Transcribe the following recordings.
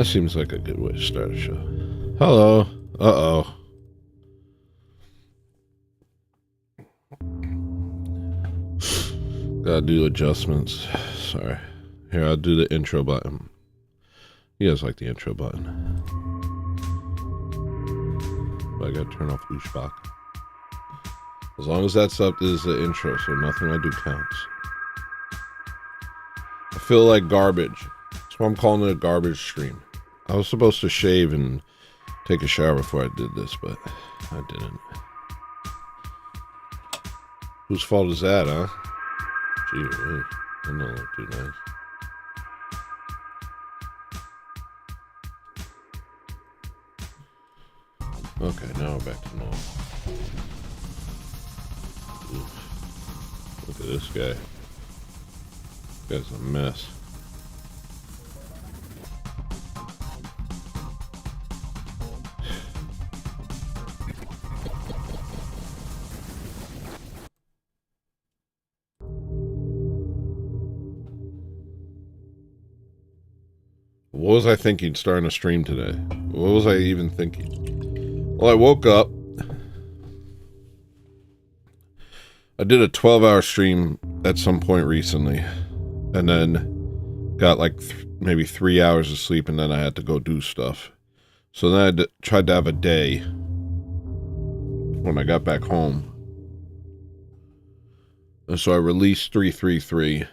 That seems like a good way to start a show. Hello. Uh-oh. Gotta do adjustments. Sorry. Here, I'll do the intro button. You guys like the intro button. But I gotta turn off Ushbach. As long as that's up, this is the intro, so nothing I do counts. I feel like garbage. That's why I'm calling it a garbage stream. I was supposed to shave and take a shower before I did this, but I didn't. Whose fault is that, huh? Gee, really? I don't look too nice. Okay, now we're back to normal. Oof. Look at this guy. This guy's a mess. What was I thinking starting a stream today? What was I even thinking? Well, I woke up. I did a 12-hour stream at some point recently. And then got like maybe 3 hours of sleep, and then I had to go do stuff. So then I tried to have a day when I got back home. And so I released 333.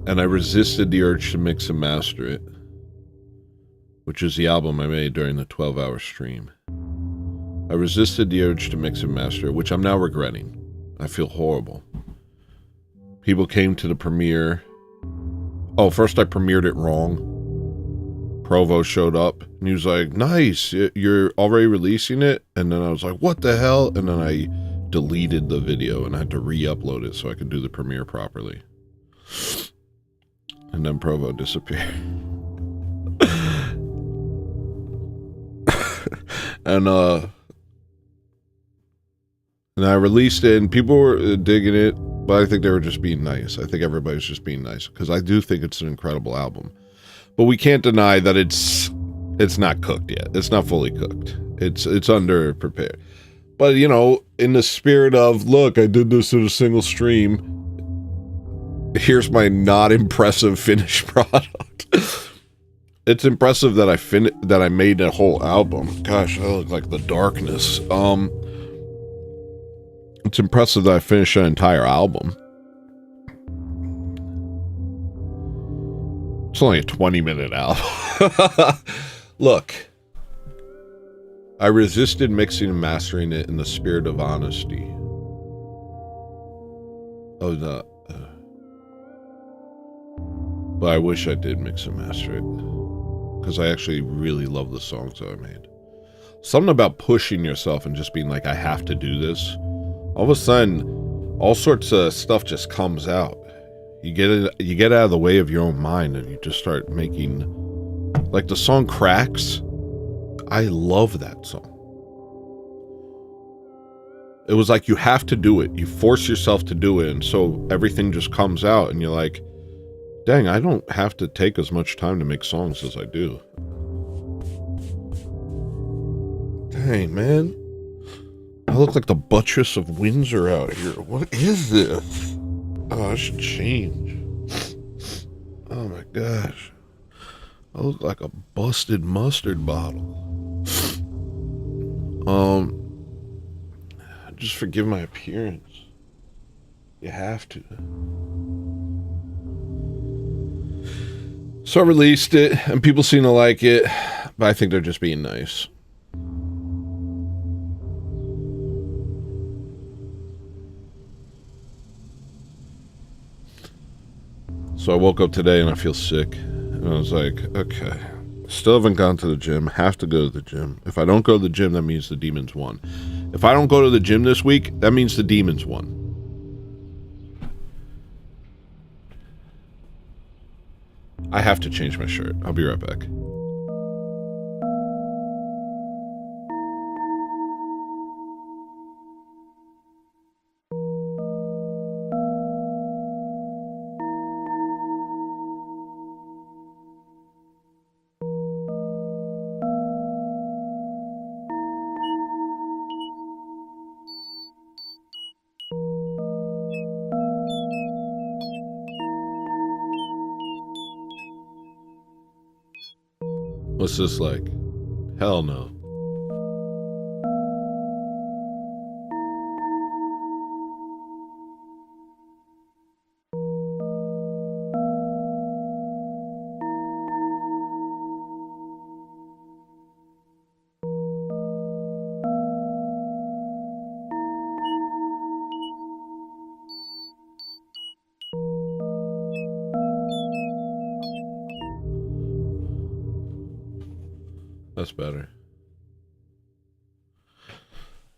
And I resisted the urge to mix and master it, which is the album I made during the 12-hour stream. I resisted the urge to mix and master it, which I'm now regretting. I feel horrible. People came to the premiere. Oh, first I premiered it wrong. Provo showed up, and he was like, nice, you're already releasing it? And then I was like, what the hell? And then I deleted the video, and I had to re-upload it so I could do the premiere properly. And then Provo disappeared. and I released it, and people were digging it, but I think they were just being nice. I think everybody's just being nice, because I do think it's an incredible album. But we can't deny that it's not cooked yet. It's not fully cooked. It's under prepared. But, you know, in the spirit of, look, I did this in a single stream, here's my not impressive finished product. It's impressive that I made a whole album. Gosh, I look like the darkness. It's impressive that I finished an entire album. It's only a 20-minute album. Look, I resisted mixing and mastering it in the spirit of honesty. Oh, no. But I wish I did mix and master it, because I actually really love the songs that I made. Something about pushing yourself and just being like, I have to do this. All of a sudden, all sorts of stuff just comes out. You get out of the way of your own mind, and you just start making, like the song Cracks. I love that song. It was like you have to do it. You force yourself to do it, and so everything just comes out, and you're like, dang, I don't have to take as much time to make songs as I do. Dang, man. I look like the Buttress of Windsor out here. What is this? Oh, I should change. Oh my gosh. I look like a busted mustard bottle. Just forgive my appearance. You have to. So I released it, and people seem to like it, but I think they're just being nice. So I woke up today and I feel sick, and I was like, okay, still haven't gone to the gym, have to go to the gym. If I don't go to the gym, that means the demons won. If I don't go to the gym this week, that means the demons won. I have to change my shirt. I'll be right back. What's this like? Hell no. That's better.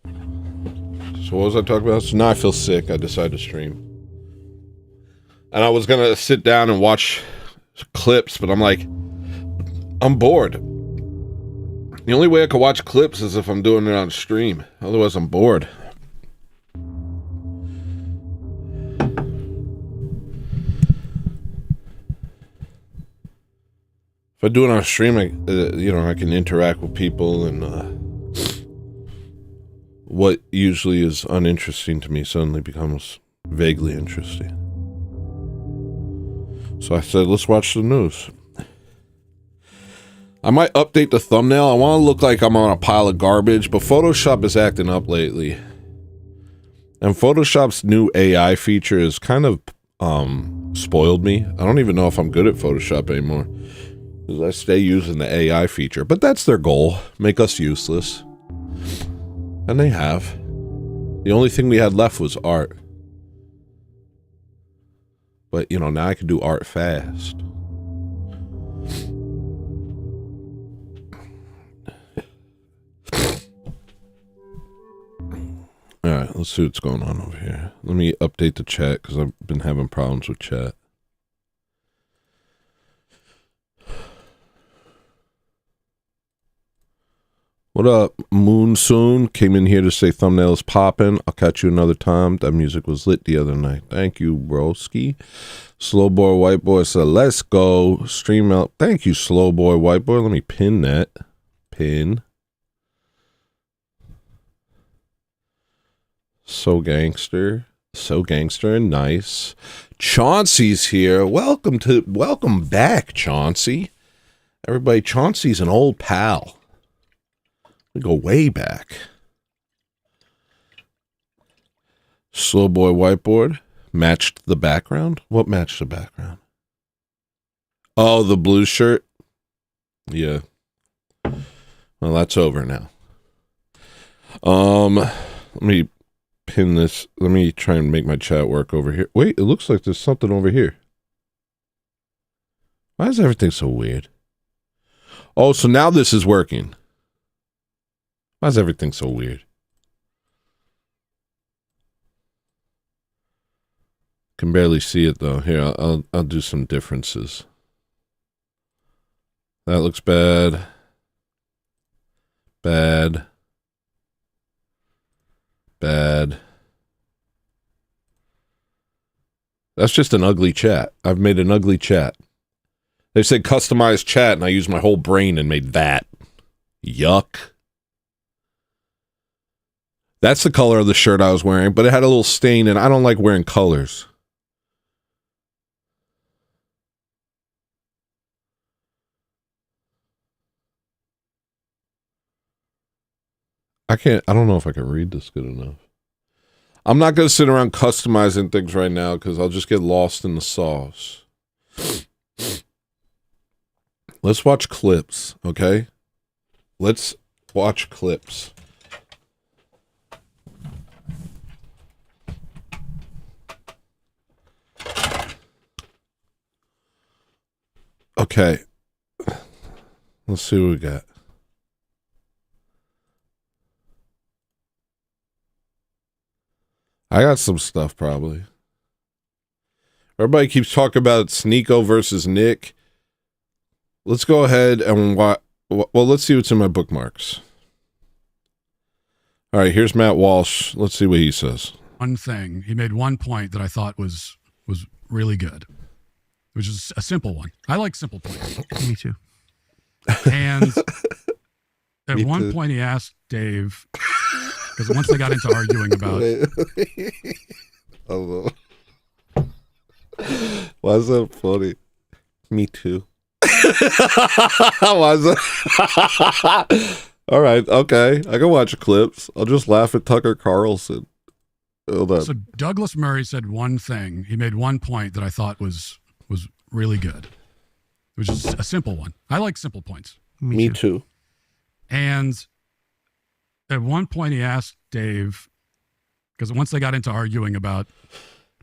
So what was I talking about? So now I feel sick. I decided to stream. And I was going to sit down and watch clips, but I'm like, I'm bored. The only way I could watch clips is if I'm doing it on stream. Otherwise, I'm bored. If I do it on stream, I can interact with people, and what usually is uninteresting to me suddenly becomes vaguely interesting. So I said, let's watch the news. I might update the thumbnail. I want to look like I'm on a pile of garbage, but Photoshop is acting up lately. And Photoshop's new AI feature has kind of spoiled me. I don't even know if I'm good at Photoshop anymore. I stay using the AI feature, but that's their goal, make us useless. And they have. The only thing we had left was art. But, now I can do art fast. Alright, let's see what's going on over here. Let me update the chat, because I've been having problems with chat. What up, Moonsoon? Came in here to say thumbnails popping. I'll catch you another time. That music was lit the other night. Thank you, broski. Slow boy, white boy said, let's go. Stream out. Thank you, slow boy, white boy. Let me pin that. Pin. So gangster. So gangster and nice. Chauncey's here. Welcome back, Chauncey. Everybody, Chauncey's an old pal. We go way back. Slow boy whiteboard matched the background. What matched the background? Oh, the blue shirt. Yeah. Well, that's over now. Let me pin this. Let me try and make my chat work over here. Wait, it looks like there's something over here. Why is everything so weird? Oh, so now this is working. Why is everything so weird? Can barely see it though. Here, I'll do some differences. That looks bad. Bad. Bad. That's just an ugly chat. I've made an ugly chat. They said customize chat, and I used my whole brain and made that. Yuck. That's the color of the shirt I was wearing, but it had a little stain, and I don't like wearing colors. I don't know if I can read this good enough. I'm not going to sit around customizing things right now because I'll just get lost in the sauce. Let's watch clips, okay? Let's watch clips. Okay. Let's see what we got. I got some stuff probably. Everybody keeps talking about Sneeko versus Nick. Let's go ahead and watch. Well, let's see what's in my bookmarks. All right, here's Matt Walsh. Let's see what he says. One thing. He made one point that I thought was really good, which is a simple one. I like simple points. Me too. And at one point he asked Dave, because once they got into arguing about Why is that funny? Me too. Was it? All right, okay. I can watch clips. I'll just laugh at Tucker Carlson. Hold on. So Douglas Murray said one thing. He made one point that I thought was really good. It was just a simple one. I like simple points. Me too. And at one point he asked Dave, because once they got into arguing about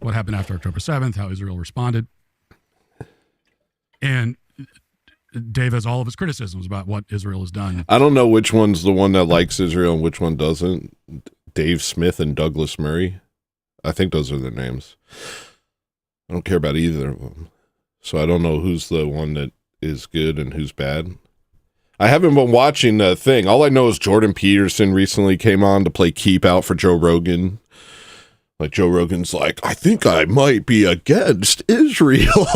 what happened after October 7th, how Israel responded, and Dave has all of his criticisms about what Israel has done. I don't know which one's the one that likes Israel and which one doesn't. Dave Smith and Douglas Murray. I think those are their names. I don't care about either of them. So I don't know who's the one that is good and who's bad. I haven't been watching the thing. All I know is Jordan Peterson recently came on to play keep out for Joe Rogan. Like Joe Rogan's like, I think I might be against Israel.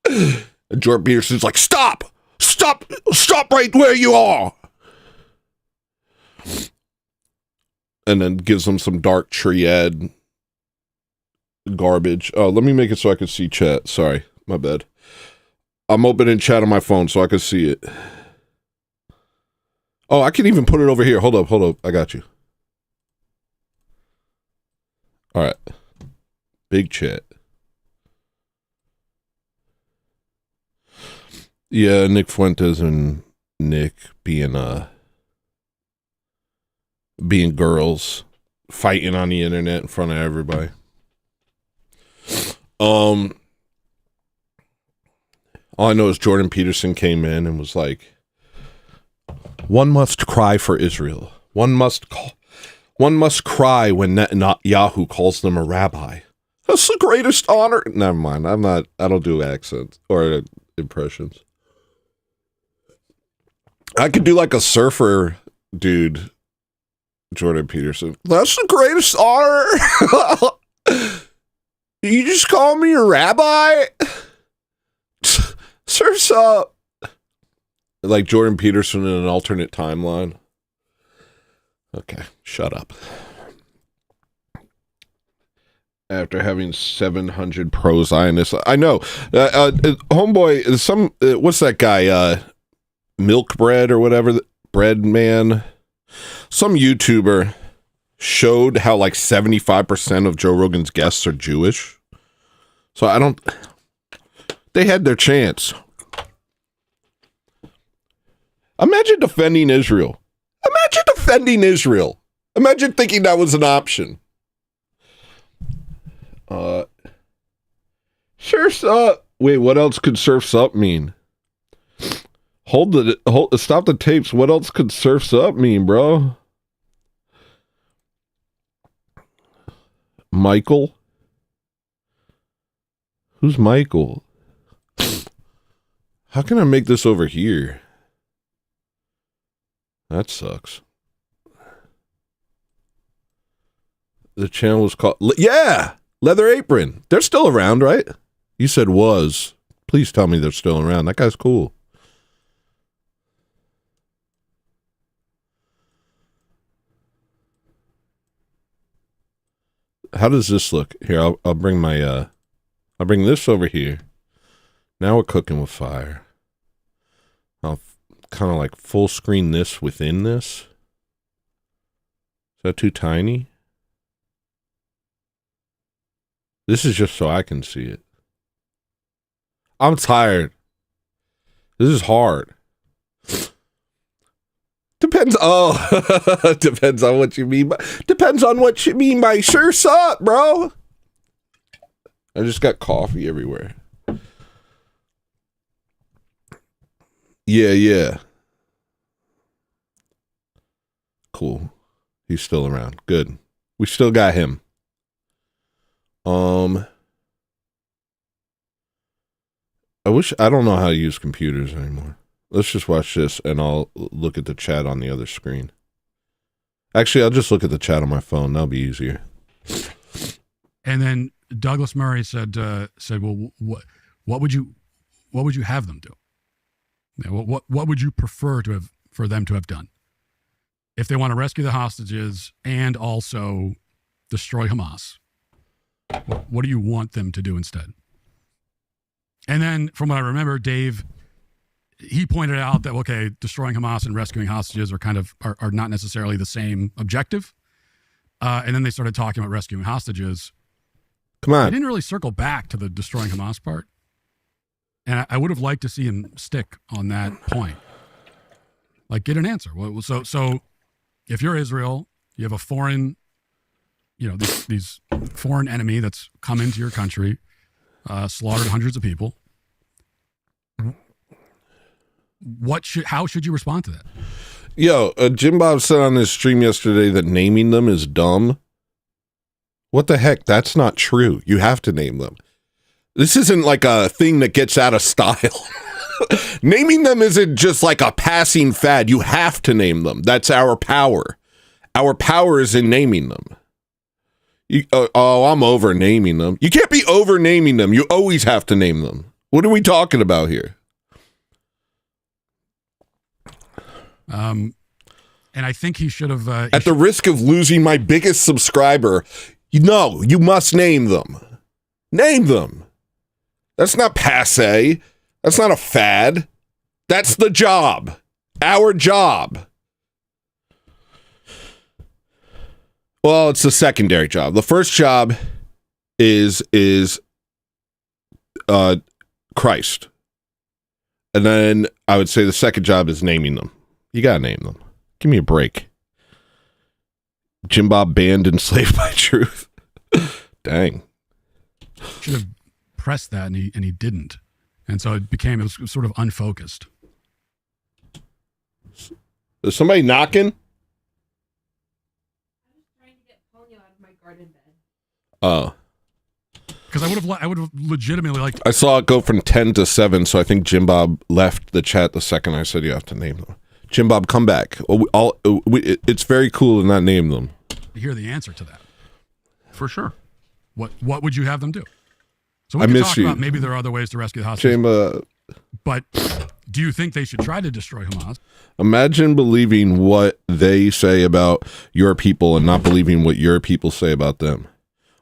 And Jordan Peterson's like, stop right where you are. And then gives them some dark triad garbage. Oh, let me make it so I can see chat. Sorry, my bad. I'm opening chat on my phone so I can see it. Oh, I can even put it over here. Hold up. I got you. All right. Big chat. Yeah, Nick Fuentes and Nick being girls fighting on the internet in front of everybody. All I know is Jordan Peterson came in and was like, one must cry for Israel. One must cry when Netanyahu calls them a rabbi. That's the greatest honor. Never mind. I don't do accents or impressions. I could do like a surfer dude, Jordan Peterson. That's the greatest honor. You just call me a rabbi? Surf's up. Like Jordan Peterson in an alternate timeline. Okay, shut up. After having 700 pro Zionists, I know. Homeboy, what's that guy? Milk Bread or whatever, Bread Man. Some YouTuber showed how like 75% of Joe Rogan's guests are Jewish. So they had their chance. Imagine defending Israel. Imagine thinking that was an option. Surf's up. Wait, what else could surf's up mean? Stop the tapes. What else could surf's up mean, bro? Michael? Who's Michael? How can I make this over here? That sucks. The channel was called... Yeah! Leather Apron. They're still around, right? You said was. Please tell me they're still around. That guy's cool. How does this look? Here, I'll bring my... I'll bring this over here. Now we're cooking with fire. I'll kind of like full screen this within this. Is that too tiny? This is just so I can see it. I'm tired. This is hard. Depends. Oh, depends on what you mean. Depends on what you mean by surf's up, bro. I just got coffee everywhere. Yeah. Cool. He's still around. Good. We still got him. I don't know how to use computers anymore. Let's just watch this and I'll look at the chat on the other screen. Actually, I'll just look at the chat on my phone. That'll be easier. And then Douglas Murray said, well, what would you have them do? You know, what would you prefer for them to have done? If they want to rescue the hostages and also destroy Hamas, what do you want them to do instead? And then from what I remember, Dave, he pointed out that, okay, destroying Hamas and rescuing hostages are not necessarily the same objective. And then they started talking about rescuing hostages. Come I on. didn't really circle back to the destroying Hamas part. And I would have liked to see him stick on that point. Like, get an answer. So if you're Israel, you have a foreign, these foreign enemy that's come into your country, slaughtered hundreds of people. How should you respond to that? Yo, Jim Bob said on his stream yesterday that naming them is dumb. What the heck? That's not true. You have to name them. This isn't like a thing that gets out of style. Naming them isn't just like a passing fad. You have to name them. That's our power. Our power is in naming them. I'm over naming them. You can't be over naming them. You always have to name them. What are we talking about here? And I think he should have... At the risk of losing my biggest subscriber, you must name them. Name them. That's not passé. That's not a fad. That's the job. Our job. Well, it's the secondary job. The first job is Christ. And then I would say the second job is naming them. You gotta name them. Give me a break. Jim Bob banned Enslaved by Truth. Dang. Should have pressed that, and he didn't. And so it was sort of unfocused. Is somebody knocking? I was trying to get Ponyo out of my garden bed. Oh. Because I would have legitimately liked... I saw it go from 10 to 7, so I think Jim Bob left the chat the second I said you have to name them. Jim Bob, come back. It's very cool to not name them. to hear the answer to that. For sure. What would you have them do? So we I can miss talk you. about maybe there are other ways to rescue the hostages. Jim, But do you think they should try to destroy Hamas? imagine believing what they say about your people and not believing what your people say about them.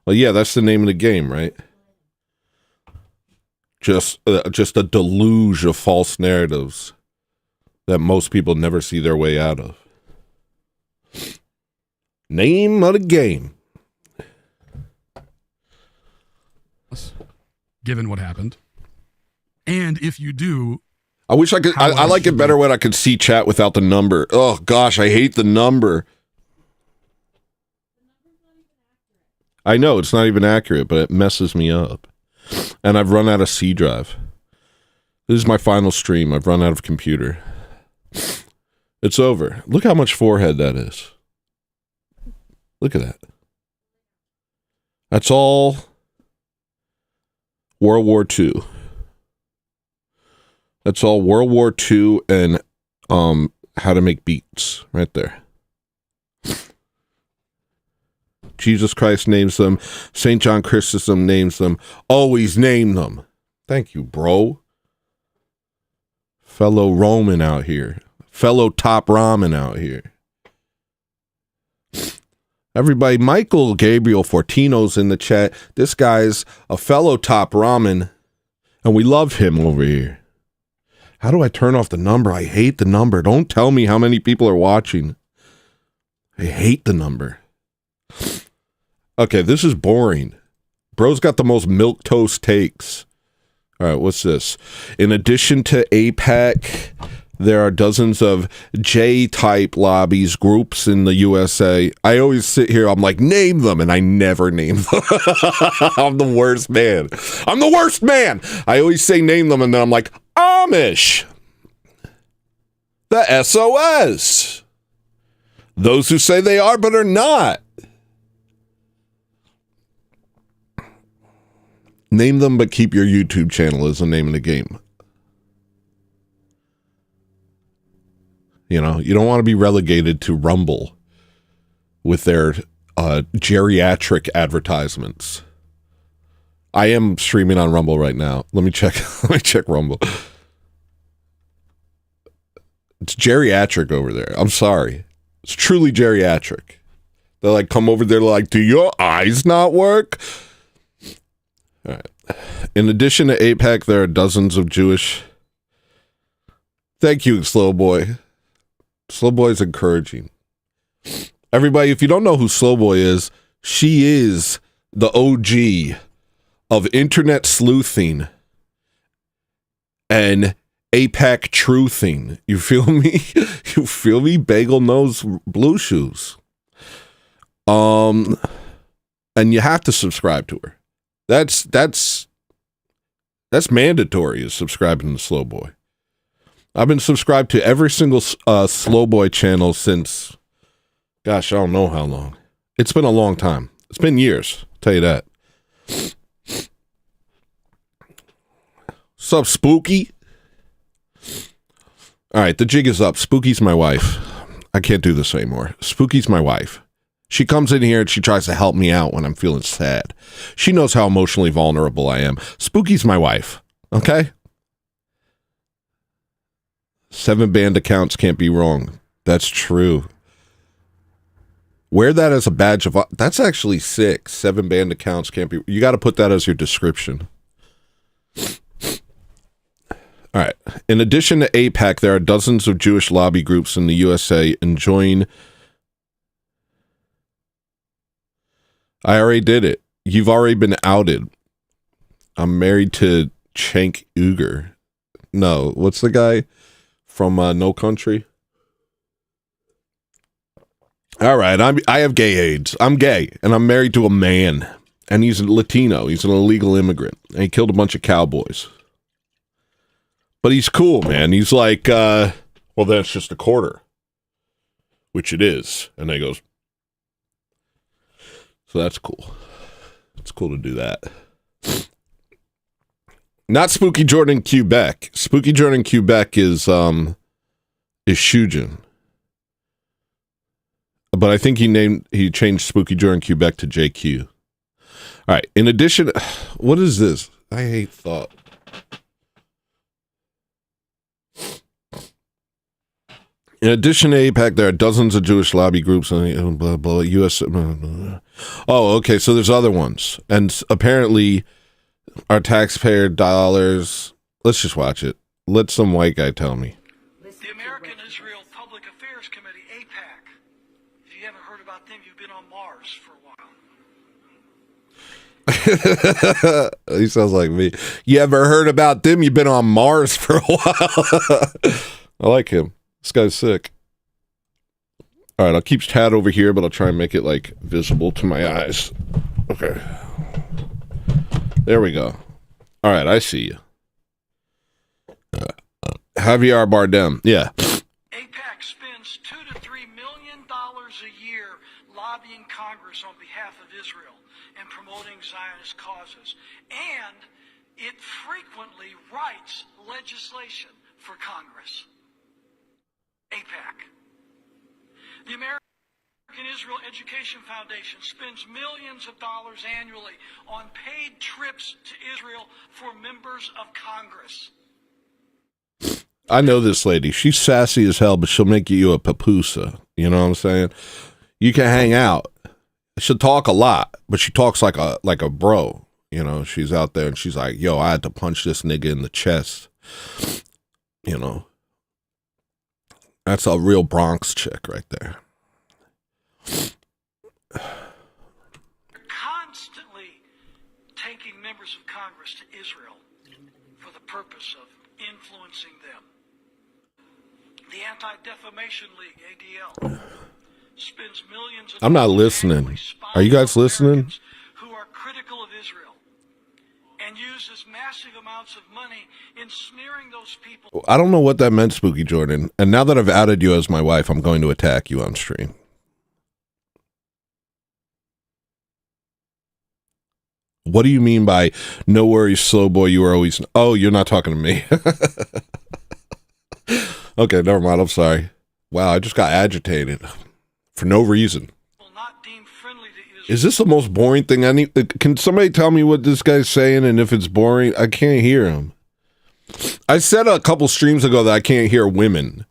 Well, yeah, that's the name of the game, right? Just a deluge of false narratives that most people never see their way out of. Name of the game. Given what happened. And if you do, I wish I could. I like it better when I could see chat without the number. Oh gosh, I hate the number. I know it's not even accurate, but it messes me up. And I've run out of C drive. This is my final stream. I've run out of computer. It's over. Look how much forehead that is. Look at that. That's all World War II. That's all World War II and how to make beats right there. Jesus Christ names them. St. John Chrysostom names them. Always name them. Thank you, bro. Fellow Roman out here. Fellow top ramen out here. Everybody, Michael Gabriel Fortino's in the chat. This guy's a fellow top ramen, and we love him over here. How do I turn off the number? I hate the number. Don't tell me how many people are watching. I hate the number. Okay, this is boring. Bro's got the most milquetoast takes. All right, what's this? In addition to AIPAC, there are dozens of J-type lobbies, groups in the USA. I always sit here, I'm like, name them, and I never name them. I'm the worst man. I'm the worst man! I always say name them, and then I'm like, Amish! The SOS! Those who say they are, but are not. Name them, but keep your YouTube channel as the name of the game. You know, you don't want to be relegated to Rumble with their geriatric advertisements. I am streaming on Rumble right now. Let me check. Let me check Rumble. It's geriatric over there. I'm sorry. It's truly geriatric. They like come over there like, do your eyes not work? All right. In addition to AIPAC, there are dozens of Jewish. Thank you, Slow Boy. Slow Boy is encouraging. Everybody, if you don't know who Slow Boy is, she is the OG of internet sleuthing and AIPAC truthing. You feel me? You feel me? Bagel Nose Blue Shoes. And you have to subscribe to her. That's mandatory, is subscribing to Slow Boy. I've been subscribed to every single Slow Boy channel since, gosh, I don't know how long. It's been a long time. It's been years, I'll tell you that. What's up, Spooky? All right, the jig is up. Spooky's my wife. I can't do this anymore. Spooky's my wife. She comes in here and she tries to help me out when I'm feeling sad. She knows how emotionally vulnerable I am. Spooky's my wife, okay? 7 banned accounts can't be wrong. That's true. Wear that as a badge of... That's actually sick. 7 banned accounts can't be... You got to put that as your description. All right. In addition to AIPAC, there are dozens of Jewish lobby groups in the USA enjoying... I already did it. You've already been outed. I'm married to Cenk Uygur. No, what's the guy from No Country? All right, I have gay AIDS. I'm gay, and I'm married to a man, and he's a Latino. He's an illegal immigrant, and he killed a bunch of cowboys. But he's cool, man. He's like, well, that's just a quarter, which it is. And then he goes, so that's cool. It's cool to do that. Not Spooky Jordan Quebec. Spooky Jordan Quebec is Shujin. But I think he changed Spooky Jordan Quebec to JQ. All right. In addition, what is this? I hate thought. In addition to AIPAC, there are dozens of Jewish lobby groups and blah, blah, U.S. Blah, blah. Oh, okay, so there's other ones. And apparently our taxpayer dollars... Let's just watch it. Let some white guy tell me. The American Israel Public Affairs Committee, AIPAC. If you haven't heard about them, you've been on Mars for a while. He sounds like me. You ever heard about them? You've been on Mars for a while. I like him. This guy's sick. All right, I'll keep chat over here, but I'll try and make it, like, visible to my eyes. Okay. There we go. All right, I see you. Javier Bardem. Yeah. AIPAC spends $2 to $3 million a year lobbying Congress on behalf of Israel and promoting Zionist causes. And it frequently writes legislation for Congress. AIPAC. The American Israel Education Foundation spends millions of dollars annually on paid trips to Israel for members of Congress. I know this lady. She's sassy as hell, but she'll make you a papusa. You know what I'm saying? You can hang out. She'll talk a lot, but she talks like a bro. You know, she's out there and she's like, yo, I had to punch this nigga in the chest. You know. That's a real Bronx chick right there. Constantly taking members of Congress to Israel for the purpose of influencing them. The Anti-Defamation League, ADL, spends millions of I'm not dollars listening. annually Are you guys spying on listening? Americans who are critical of Israel and uses massive amounts of money in smearing those people. I don't know what that meant, Spooky Jordan. And now that I've outed you as my wife, I'm going to attack you on stream. What do you mean by no worries, slow boy? You were always... Oh, you're not talking to me. Okay, never mind. I'm sorry. Wow, I just got agitated for no reason. Not deemed friendly to Israel. Is this the most boring thing I need? Can somebody tell me what this guy's saying? And if it's boring, I can't hear him. I said a couple streams ago that I can't hear women.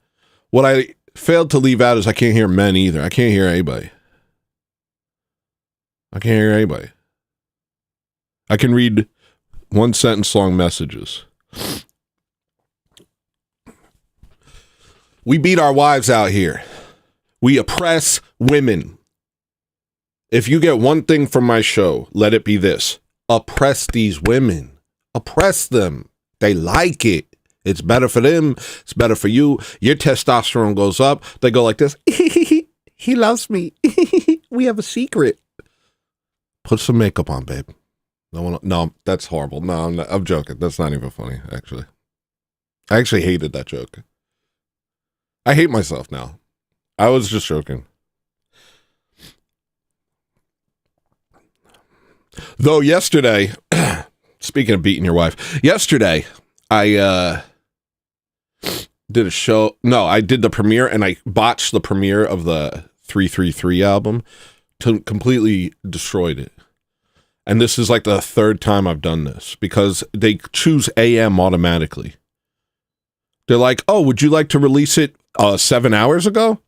What I failed to leave out is I can't hear men either. I can't hear anybody. I can't hear anybody. I can read one sentence long messages. We beat our wives out here. We oppress women. If you get one thing from my show, let it be this. Oppress these women. Oppress them. They like it. It's better for them. It's better for you. Your testosterone goes up. They go like this. He loves me. We have a secret. Put some makeup on, babe. No, that's horrible. No, I'm joking. That's not even funny, actually. I actually hated that joke. I hate myself now. I was just joking. Though yesterday, speaking of beating your wife, yesterday I did a show. No, I did the premiere and I botched the premiere of the 333 album. Completely destroyed it. And this is like the third time I've done this because they choose AM automatically. They're like, oh, would you like to release it 7 hours ago?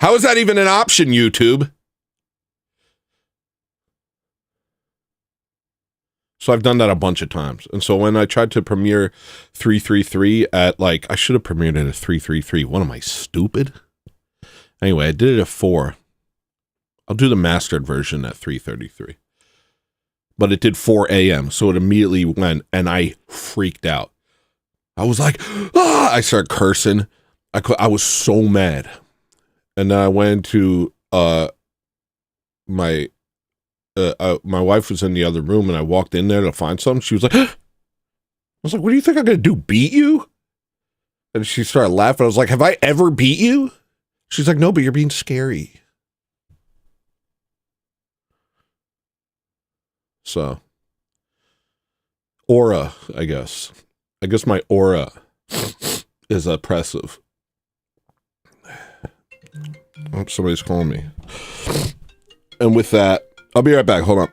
How is that even an option, YouTube? So I've done that a bunch of times. And so when I tried to premiere 333 at like, I should have premiered it at 333. What am I, stupid? Anyway, I did it at 4. I'll do the mastered version at 3:33. But it did 4 a.m. So it immediately went and I freaked out. I was like, ah! I started cursing. I was so mad. And then I went to my wife was in the other room and I walked in there to find something. She was like, I was like, what do you think I'm going to do? Beat you? And she started laughing. I was like, have I ever beat you? She's like, no, but you're being scary. So, aura, I guess. I guess my aura is oppressive. Oh, somebody's calling me. And with that, I'll be right back. Hold on.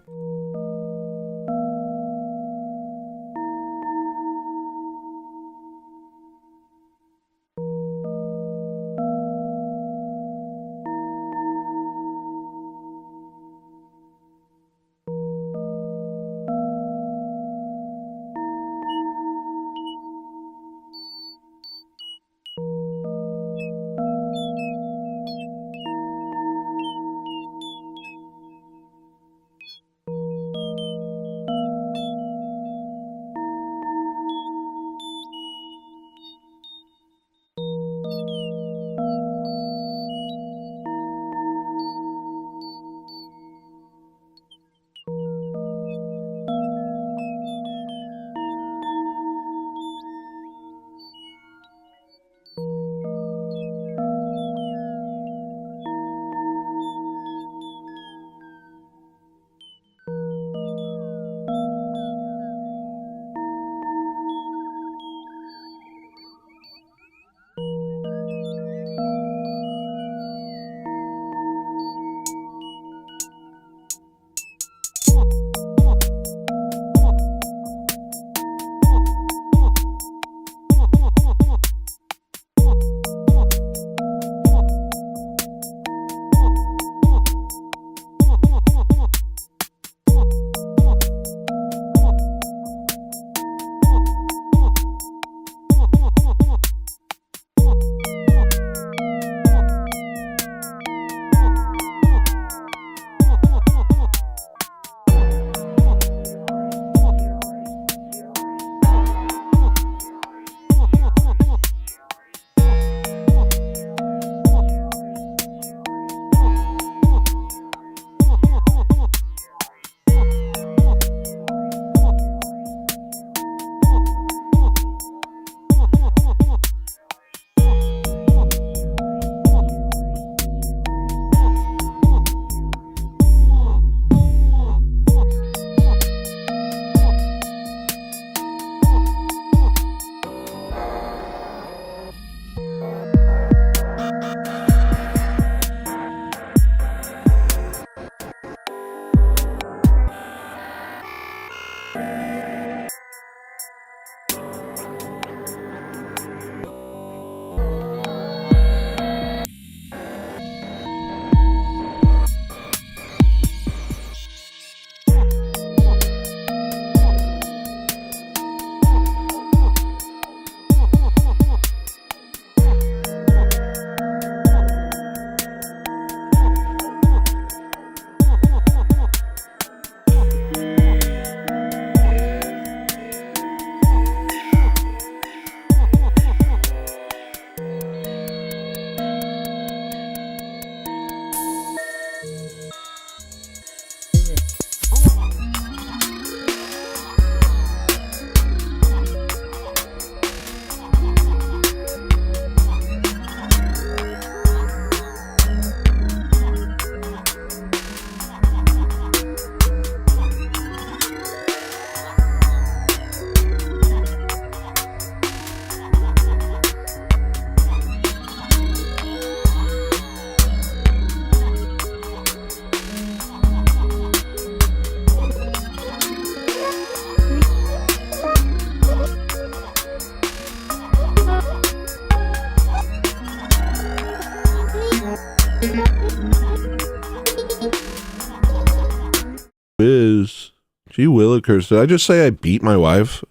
Gee willikers, did I just say I beat my wife?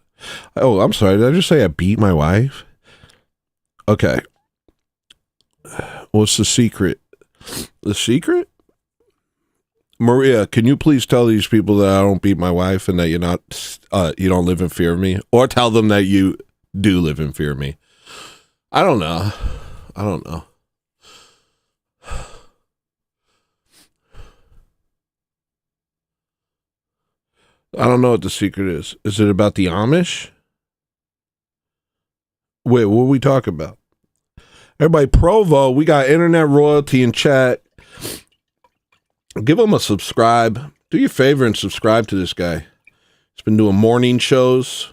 Oh, I'm sorry. Did I just say I beat my wife? Okay. What's the secret? The secret? Maria, can you please tell these people that I don't beat my wife and that you don't live in fear of me? Or tell them that you do live in fear of me? I don't know. I don't know. I don't know what the secret is. Is it about the Amish? Wait, what are we talking about? Everybody, Provo, we got internet royalty in chat. Give him a subscribe. Do your favor and subscribe to this guy. He's been doing morning shows,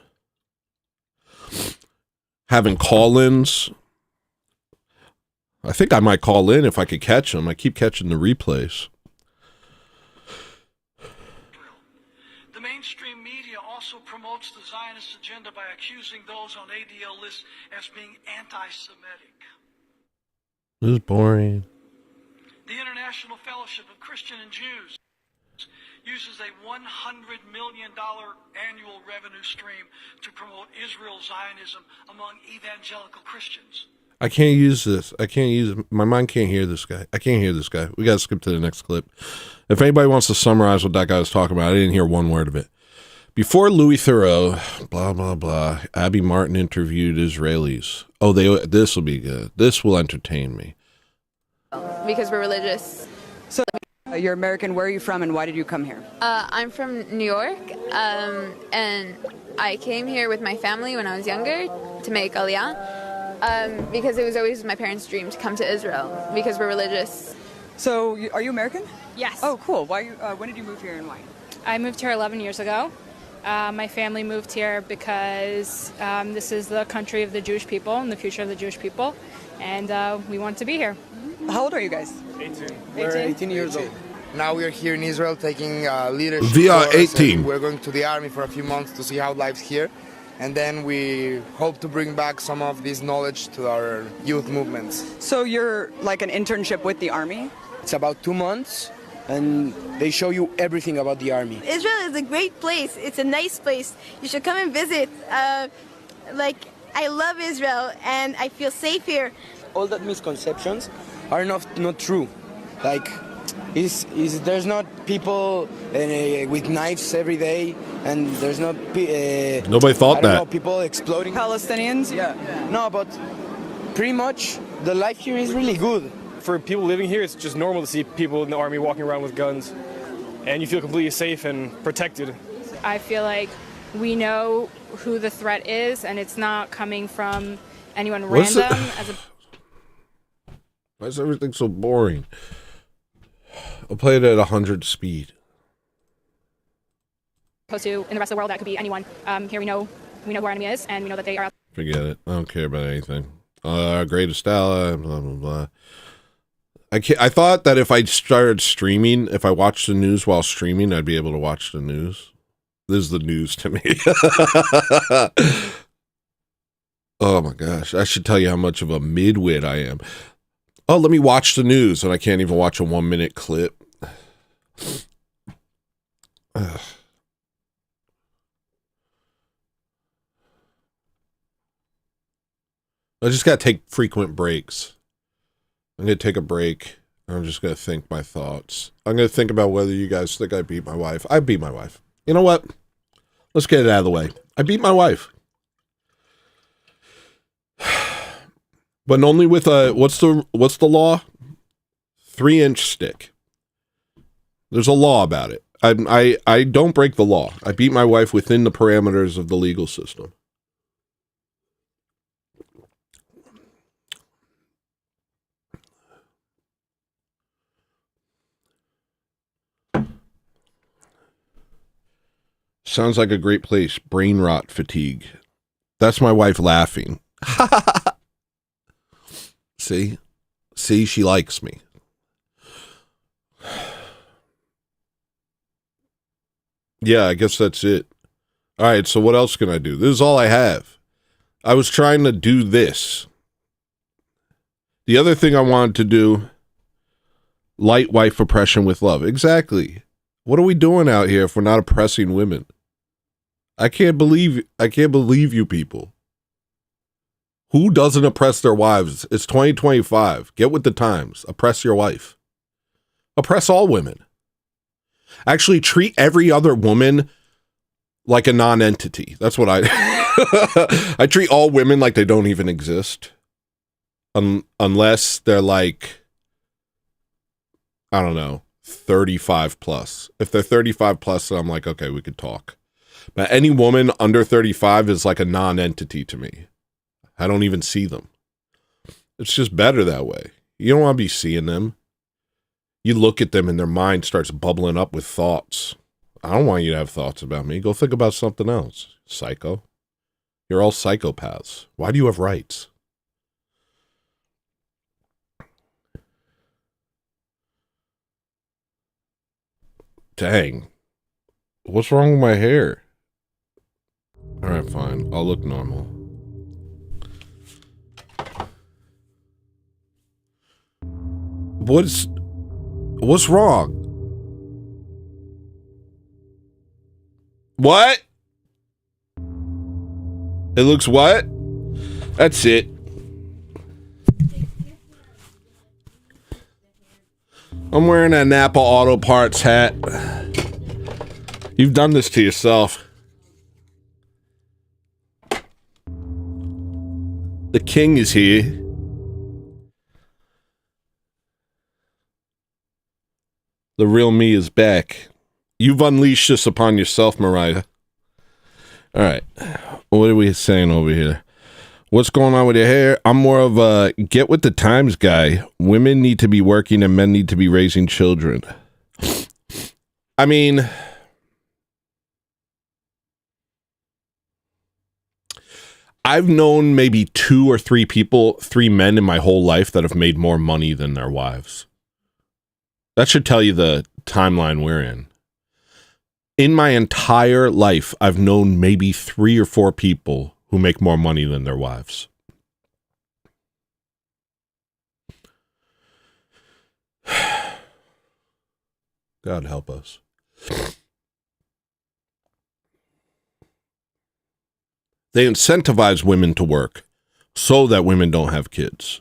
having call-ins. I think I might call in if I could catch him. I keep catching the replays. The mainstream media also promotes the Zionist agenda by accusing those on ADL lists as being anti-Semitic. This is boring. The International Fellowship of Christian and Jews uses a $100 million annual revenue stream to promote Israel Zionism among evangelical Christians. I can't use this. I can't use it. My mind can't hear this guy. I can't hear this guy. We got to skip to the next clip. If anybody wants to summarize what that guy was talking about, I didn't hear one word of it. Before Louis Theroux, blah, blah, blah, Abby Martin interviewed Israelis. Oh, this will be good. This will entertain me. Because we're religious. So you're American. Where are you from and why did you come here? I'm from New York, and I came here with my family when I was younger to make Aliyah, because it was always my parents' dream to come to Israel, because we're religious. So are you American? Yes. Oh, cool. Why? When did you move here and why? I moved here 11 years ago. My family moved here because this is the country of the Jewish people and the future of the Jewish people, and we want to be here. How old are you guys? 18. We're 18 years old. Now we are here in Israel taking leadership. We are course, 18. We're going to the army for a few months to see how life's here. And then we hope to bring back some of this knowledge to our youth movements. So you're like an internship with the army? It's about 2 months, and they show you everything about the army. Israel is a great place. It's a nice place. You should come and visit. I love Israel, and I feel safe here. All that misconceptions are not true. Like, there's not people with knives every day, and there's not Nobody thought I don't that. know, people exploding. Palestinians? Yeah. No, but pretty much the life here is really good. For people living here, it's just normal to see people in the army walking around with guns, and you feel completely safe and protected. I feel like we know who the threat is, and it's not coming from anyone What's random. Why is everything so boring? I'll play it at 100 speed. Opposed to in the rest of the world, that could be anyone. Here we know who our enemy is, and we know that they are out. Forget it. I don't care about anything. Greatest ally, blah, blah, blah. I thought that if I started streaming, if I watched the news while streaming, I'd be able to watch the news. This is the news to me. Oh my gosh. I should tell you how much of a midwit I am. Oh, let me watch the news, and I can't even watch a 1-minute clip. Ugh. I just got to take frequent breaks. I'm going to take a break. I'm just going to think my thoughts. I'm going to think about whether you guys think I beat my wife. I beat my wife. You know what? Let's get it out of the way. I beat my wife. But only with a, what's the law? 3-inch stick. There's a law about it. I don't break the law. I beat my wife within the parameters of the legal system. Sounds like a great place. Brain rot fatigue. That's my wife laughing. See? See, she likes me. Yeah, I guess that's it. All right, so what else can I do? This is all I have. I was trying to do this. The other thing I wanted to do, light wife oppression with love. Exactly. What are we doing out here if we're not oppressing women? I can't believe you people. Who doesn't oppress their wives? It's 2025. Get with the times. Oppress your wife. Oppress all women. Actually, treat every other woman like a non-entity. That's what I I treat all women like they don't even exist. Unless they're like, I don't know, 35 plus. If they're 35 plus, then I'm like, okay, we could talk. But any woman under 35 is like a non-entity to me. I don't even see them. It's just better that way. You don't want to be seeing them. You look at them and their mind starts bubbling up with thoughts. I don't want you to have thoughts about me. Go think about something else, psycho. You're all psychopaths. Why do you have rights? Dang. What's wrong with my hair? All right, fine. I'll look normal. What's wrong? What? It looks what? That's it. I'm wearing a Napa Auto Parts hat. You've done this to yourself. The king is here. The real me is back. You've unleashed this upon yourself, Mariah. All right. What are we saying over here? What's going on with your hair? I'm more of a get with the times guy. Women need to be working and men need to be raising children. I mean, I've known maybe 2 or 3 people, 3 men in my whole life that have made more money than their wives. That should tell you the timeline we're in. In my entire life, I've known maybe 3 or 4 people who make more money than their wives. God help us. They incentivize women to work so that women don't have kids.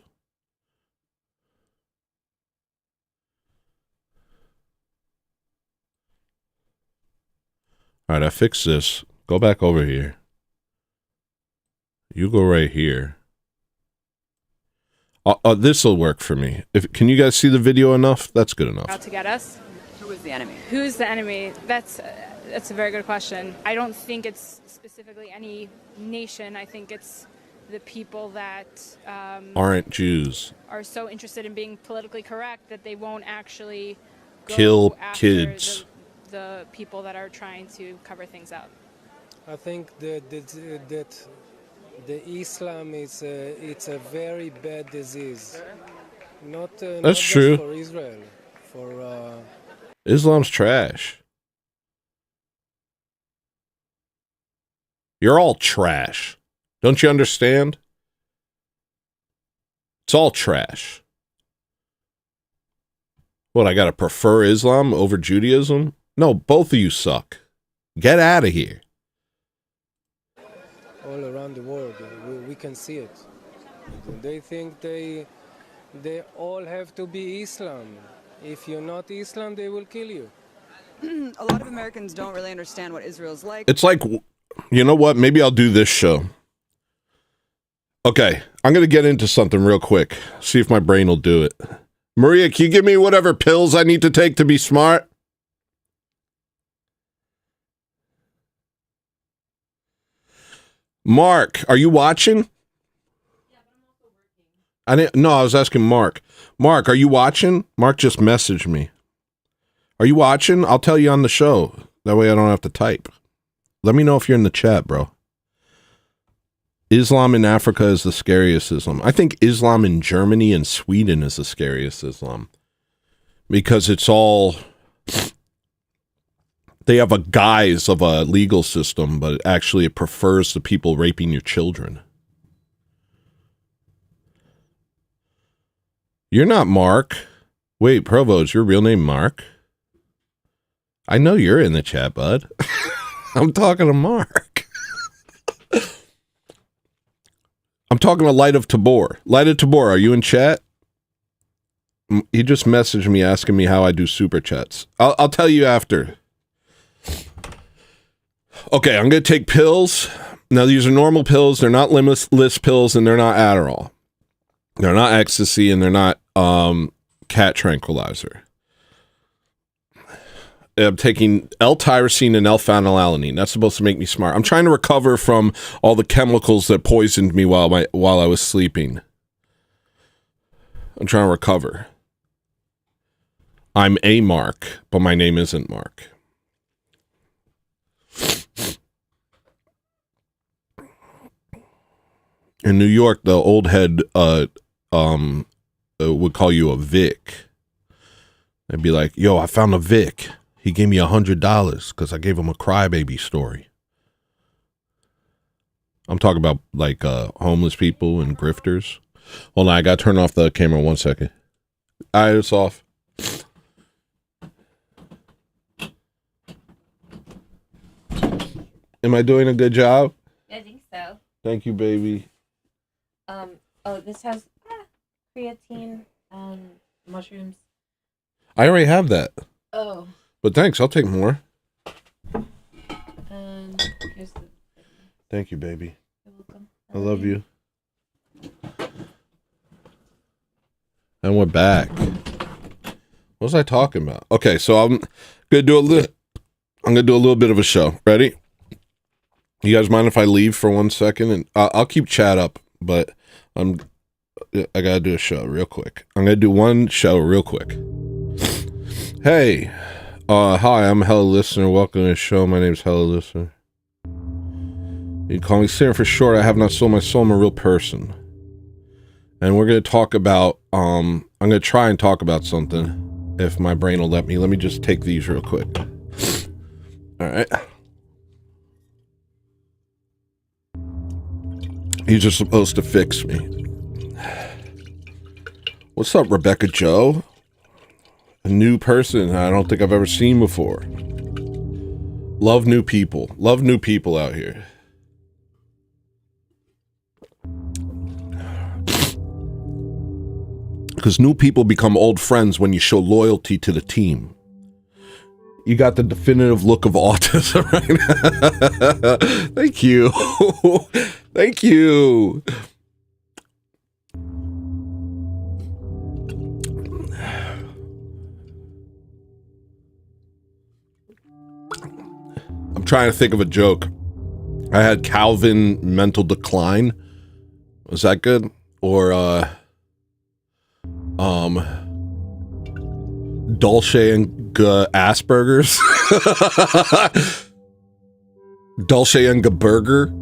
All right, I fixed this. Go back over here. You go right here. This will work for me. Can you guys see the video enough? That's good enough. Out to get us. Who is the enemy? Who's the enemy? That's a very good question. I don't think it's specifically any nation. I think it's the people that aren't Jews. Are so interested in being politically correct that they won't actually go kill after kids. The people that are trying to cover things up. I think that the Islam is it's a very bad disease. Not That's just true. For Israel, for Islam's trash. You're all trash. Don't you understand? It's all trash. What, I gotta prefer Islam over Judaism? No, both of you suck. Get out of here. all around the world. We can see it. They think they all have to be Islam. If you're not Islam, they will kill you. A lot of Americans don't really understand what Israel's like. It's like, you know what? Maybe I'll do this show. Okay, I'm going to get into something real quick. See if my brain will do it. Maria, can you give me whatever pills I need to take to be smart? Mark, are you watching? I was asking Mark. Mark, are you watching? Mark just messaged me. Are you watching? I'll tell you on the show. That way I don't have to type. Let me know if you're in the chat, bro. Islam in Africa is the scariest Islam. I think Islam in Germany and Sweden is the scariest Islam. Because it's all... They have a guise of a legal system, but actually it prefers the people raping your children. You're not Mark. Wait, Provo, is your real name Mark? I know you're in the chat, bud. I'm talking to Mark. I'm talking to Light of Tabor. Light of Tabor, are you in chat? He just messaged me asking me how I do super chats. I'll tell you after. Okay, I'm going to take pills. Now, these are normal pills. They're not limitless pills, and they're not Adderall. They're not ecstasy, and they're not cat tranquilizer. I'm taking L-tyrosine and L-phenylalanine. That's supposed to make me smart. I'm trying to recover from all the chemicals that poisoned me while I was sleeping. I'm trying to recover. I'm a Mark, but my name isn't Mark. In New York, the old head would call you a Vic. They'd be like, yo, I found a Vic. He gave me $100 because I gave him a crybaby story. I'm talking about like homeless people and grifters. Hold on, I got to turn off the camera 1 second. All right, it's off. Am I doing a good job? I think so. Thank you, baby. Oh, this has creatine and mushrooms. I already have that. Oh. But thanks, I'll take more. And here's the... Thank you, baby. You're welcome. I love you. And we're back. What was I talking about? Okay, so I'm gonna do a little bit of a show. Ready? You guys mind if I leave for 1 second? And I'll keep chat up, but I gotta do a show real quick. I'm gonna do one show real quick. Hey, hi, I'm Hello Listener. Welcome to the show. My name's Hello Listener. You can call me Sarah for short. I have not sold my soul. I'm a real person. And we're gonna talk about I'm gonna try and talk about something if my brain will let me. Let me just take these real quick. All right. He's just supposed to fix me. What's up, Rebecca Joe? A new person I don't think I've ever seen before. Love new people. Love new people out here. Because new people become old friends when you show loyalty to the team. You got the definitive look of autism right now. Thank you. Thank you. I'm trying to think of a joke. I had Calvin mental decline. Was that good? Or Dolce and Asperger's. Dolce and Burger.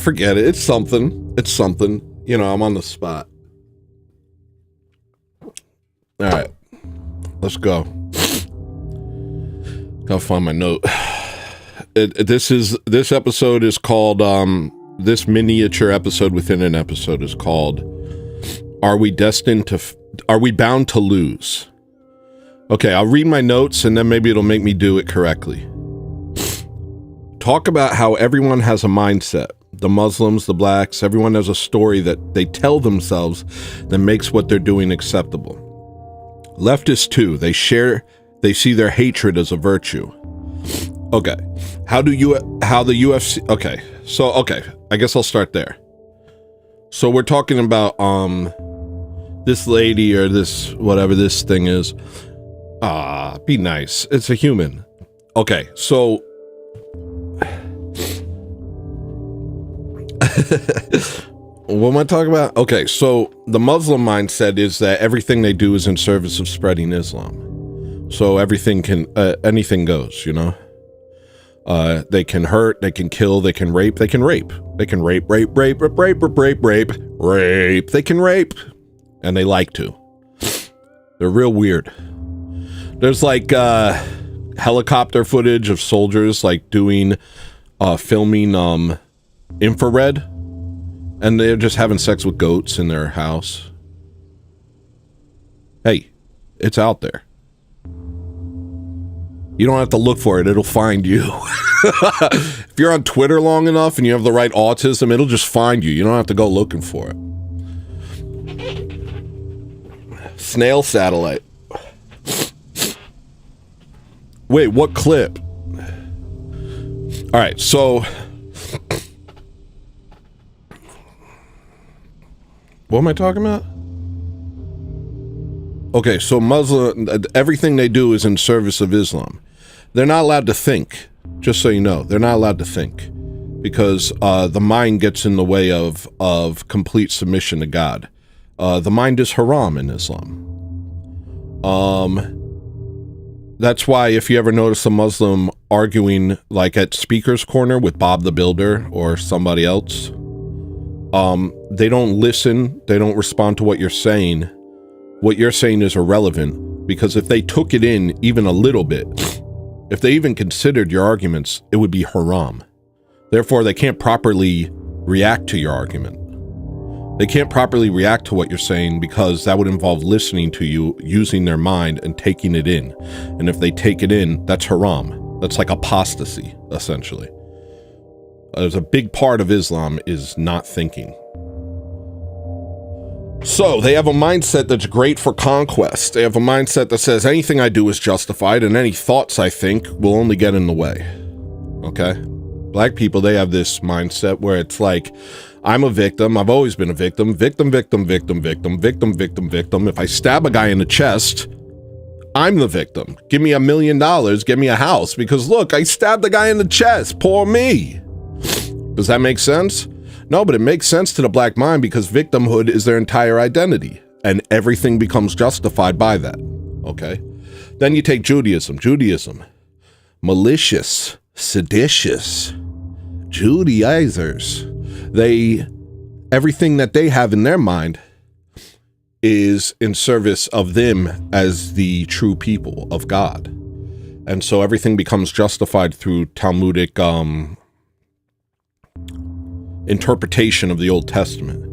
Forget it. It's something. It's something. You know, I'm on the spot. All right. Let's go. Gotta find my note. This episode is called, this miniature episode within an episode is called, Are we bound to lose? Okay, I'll read my notes and then maybe it'll make me do it correctly. Talk about how everyone has a mindset. The Muslims, the blacks, everyone has a story that they tell themselves that makes what they're doing acceptable. Leftists too, they see their hatred as a virtue. Okay, how the UFC, okay, I guess I'll start there. So we're talking about, this lady or this, whatever this thing is. Be nice. It's a human. Okay, so what am I talking about? Okay, so the Muslim mindset is that everything they do is in service of spreading Islam. So everything anything goes, you know? They can hurt, they can kill, they can rape, they can rape. They can rape. They can rape. And they like to. They're real weird. There's like helicopter footage of soldiers like doing filming infrared, and they're just having sex with goats in their house. Hey, it's out there. You don't have to look for it. It'll find you. If you're on Twitter long enough and you have the right autism, it'll just find you. You don't have to go looking for it. Snail satellite. Wait, what clip? All right, so what am I talking about? Okay, so Muslim, everything they do is in service of Islam. They're not allowed to think, just so you know. They're not allowed to think because the mind gets in the way of complete submission to God. The mind is haram in Islam. That's why if you ever notice a Muslim arguing like at Speaker's Corner with Bob the Builder or somebody else, they don't listen, they don't respond to what you're saying. What you're saying is irrelevant because if they took it in even a little bit, if they even considered your arguments, it would be haram. Therefore, they can't properly react to your argument. They can't properly react to what you're saying because that would involve listening to you, using their mind, and taking it in. And if they take it in, that's haram. That's like apostasy, essentially. There's a big part of Islam is not thinking. So they have a mindset that's great for conquest. They have a mindset that says anything I do is justified and any thoughts I think will only get in the way. Okay? Black people, they have this mindset where it's like, I'm a victim. I've always been a victim. Victim, victim, victim, victim, victim, victim, victim. If I stab a guy in the chest, I'm the victim. Give me $1 million. Give me a house. Because look, I stabbed the guy in the chest. Poor me. Does that make sense? No, but it makes sense to the black mind because victimhood is their entire identity. And everything becomes justified by that. Okay? Then you take Judaism. Judaism. Malicious. Seditious. Judaizers. Everything that they have in their mind is in service of them as the true people of God. And so everything becomes justified through Talmudic interpretation of the Old Testament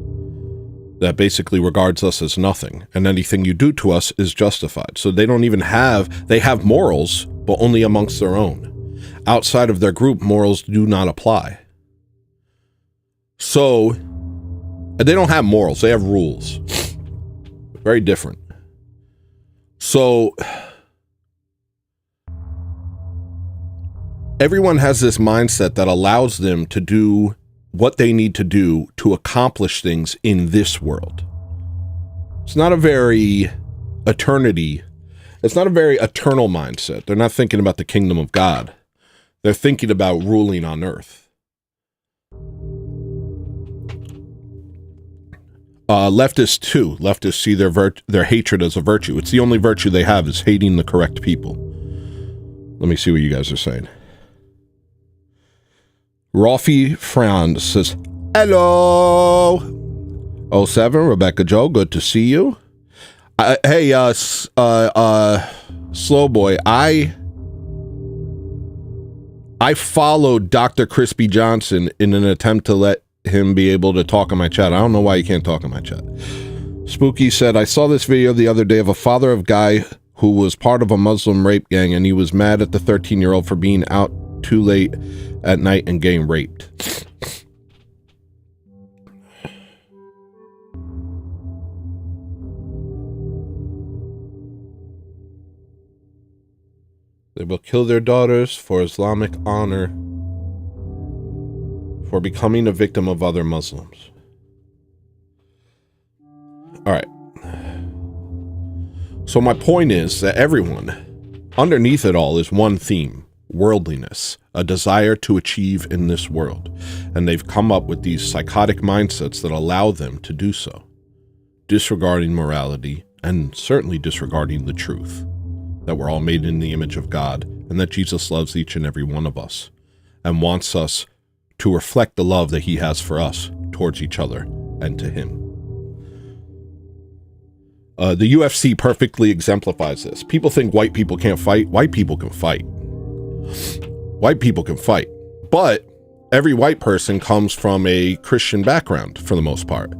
that basically regards us as nothing. And anything you do to us is justified. So they don't even they have morals, but only amongst their own. Outside of their group, morals do not apply. So, they don't have morals, they have rules. Very different. So, everyone has this mindset that allows them to do what they need to do to accomplish things in this world. It's not a very eternal mindset. They're not thinking about the kingdom of God. They're thinking about ruling on earth. Leftists too. Leftists see their hatred as a virtue. It's the only virtue they have is hating the correct people. Let me see what you guys are saying. Rolfie Frown says, hello. 07, Rebecca Joe, good to see you. Hey, Slow Boy, I followed Dr. Crispy Johnson in an attempt to let him be able to talk in my chat. I don't know why you can't talk in my chat. Spooky said, I saw this video the other day of a father of guy who was part of a Muslim rape gang, and he was mad at the 13-year-old for being out too late at night and getting raped. They will kill their daughters for Islamic honor, for becoming a victim of other Muslims. All right. So my point is that everyone, underneath it all, is one theme: worldliness, a desire to achieve in this world. And they've come up with these psychotic mindsets that allow them to do so, disregarding morality and certainly disregarding the truth that we're all made in the image of God and that Jesus loves each and every one of us and wants us to reflect the love that he has for us towards each other and to him. The UFC perfectly exemplifies this. People think white people can't fight. White people can fight. White people can fight. But every white person comes from a Christian background for the most part.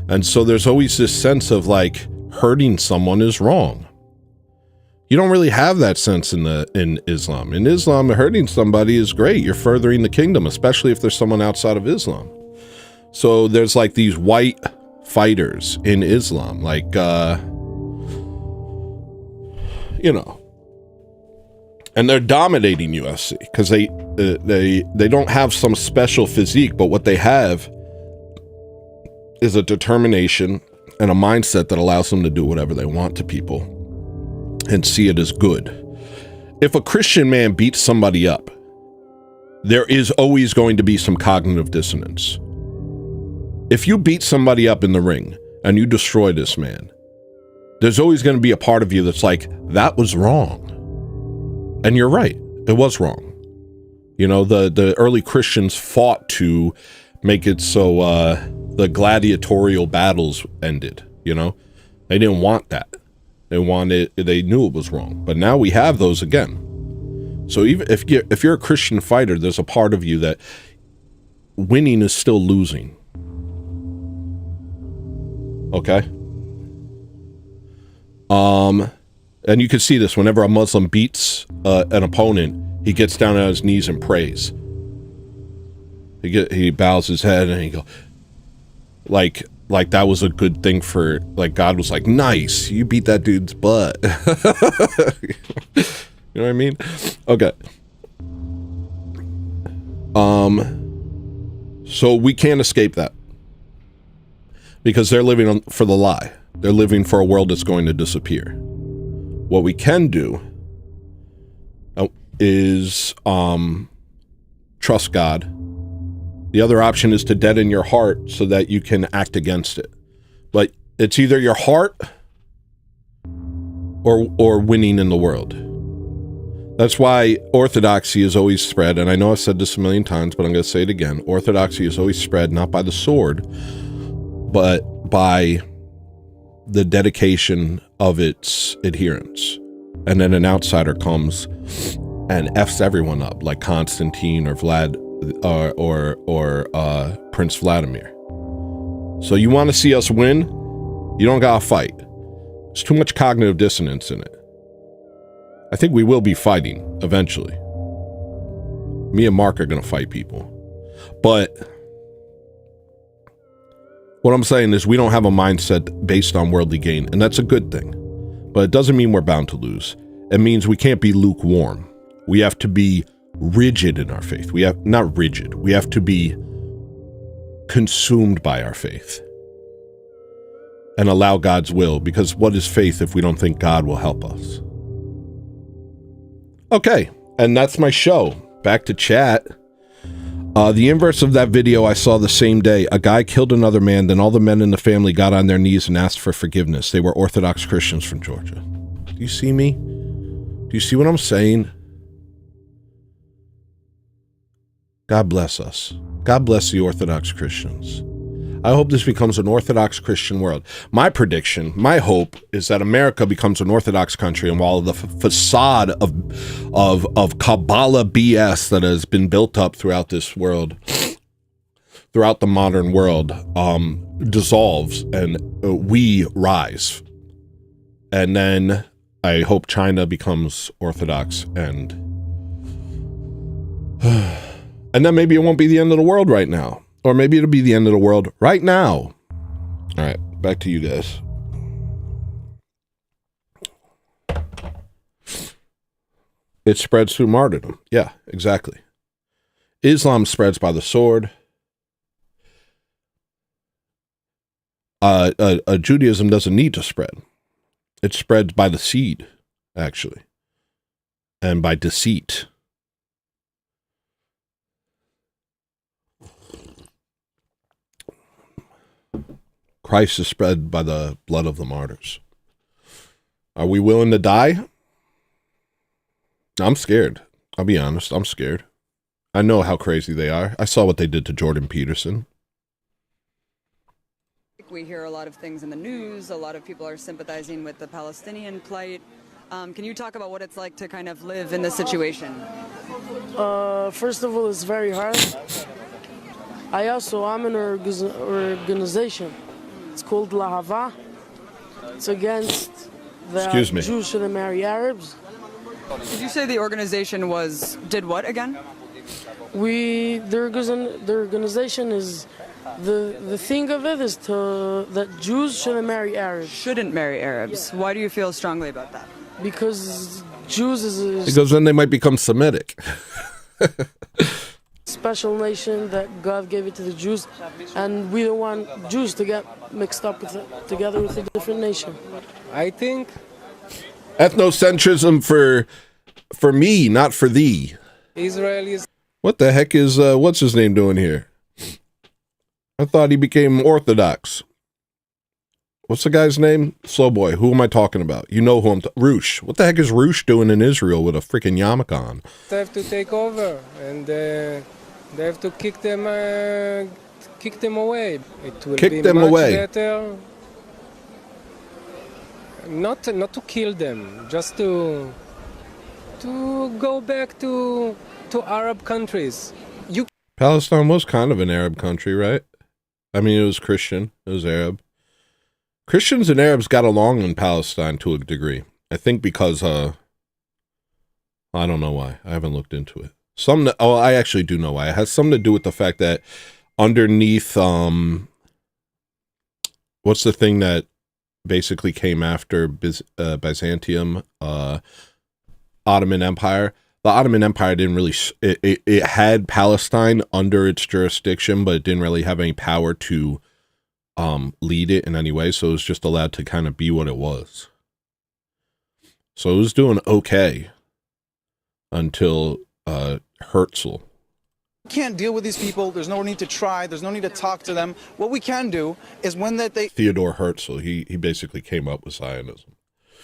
And so there's always this sense of like hurting someone is wrong. You don't really have that sense in Islam. In Islam, hurting somebody is great. You're furthering the kingdom, especially if there's someone outside of Islam. So there's like these white fighters in Islam, like, you know, and they're dominating UFC because they don't have some special physique, but what they have is a determination and a mindset that allows them to do whatever they want to people and see it as good. If a Christian man beats somebody up, there is always going to be some cognitive dissonance. If you beat somebody up in the ring and you destroy this man, there's always going to be a part of you that's like, that was wrong. And you're right, it was wrong. You know, the early Christians fought to make it so the gladiatorial battles ended, you know? They didn't want that. They knew it was wrong. But now we have those again. So even if you're a Christian fighter, there's a part of you that winning is still losing. Okay? And you can see this whenever a Muslim beats an opponent, he gets down on his knees and prays. He bows his head and he goes, like that was a good thing for, like, God was like, nice, you beat that dude's butt. You know what I mean? Okay. So we can't escape that. Because they're living for the lie. They're living for a world that's going to disappear. What we can do is trust God. The other option is to deaden your heart so that you can act against it. But it's either your heart or winning in the world. That's why orthodoxy is always spread, and I know I've said this a million times, but I'm going to say it again. Orthodoxy is always spread not by the sword, but by the dedication of its adherents. And then an outsider comes and F's everyone up, like Constantine or Prince Vladimir. So you want to see us win? You don't gotta fight. There's too much cognitive dissonance in it. I think we will be fighting eventually. Me and Mark are gonna fight people. But what I'm saying is we don't have a mindset based on worldly gain, and that's a good thing. But it doesn't mean we're bound to lose. It means we can't be lukewarm. We have to be rigid in our faith. We have to be consumed by our faith and allow God's will, because what is faith if we don't think God will help us? Okay, and that's my show. Back to chat. The inverse of that video I saw the same day. A guy killed another man, then all the men in the family got on their knees and asked for forgiveness. They were Orthodox Christians from Georgia. Do you see me? Do you see what I'm saying? God bless us. God bless the Orthodox Christians. I hope this becomes an Orthodox Christian world. My prediction, my hope, is that America becomes an Orthodox country, and while the facade of Kabbalah BS that has been built up throughout this world, throughout the modern world, dissolves and we rise. And then I hope China becomes Orthodox, and then maybe it won't be the end of the world right now. Or maybe it'll be the end of the world right now. All right, back to you guys. It spreads through martyrdom. Yeah, exactly. Islam spreads by the sword. Judaism doesn't need to spread. It spreads by the seed, actually, and by deceit. Christ is spread by the blood of the martyrs. Are we willing to die? I'm scared. I'll be honest. I'm scared. I know how crazy they are. I saw what they did to Jordan Peterson. We hear a lot of things in the news. A lot of people are sympathizing with the Palestinian plight. Can you talk about what it's like to kind of live in this situation? First of all, it's very hard. I'm in an organization. It's called Lahava. It's against that Excuse me. Jews shouldn't marry Arabs. Did you say the organization did what again? The organization is the thing of it is that Jews shouldn't marry Arabs. Shouldn't marry Arabs. Why do you feel strongly about that? Because Jews is a Because then they might become Semitic. special nation that God gave it to the Jews, and we don't want Jews to get mixed up together with a different nation. I think Ethnocentrism for me, not for thee. Israel is What the heck is what's his name doing here? I thought he became Orthodox. What's the guy's name? Slow boy. Who am I talking about? You know who I'm Roosh. What the heck is Roosh doing in Israel with a freaking yarmulke on? they have to take over, and they have to kick them away. It will Kick be them much away. better. Not to kill them, just to go back to Arab countries. Palestine was kind of an Arab country, right? I mean, it was Christian. It was Arab. Christians and Arabs got along in Palestine to a degree. I think because, I don't know why. I haven't looked into it. I actually do know why. It has something to do with the fact that underneath, what's the thing that basically came after Byzantium, Ottoman Empire? The Ottoman Empire didn't really, it had Palestine under its jurisdiction, but it didn't really have any power to lead it in any way, so it was just allowed to kind of be what it was. So it was doing okay until Herzl. We can't deal with these people. There's no need to try. There's no need to talk to them. What we can do is when Theodor Herzl, he basically came up with Zionism.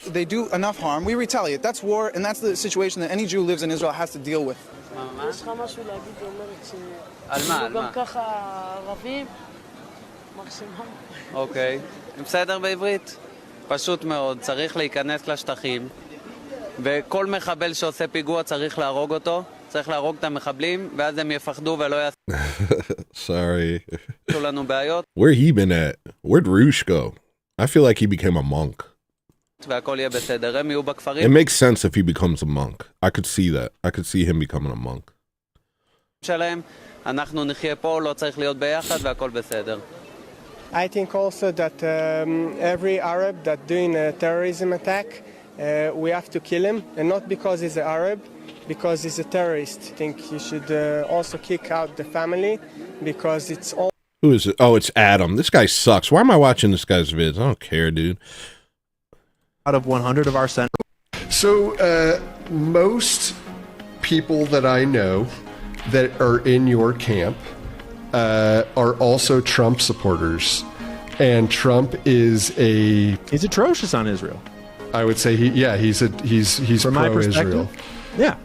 they do enough harm, we retaliate. That's war, and that's the situation that any Jew who lives in Israel has to deal with. יש לך משהו להגיד, אומרת ש... על מה? על גם מה? ככה ערבים, מקסימום. אוקיי. בסדר בעברית? פשוט מאוד. צריך להיכנס לשטחים, וכל מחבל שעושה פיגוע צריך להרוג אותו, צריך להרוג את המחבלים, ואז הם יפחדו ולא יעשו Sorry. לנו בעיות. Where he been at? Where'd Roosh go? I feel like he became a monk. והכל יהיה בסדר. הם יהיו It בכפרים makes sense if he becomes a monk. I could see that. I could see him becoming a monk. שלהם. אנחנו נחיה פה, לא צריך להיות ביחד, והכל בסדר. I think also that every Arab that doing a terrorism attack, we have to kill him, and not because he's an Arab, because he's a terrorist. I think you should also kick out the family, because it's all... Who is it? Oh, it's Adam. This guy sucks. Why am I watching this guy's vids? I don't care, dude. Out of 100 of our centers. So most people that I know that are in your camp are also Trump supporters, and Trump is he's atrocious on Israel. I would say he's From my pro-Israel. perspective, yeah.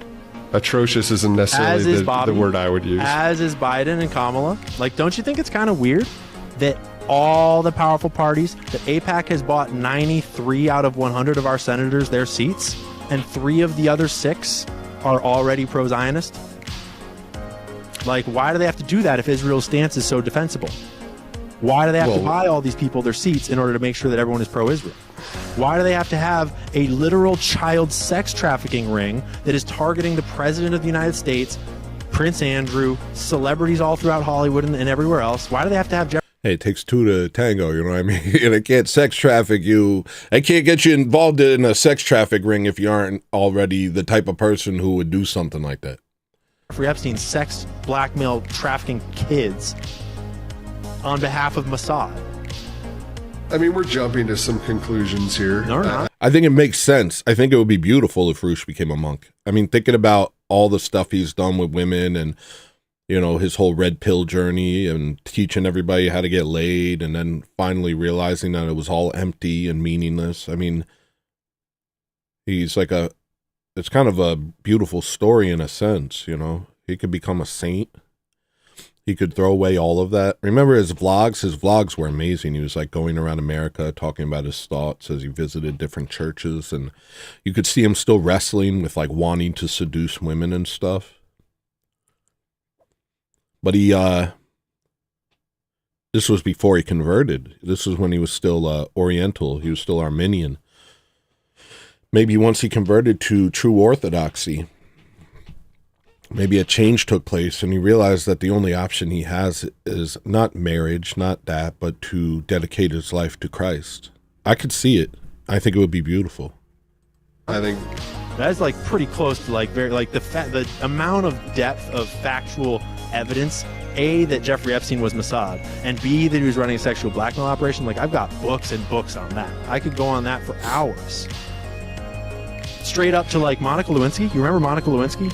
Atrocious isn't necessarily the word I would use. As is Biden and Kamala. Like, don't you think it's kind of weird that all the powerful parties, that AIPAC has bought 93 out of 100 of our senators their seats, and 3 of the other 6 are already pro-Zionist? Like, why do they have to do that if Israel's stance is so defensible? Why do they have to buy all these people their seats in order to make sure that everyone is pro-Israel? Why do they have to have a literal child sex trafficking ring that is targeting the President of the United States, Prince Andrew, celebrities all throughout Hollywood and everywhere else? Why do they have to have... Hey, it takes 2 to tango, you know what I mean? And I can't sex traffic you. I can't get you involved in a sex traffic ring if you aren't already the type of person who would do something like that. Jeffrey Epstein sex, blackmail, trafficking kids on behalf of Mossad. I mean, we're jumping to some conclusions here. No, we're not. I think it makes sense. I think it would be beautiful if Roosh became a monk. I mean, thinking about all the stuff he's done with women and, you know, his whole red pill journey and teaching everybody how to get laid and then finally realizing that it was all empty and meaningless. I mean, he's like it's kind of a beautiful story in a sense, you know. He could become a saint. He could throw away all of that. Remember his vlogs? His vlogs were amazing. He was like going around America talking about his thoughts as he visited different churches. And you could see him still wrestling with like wanting to seduce women and stuff. But this was before he converted. This was when he was still Oriental. He was still Armenian. maybe once he converted to true orthodoxy, maybe a change took place and he realized that the only option he has is not marriage, not that, but to dedicate his life to Christ. I could see it. I think it would be beautiful. I think that's like pretty close to like very like the amount of depth of factual evidence. A, that Jeffrey Epstein was Mossad, and B, that he was running a sexual blackmail operation. Like, I've got books and books on that. I could go on that for hours. Straight up to like Monica Lewinsky. You remember Monica Lewinsky?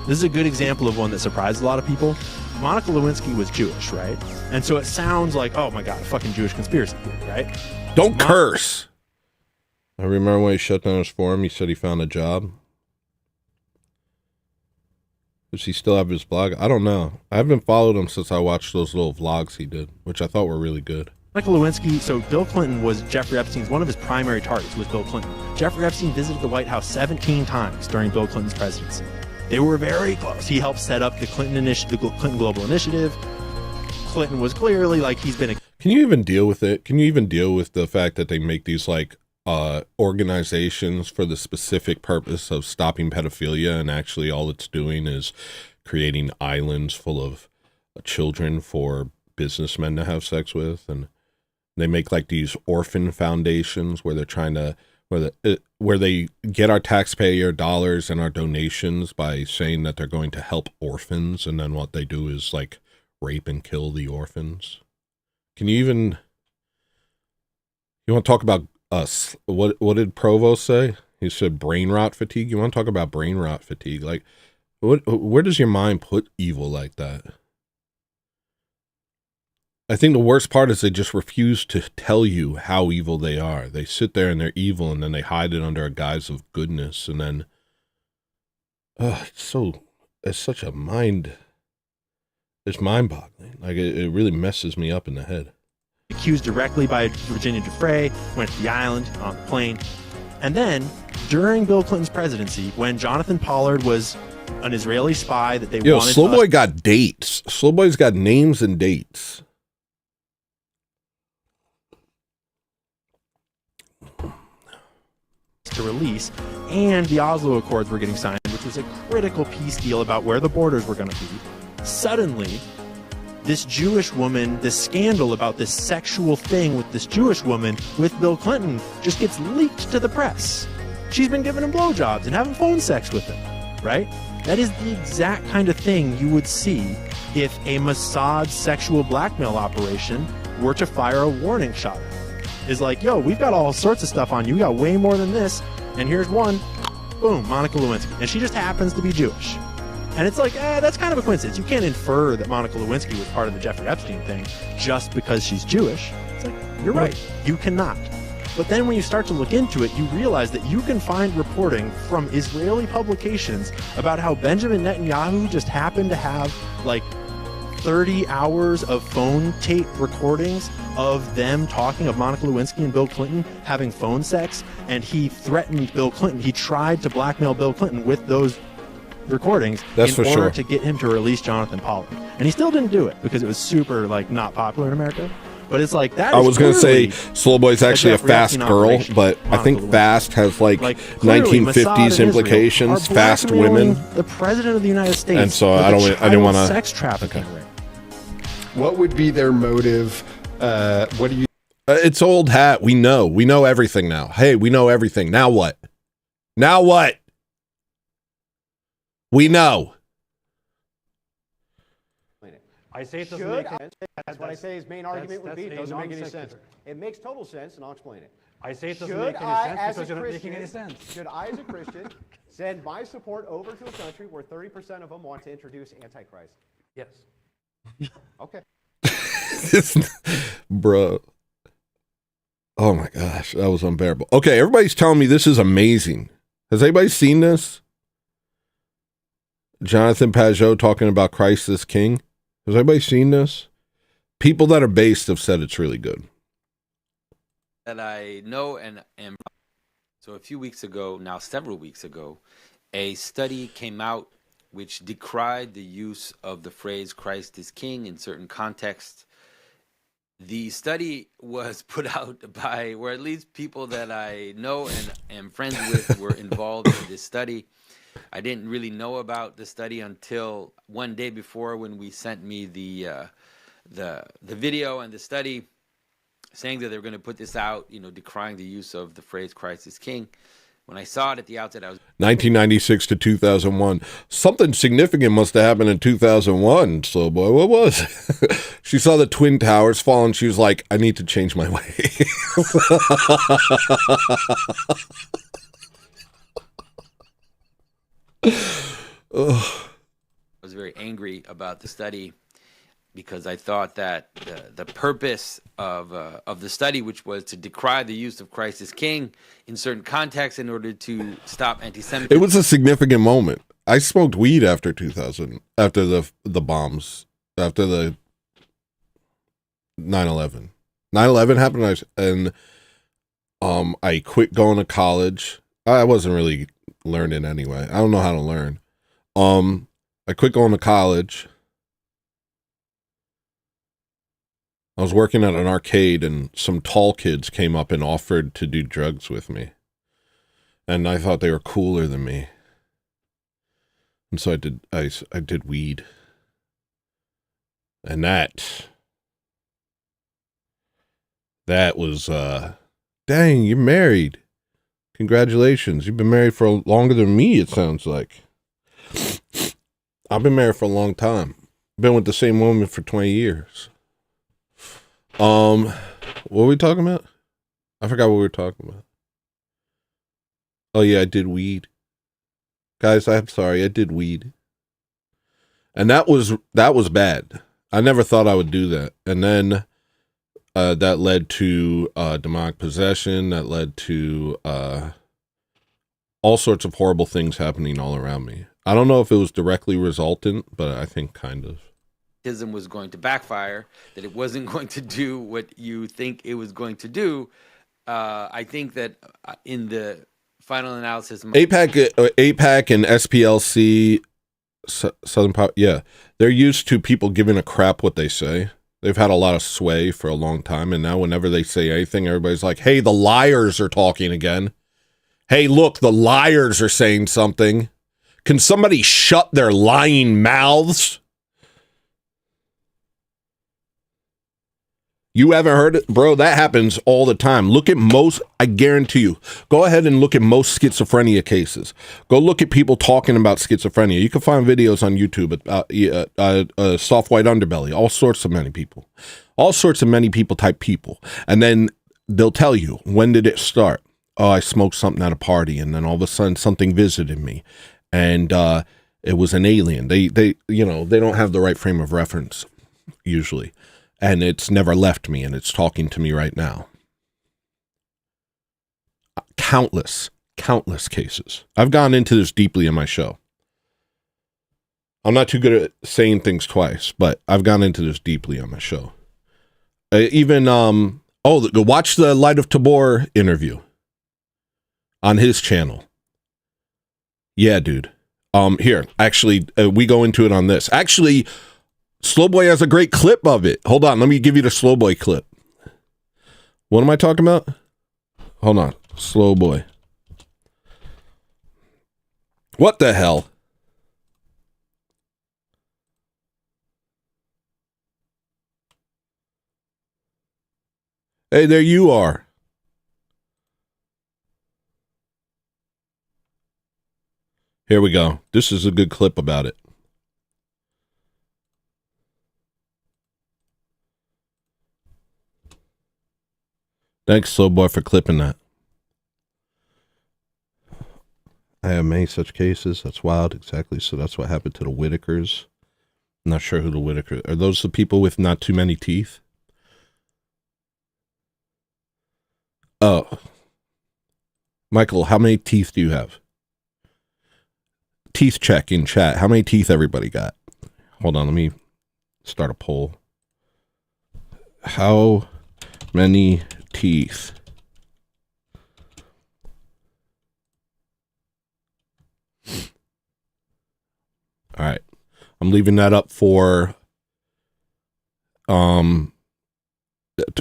This is a good example of one that surprised a lot of people. Monica Lewinsky was Jewish, right? And so it sounds like, oh my God, a fucking Jewish conspiracy theory, right? Don't curse. I remember when he shut down his forum, he said he found a job. Does he still have his blog? I don't know. I haven't followed him since I watched those little vlogs he did, which I thought were really good. Monica Lewinsky, so Bill Clinton was Jeffrey Epstein's, one of his primary targets was Bill Clinton. Jeffrey Epstein visited the White House 17 times during Bill Clinton's presidency. They were very close. He helped set up the Clinton Global Initiative. Clinton was clearly like he's been a... Can you even deal with it? Can you even deal with the fact that they make these like organizations for the specific purpose of stopping pedophilia, and actually all it's doing is creating islands full of children for businessmen to have sex with? And they make like these orphan foundations where they're trying to where they get our taxpayer dollars and our donations by saying that they're going to help orphans, and then what they do is like rape and kill the orphans. Can you want to talk about us? What did Provost say? He said brain rot fatigue. You want to talk about brain rot fatigue? Like, where does your mind put evil like that? I think the worst part is they just refuse to tell you how evil they are. They sit there and they're evil, and then they hide it under a guise of goodness, and then it's such a mind. It's mind-boggling. Like it really messes me up in the head. Accused directly by Virginia Giuffre, went to the island on the plane. And then, during Bill Clinton's presidency, when Jonathan Pollard was an Israeli spy that they wanted... Slowboy got dates. Slowboy's got names and dates. To release, and the Oslo Accords were getting signed, which was a critical peace deal about where the borders were going to be. Suddenly, this Jewish woman, this scandal about this sexual thing with this Jewish woman with Bill Clinton just gets leaked to the press. She's been giving him blowjobs and having phone sex with him, right? That is the exact kind of thing you would see if a Mossad sexual blackmail operation were to fire a warning shot at him. Is like, yo, we've got all sorts of stuff on you. We got way more than this. And here's one. Boom, Monica Lewinsky. And she just happens to be Jewish. And it's like, that's kind of a coincidence. You can't infer that Monica Lewinsky was part of the Jeffrey Epstein thing just because she's Jewish. It's like, you're right. You cannot. But then when you start to look into it, you realize that you can find reporting from Israeli publications about how Benjamin Netanyahu just happened to have like 30 hours of phone tape recordings of them talking, of Monica Lewinsky and Bill Clinton having phone sex. And he threatened Bill Clinton. He tried to blackmail Bill Clinton with those recordings in order to get him to release Jonathan Pollard. And he still didn't do it because it was super like not popular in America. But it's like that. I was going to say Slowboy's actually a fast girl, but I think fast has like 1950s implications. Fast women. The president of the United States. And so I didn't want to sex trafficking. Okay. What would be their motive? What do you? It's old hat. We know everything now. Hey, we know everything. Now what? Now what? We know. I say it doesn't make sense. That's what I say his main argument would be. It doesn't make any sense. It makes total sense, and I'll explain it. I say it doesn't make any sense because you're not making any sense. Should I, as a Christian, send my support over to a country where 30% of them want to introduce Antichrist? Yes. Okay. Bro. Oh my gosh, that was unbearable. Okay, everybody's telling me this is amazing. Has anybody seen this? Jonathan Pajot talking about Christ as King. Has anybody seen this? People that are based have said it's really good. That I know and am. So a few weeks ago, now several weeks ago, a study came out which decried the use of the phrase Christ is King in certain contexts. the study was put out by, or at least people that I know and am friends with were involved in this study. I didn't really know about the study until one day before, when we sent me the video and the study, saying that they were going to put this out, decrying the use of the phrase "Christ is King." When I saw it at the outset, I was 1996 to 2001. Something significant must have happened in 2001, Slow Boy. What was it? She saw the Twin Towers fall, and she was like, I need to change my way. I was very angry about the study, because I thought that the purpose of the study, which was to decry the use of Christ as King in certain contexts in order to stop anti-Semitism. It was a significant moment. I smoked weed after 2000, after the bombs, after the 9/11. 9/11 happened, and I quit going to college. I wasn't really learning anyway. I don't know how to learn. I quit going to college. I was working at an arcade, and some tall kids came up and offered to do drugs with me. And I thought they were cooler than me. And so I did weed. And that was, dang, you're married. Congratulations. You've been married for longer than me, it sounds like. I've been married for a long time. Been with the same woman for 20 years. What were we talking about? I forgot what we were talking about. Oh yeah, I did weed. Guys, I'm sorry, I did weed. And that was bad. I never thought I would do that. And then that led to demonic possession, that led to all sorts of horrible things happening all around me. I don't know if it was directly resultant, but I think kind of. Was going to backfire, that it wasn't going to do what you think it was going to do. I think that in the final analysis, AIPAC and SPLC, Southern Power, yeah, they're used to people giving a crap what they say. They've had a lot of sway for a long time, and now whenever they say anything, everybody's like, hey, the liars are talking again. Hey, look, the liars are saying something. Can somebody shut their lying mouths? You haven't heard it? Bro, that happens all the time. Look at I guarantee you, go ahead and look at most schizophrenia cases. Go look at people talking about schizophrenia. You can find videos on YouTube at Soft White Underbelly, all sorts of many people type people. And then they'll tell you, when did it start? Oh, I smoked something at a party, and then all of a sudden something visited me. And it was an alien. They don't have the right frame of reference, usually. And it's never left me, and it's talking to me right now. Countless cases. I've gone into this deeply in my show. I'm not too good at saying things twice, but I've gone into this deeply on my show. Watch the Light of Tabor interview on his channel. Yeah, dude. Here, actually, we go into it on this. Actually, Slowboy has a great clip of it. Hold on, let me give you the Slowboy clip. What am I talking about? Hold on, Slowboy. What the hell? Hey, there you are. Here we go. This is a good clip about it. Thanks, Slowboy, for clipping that. I have many such cases. That's wild. Exactly. So that's what happened to the Whitakers. I'm not sure who the Whitakers are. Those the people with not too many teeth? Oh. Michael, how many teeth do you have? Teeth check in chat. How many teeth everybody got? Hold on, let me start a poll. How many teeth? All right. I'm leaving that up for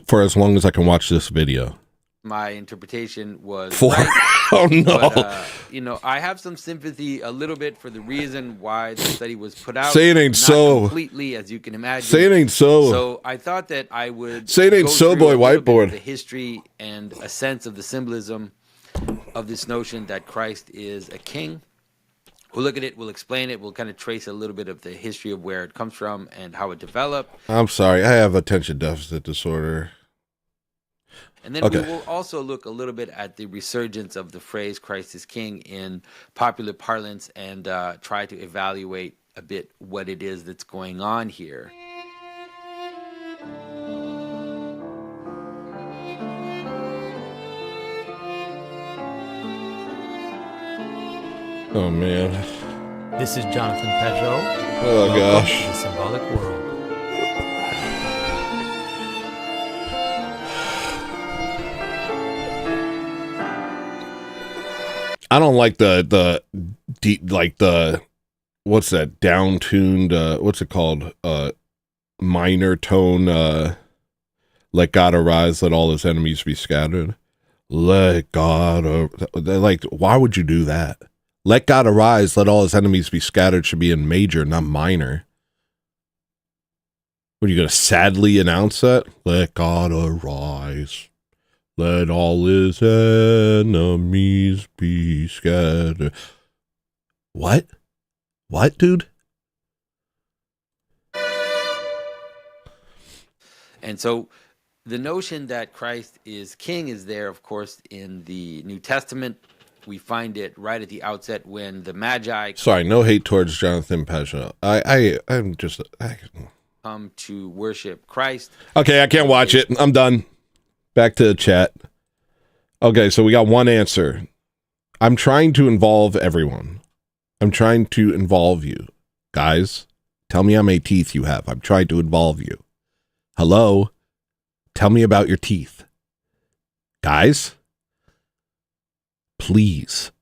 for as long as I can watch this video. My interpretation was 4. right. Oh no! But, I have some sympathy a little bit for the reason why the study was put out. Say it ain't Not so. completely, as you can imagine. Say it ain't so. So I thought that I would say it ain't go so, through boy. a little bit Whiteboard. of the history and a sense of the symbolism of this notion that Christ is a king. We'll look at it. We'll explain it. We'll kind of trace a little bit of the history of where it comes from and how it developed. I'm sorry. I have attention deficit disorder. And then we will also look a little bit at the resurgence of the phrase Christ is King in popular parlance and try to evaluate a bit what it is that's going on here. Oh, man. This is Jonathan Pajot. Oh, Welcome gosh. to the Symbolic World. I don't like the deep, like the, what's that, down-tuned, what's it called, minor tone, let God arise, let all his enemies be scattered. Let God, like, why would you do that? Let God arise, let all his enemies be scattered should be in major, not minor. What, are you going to sadly announce that? Let God arise. Let all his enemies be scattered. What? What, dude? And so the notion that Christ is king is there, of course, in the New Testament. We find it right at the outset when the Magi Sorry, no hate towards Jonathan Pajot. I'm just... come to worship Christ. Okay, I can't watch it. I'm done. Back to the chat. Okay, so we got one answer. I'm trying to involve everyone. I'm trying to involve you. Guys, tell me how many teeth you have. I'm trying to involve you. Hello? Tell me about your teeth. Guys? Please.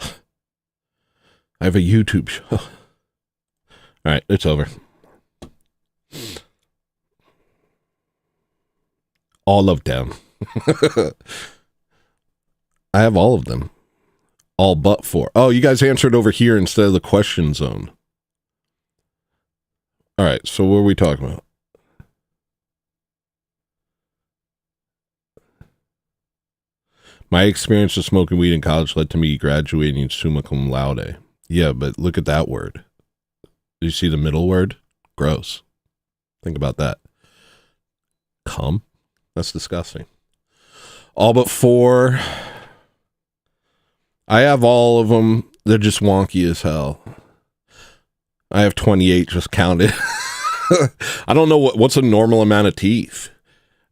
I have a YouTube show. All right, it's over. All of them. I have all of them. All but 4. Oh, you guys answered over here instead of the question zone. All right, so what are we talking about? My experience of smoking weed in college led to me graduating summa cum laude. Yeah, but look at that word. Do you see the middle word? Gross. Think about that. Cum? That's disgusting. All but 4. I have all of them. They're just wonky as hell. I have 28 just counted. I don't know what's a normal amount of teeth.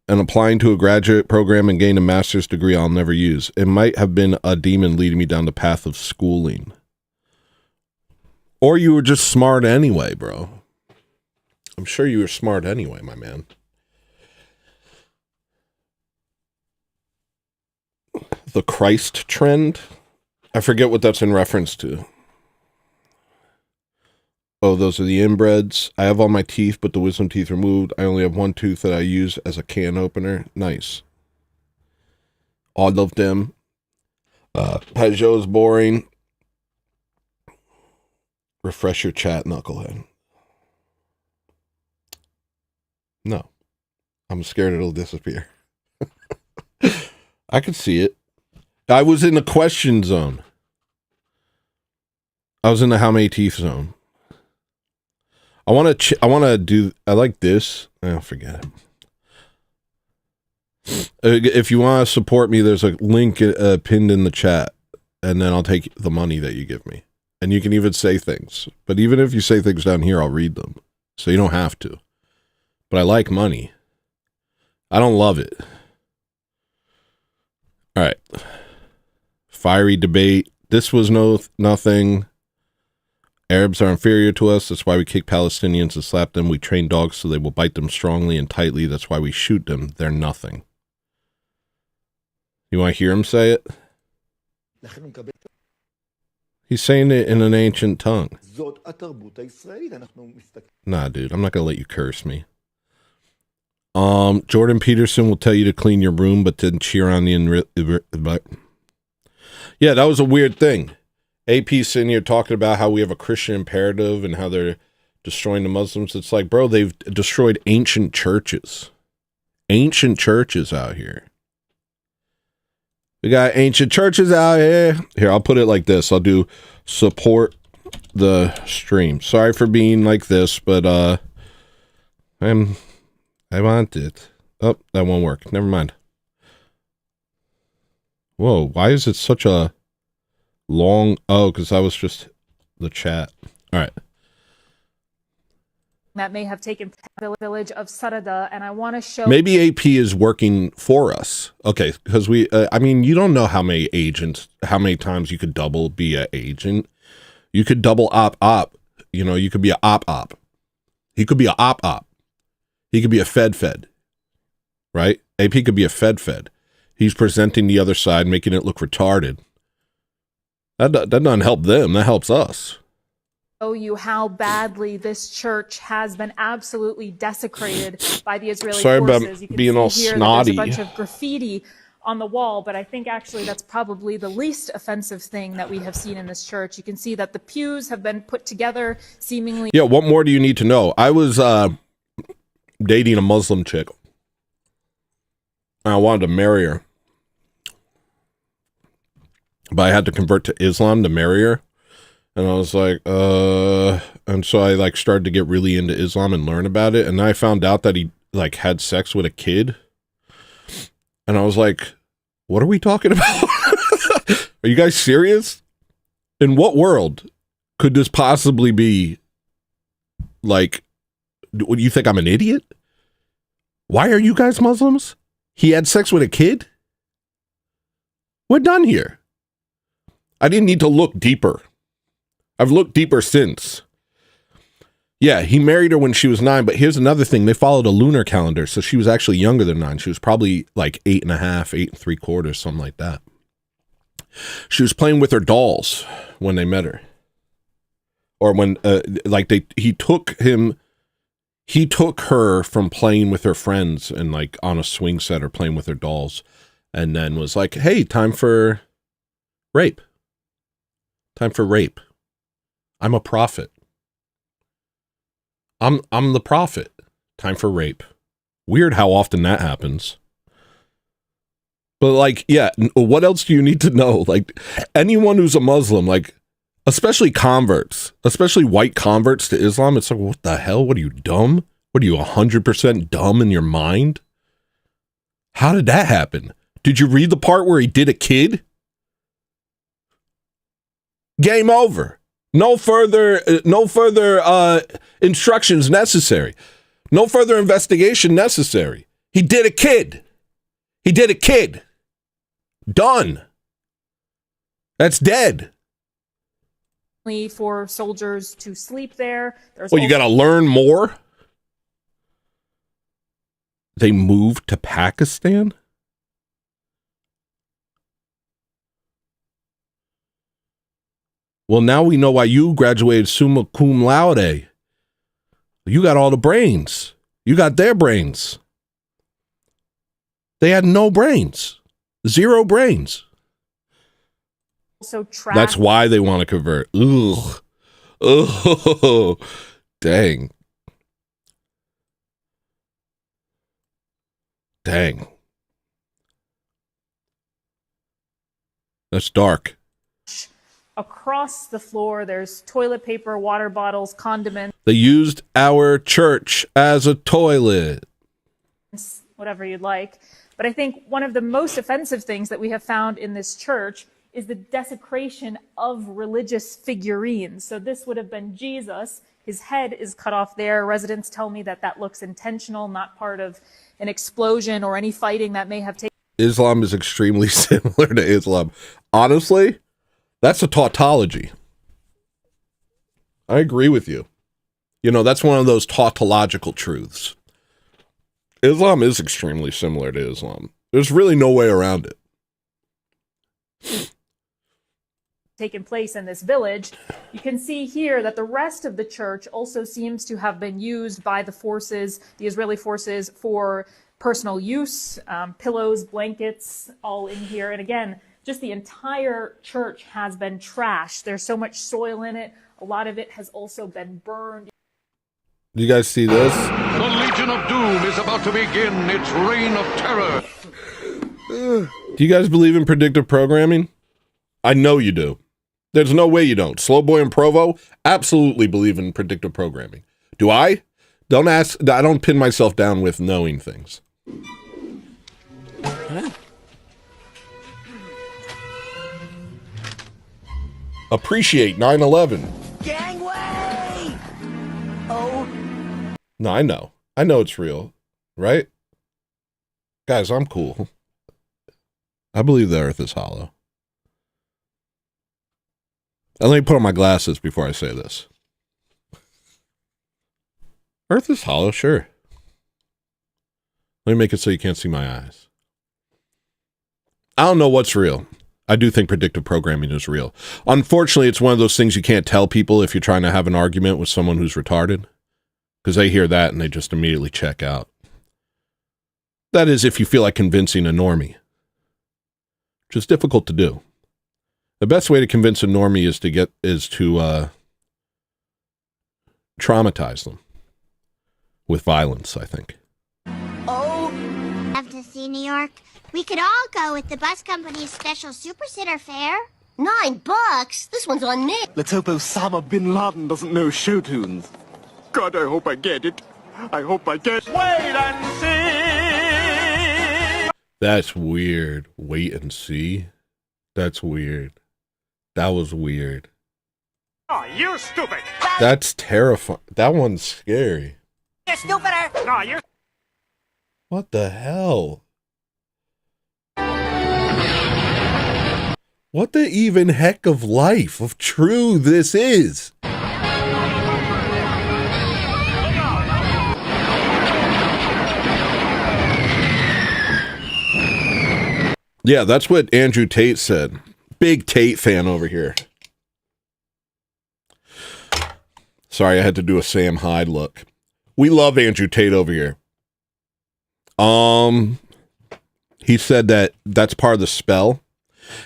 And applying to a graduate program and gain a master's degree I'll never use. It might have been a demon leading me down the path of schooling. Or you were just smart anyway, bro. I'm sure you were smart anyway, my man. The Christ trend? I forget what that's in reference to. Oh, those are the inbreds. I have all my teeth, but the wisdom teeth removed. I only have one tooth that I use as a can opener. Nice. All of them. Pajot is boring. Refresh your chat, knucklehead. No. I'm scared it'll disappear. I could see it. I was in the question zone. I was in the how many teeth zone. I like this. Oh, forget it. If you want to support me, there's a link pinned in the chat, and then I'll take the money that you give me. And you can even say things. But even if you say things down here, I'll read them. So you don't have to. But I like money. I don't love it. All right. Fiery debate. This was nothing. Arabs are inferior to us. That's why we kick Palestinians and slap them. We train dogs so they will bite them strongly and tightly. That's why we shoot them. They're nothing. You want to hear him say it? He's saying it in an ancient tongue. זאת התרבות הישראלית. אנחנו מסתכלים. Nah, dude, I'm not gonna let you curse me. Jordan Peterson will tell you to clean your room, but then cheer on the yeah, that was a weird thing. AP's sitting here talking about how we have a Christian imperative and how they're destroying the Muslims. It's like, bro, they've destroyed ancient churches. Ancient churches out here. We got ancient churches out here. Here, I'll put it like this. I'll do support the stream. Sorry for being like this, but I want it. Oh, that won't work. Never mind. Whoa, why is it such a long... Oh, because that was just the chat. All right. That may have taken the village of Sarada, and I want to show... Maybe AP is working for us. Okay, because we... I mean, you don't know how many agents... How many times you could double be an agent. You could double op. You know, you could be a op. He could be a op. He could be a fed. Right? AP could be a fed. He's presenting the other side, making it look retarded. That doesn't help them. That helps us. Show you how badly this church has been absolutely desecrated by the Israeli Sorry forces. about You can being see all here snotty. that there's a bunch of graffiti on the wall, but I think actually that's probably the least offensive thing that we have seen in this church. You can see that the pews have been put together seemingly... Yeah, what more do you need to know? I was dating a Muslim chick. I wanted to marry her. But I had to convert to Islam to marry her. And I was like, and so I like started to get really into Islam and learn about it. And I found out that he like had sex with a kid. And I was like, what are we talking about? Are you guys serious? In what world could this possibly be? Like, do you think I'm an idiot? Why are you guys Muslims? He had sex with a kid? We're done here. I didn't need to look deeper. I've looked deeper since. Yeah, he married her when she was 9, but here's another thing. They followed a lunar calendar, so she was actually younger than 9. She was probably like 8.5, 8 3/4, something like that. She was playing with her dolls when they met her. Or when, he took her from playing with her friends and like on a swing set or playing with her dolls, and then was like, hey, time for rape. Time for rape. I'm a prophet. I'm the prophet. Time for rape. Weird how often that happens. But like, yeah, what else do you need to know? Like, anyone who's a Muslim, like, especially converts, especially white converts to Islam, it's like, what the hell? What are you, dumb? What are you, 100% dumb in your mind? How did that happen? Did you read the part where he did a kid? Game over. No further instructions necessary. No further investigation necessary. He did a kid. Done. That's dead. For soldiers to sleep there. Well, you got to learn more? They moved to Pakistan? Well, now we know why you graduated summa cum laude. You got all the brains. You got their brains. They had no brains. 0 brains. So that's why they want to convert. Ugh. Oh, dang. That's dark. Across the floor, there's toilet paper, water bottles, condiments. They used our church as a toilet. Whatever you'd like. But I think one of the most offensive things that we have found in this church is the desecration of religious figurines. So this would have been Jesus. His head is cut off there. Residents tell me that that looks intentional, not part of an explosion or any fighting that may have taken. Islam is extremely similar to Islam. Honestly, that's a tautology. I agree with you. You know, that's one of those tautological truths. Islam is extremely similar to Islam. There's really no way around it. taken place in this village. You can see here that the rest of the church also seems to have been used by the forces, the Israeli forces, for personal use, pillows, blankets, all in here. And again, just the entire church has been trashed. There's so much soil in it. A lot of it has also been burned. Do you guys see this? The Legion of Doom is about to begin its reign of terror. Do you guys believe in predictive programming? I know you do. There's no way you don't. Slowboy and Provo absolutely believe in predictive programming. Do I? Don't ask. I don't pin myself down with knowing things. Appreciate 9/11. Gangway! Oh. No, I know. I know it's real, right? Guys, I'm cool. I believe the earth is hollow. And let me put on my glasses before I say this. Earth is hollow, sure. Let me make it so you can't see my eyes. I don't know what's real. I do think predictive programming is real. Unfortunately, it's one of those things you can't tell people if you're trying to have an argument with someone who's retarded. Because they hear that and they just immediately check out. That is if you feel like convincing a normie. Which is difficult to do. The best way to convince a normie is to traumatize them. With violence, I think. Oh. Love to see New York. We could all go with the bus company's special Super Sitter fare. $9? This one's on me. Let's hope Osama bin Laden doesn't know show tunes. God, I hope I get it. I hope I get it. Wait and see! That's weird. Wait and see? That's weird. That was weird. Oh, you're stupid! That's terrifying. That one's scary. You're stupider! No, you're... What the hell? What the even heck of life of true this is? Yeah, that's what Andrew Tate said. Big Tate fan over here. Sorry, I had to do a Sam Hyde look. We love Andrew Tate over here. He said that that's part of the spell,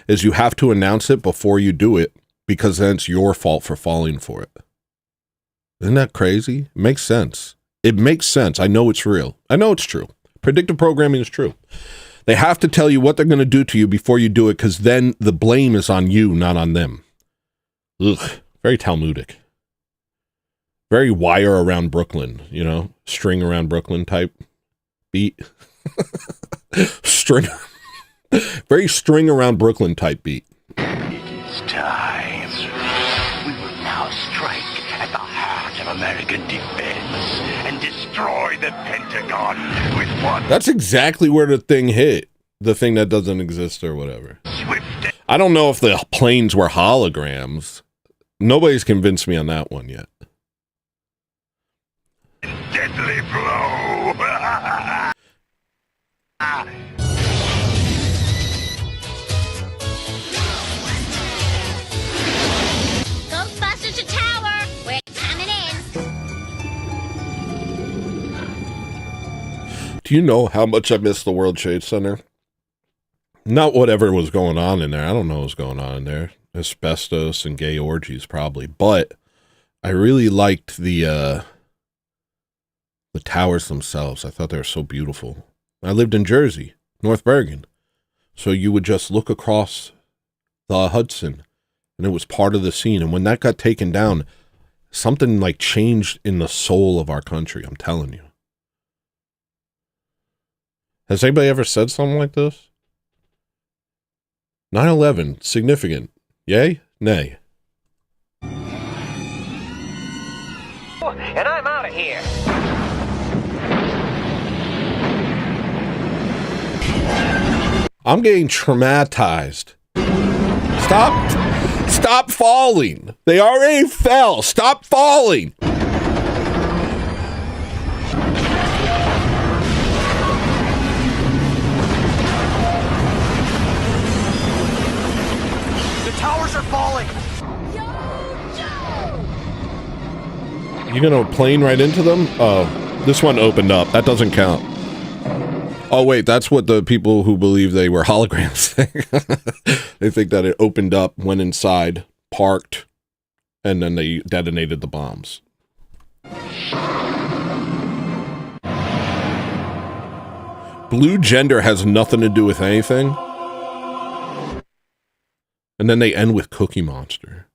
is you have to announce it before you do it, because then it's your fault for falling for it. Isn't that crazy? It makes sense. It makes sense. I know it's real. I know it's true. Predictive programming is true. They have to tell you what they're going to do to you before you do it, because then the blame is on you, not on them. Ugh. Very Talmudic. Very wire around Brooklyn, you know? String around Brooklyn type beat. String. Very string around Brooklyn type beat. It's time. We will now strike at the heart of American defense and destroy the Pentagon with one. That's exactly where the thing hit. The thing that doesn't exist or whatever. I don't know if the planes were holograms. Nobody's convinced me on that one yet. Deadly blow. Ghostbusters to tower. We're coming in. Do you know how much I miss the World Trade Center? Not whatever was going on in there. I don't know what was going on in there. Asbestos and gay orgies probably. But I really liked the towers themselves. I thought they were so beautiful. I lived in Jersey, North Bergen. So you would just look across the Hudson and it was part of the scene. And when that got taken down, something like changed in the soul of our country. I'm telling you. Has anybody ever said something like this? 9/11, significant. Yay? Nay. And I'm out of here. I'm getting traumatized. Stop falling. They already fell. Stop falling. The towers are falling. You gonna plane right into them? Oh, this one opened up. That doesn't count. Oh wait, that's what the people who believe they were holograms think. They think that it opened up, went inside, parked, and then they detonated the bombs. Blue gender has nothing to do with anything. And then they end with Cookie Monster.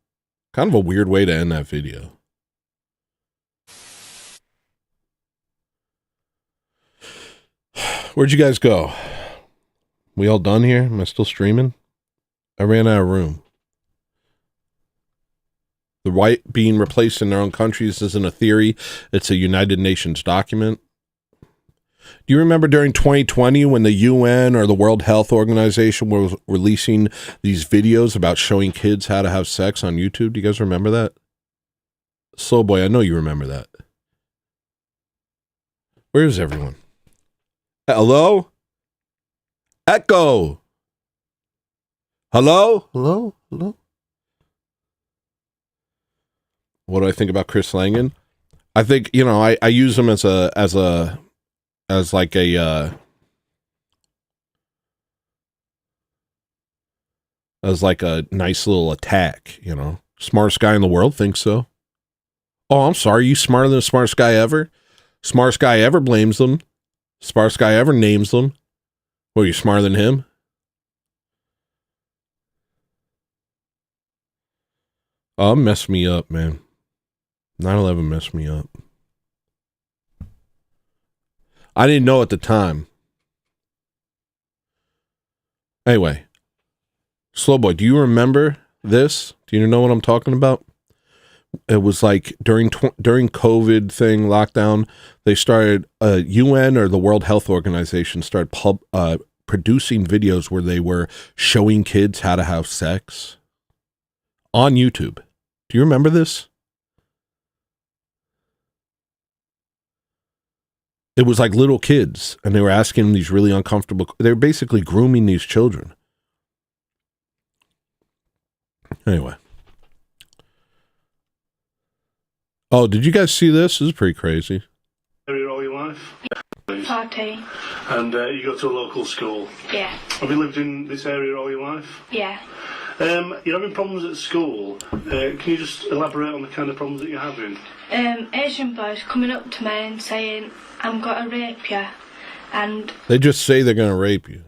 Kind of a weird way to end that video. Where'd you guys go? We all done here? Am I still streaming? I ran out of room. The white being replaced in their own countries isn't a theory. It's a United Nations document. Do you remember during 2020 when the UN or the World Health Organization was releasing these videos about showing kids how to have sex on YouTube? Do you guys remember that? Slow boy, I know you remember that. Where is everyone? Hello? Echo. Hello? Hello? Hello? What do I think about Chris Langan? I think, you know, I use him as like a nice little attack, you know. Smartest guy in the world thinks so. Oh, I'm sorry, you smarter than the smartest guy ever? Smartest guy ever blames them. Smartest guy ever names them. Well, you smarter than him? Oh, messed me up, man. 9/11 messed me up. I didn't know at the time. Anyway. Slow boy, do you remember this? Do you know what I'm talking about? It was like during COVID thing, lockdown, they started, UN or the World Health Organization started producing videos where they were showing kids how to have sex on YouTube. Do you remember this? It was like little kids, and they were asking them these really uncomfortable, they were basically grooming these children. Anyway. Oh, did you guys see this? This is pretty crazy. Area all your life? Party. And you go to a local school? Yeah. Have you lived in this area all your life? Yeah. You're having problems at school. Can you just elaborate on the kind of problems that you're having? Asian boys coming up to me and saying, I'm going to rape you. And they just say they're going to rape you.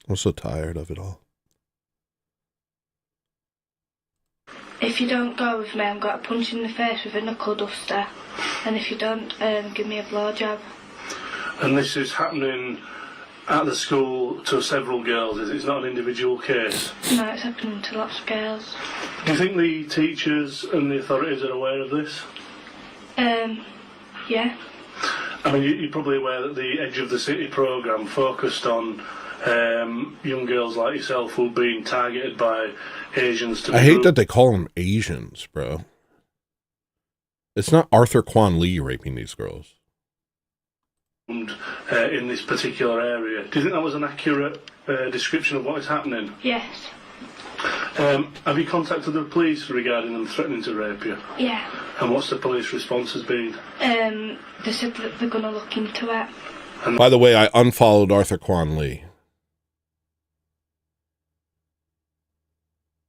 I'm so tired of it all. If you don't go with me, I'm going to punch you in the face with a knuckle duster. And if you don't, give me a blowjob. And this is happening at the school to several girls, is it? It's not an individual case? No, it's happening to lots of girls. Do you think the teachers and the authorities are aware of this? Yeah. I mean, you're probably aware that the Edge of the City programme focused on young girls like yourself who are being targeted by Asians. I hate that they call them Asians, bro. It's not Arthur Quan Lee raping these girls. In this particular area. Do you think that was an accurate description of what is happening? Yes. Have you contacted the police regarding them threatening to rape you? Yeah. And what's the police response has been? They said that they're going to look into it. And by the way, I unfollowed Arthur Quan Lee.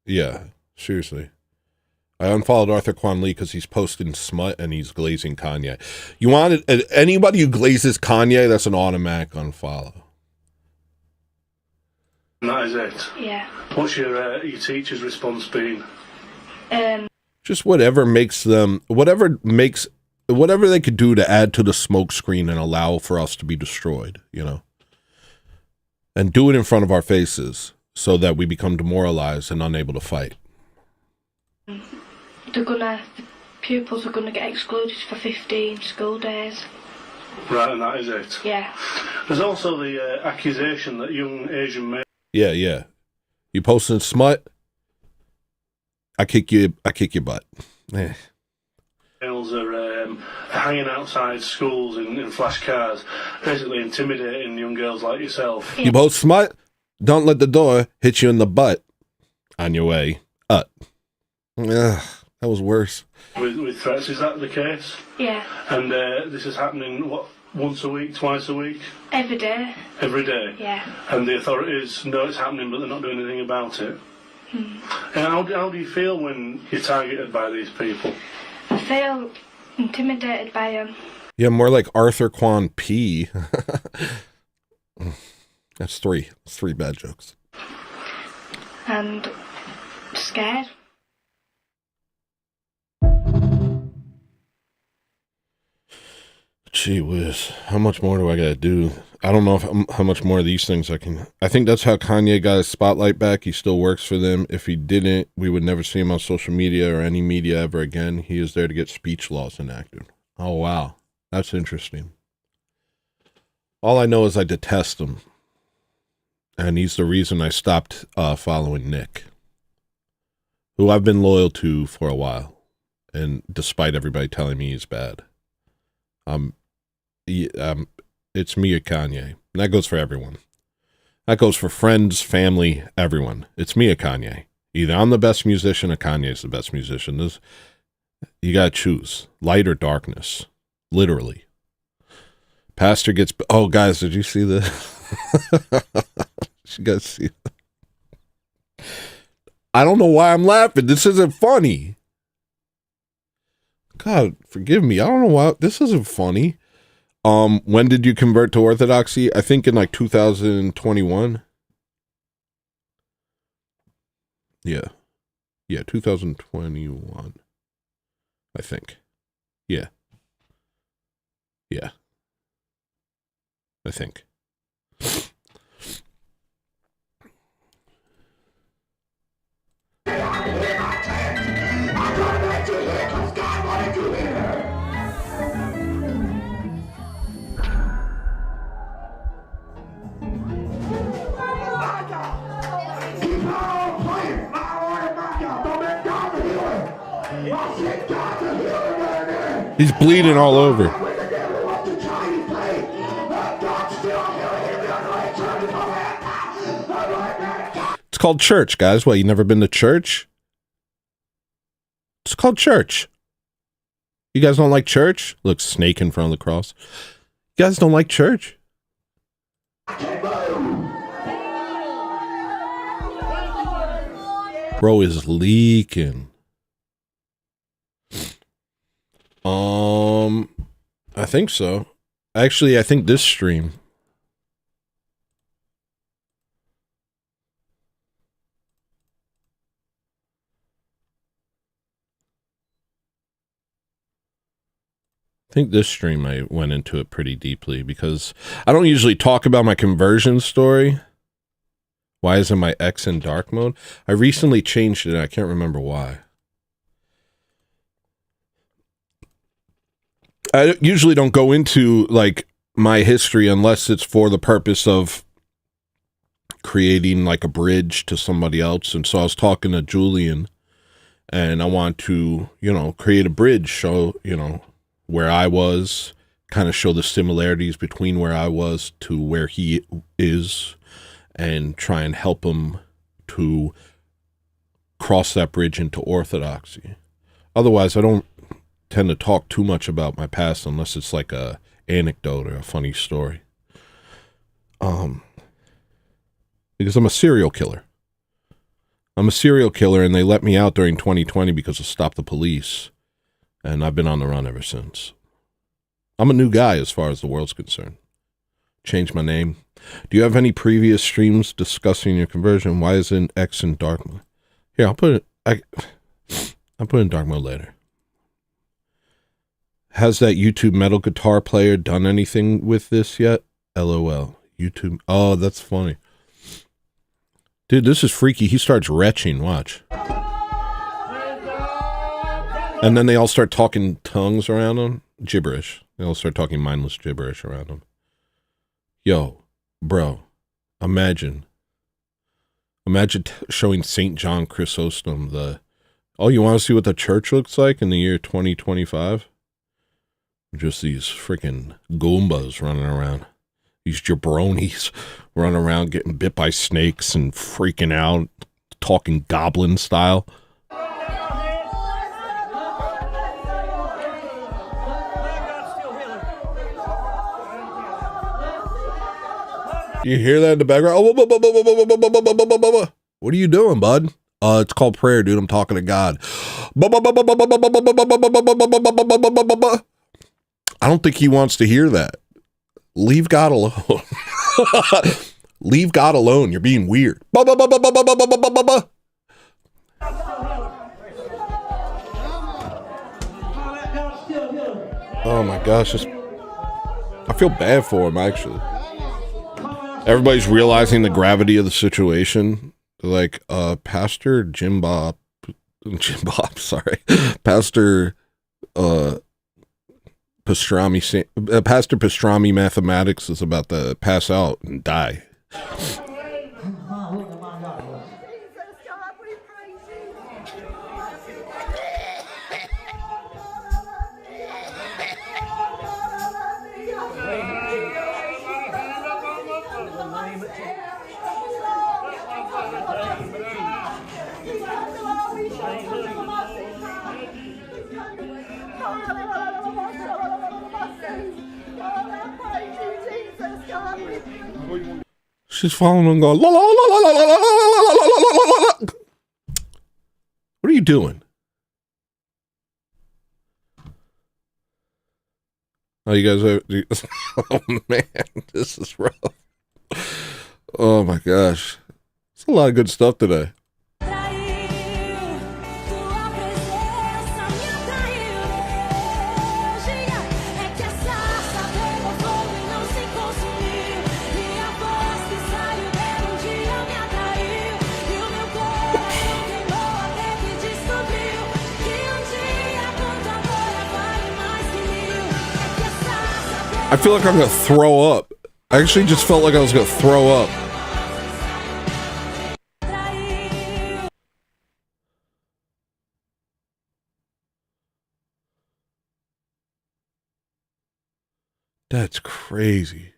Yeah, seriously. I unfollowed Arthur Quan Lee because he's posting smut and he's glazing Kanye. You want it, anybody who glazes Kanye, that's an automatic unfollow. And that is it? Yeah. What's your teacher's response been? Just whatever makes them, whatever they could do to add to the smoke screen and allow for us to be destroyed, you know? And do it in front of our faces so that we become demoralized and unable to fight. The pupils are gonna get excluded for 15 school days. Right, and that is it? Yeah. There's also the accusation that young Asian males... Yeah. You posting smut, I kick your butt. Yeah. Males are hanging outside schools in flash cars, basically intimidating young girls like yourself. You post smut, Don't let the door hit you in the butt on your way up. Ugh, that was worse. With threats, is that the case? Yeah. And this is happening, what, once a week, twice a week? Every day. Every day? Yeah. And the authorities know it's happening, but they're not doing anything about it? Hmm. And how do you feel when you're targeted by these people? I feel intimidated by them. Yeah, more like Arthur Quan P. That's three. That's 3 bad jokes. And scared. Gee whiz. How much more do I gotta do? I don't know how much more of these things I can... I think that's how Kanye got his spotlight back. He still works for them. If he didn't, we would never see him on social media or any media ever again. He is there to get speech laws enacted. Oh, wow. That's interesting. All I know is I detest him. And he's the reason I stopped following Nick, who I've been loyal to for a while. And despite everybody telling me he's bad. It's me or Kanye. And that goes for everyone. That goes for friends, family, everyone. It's me or Kanye. Either I'm the best musician or Kanye's the best musician. You gotta choose. Light or darkness. Literally. Pastor gets... Oh, guys, did you see this? You guys see that? I don't know why I'm laughing. This isn't funny. God, forgive me. I don't know why. This isn't funny. When did you convert to Orthodoxy? I think in like 2021. Yeah. Yeah, 2021. I think. Yeah. Yeah. I think. He's bleeding all over. It's called church, guys. What, you never been to church? It's called church. You guys don't like church? Look, snake in front of the cross. You guys don't like church? Bro is leaking. I think so. Actually, I think this stream. I think this stream I went into it pretty deeply because I don't usually talk about my conversion story. Why isn't my ex in dark mode? I recently changed it and I can't remember why. I usually don't go into like my history unless it's for the purpose of creating like a bridge to somebody else. And so I was talking to Julian and I want to, create a bridge, show, where I was, kind of show the similarities between where I was to where he is and try and help him to cross that bridge into orthodoxy. Otherwise, I don't tend to talk too much about my past unless it's like a anecdote or a funny story. Because I'm a serial killer. I'm a serial killer and they let me out during 2020 because of Stop the Police. And I've been on the run ever since. I'm a new guy as far as the world's concerned. Changed my name. Do you have any previous streams discussing your conversion? Why isn't X in dark mode? Here, I'll put it in dark mode later. Has that YouTube metal guitar player done anything with this yet? LOL. YouTube. Oh, that's funny. Dude, this is freaky. He starts retching. Watch. And then they all start talking tongues around him. Gibberish. They all start talking mindless gibberish around him. Yo, bro, imagine showing St. John Chrysostom oh, you want to see what the church looks like in the year 2025? Just these freaking Goombas running around. These jabronis running around getting bit by snakes and freaking out, talking goblin style. You hear that in the background? What are you doing, bud? It's called prayer, dude. I'm talking to God. I don't think he wants to hear that. Leave God alone. Leave God alone. You're being weird. Oh my gosh. I feel bad for him, actually. Everybody's realizing the gravity of the situation. Like, Pastor Jim Bob, sorry. Pastor, Pastor Pastrami Mathematics is about to pass out and die. She's following and going, la, la, la, la, la, la, la, la, la, la, la. What are you doing? Oh, you guys are, oh man, this is rough. Oh my gosh. It's a lot of good stuff today. I feel like I'm going to throw up. I actually just felt like I was going to throw up. That's crazy.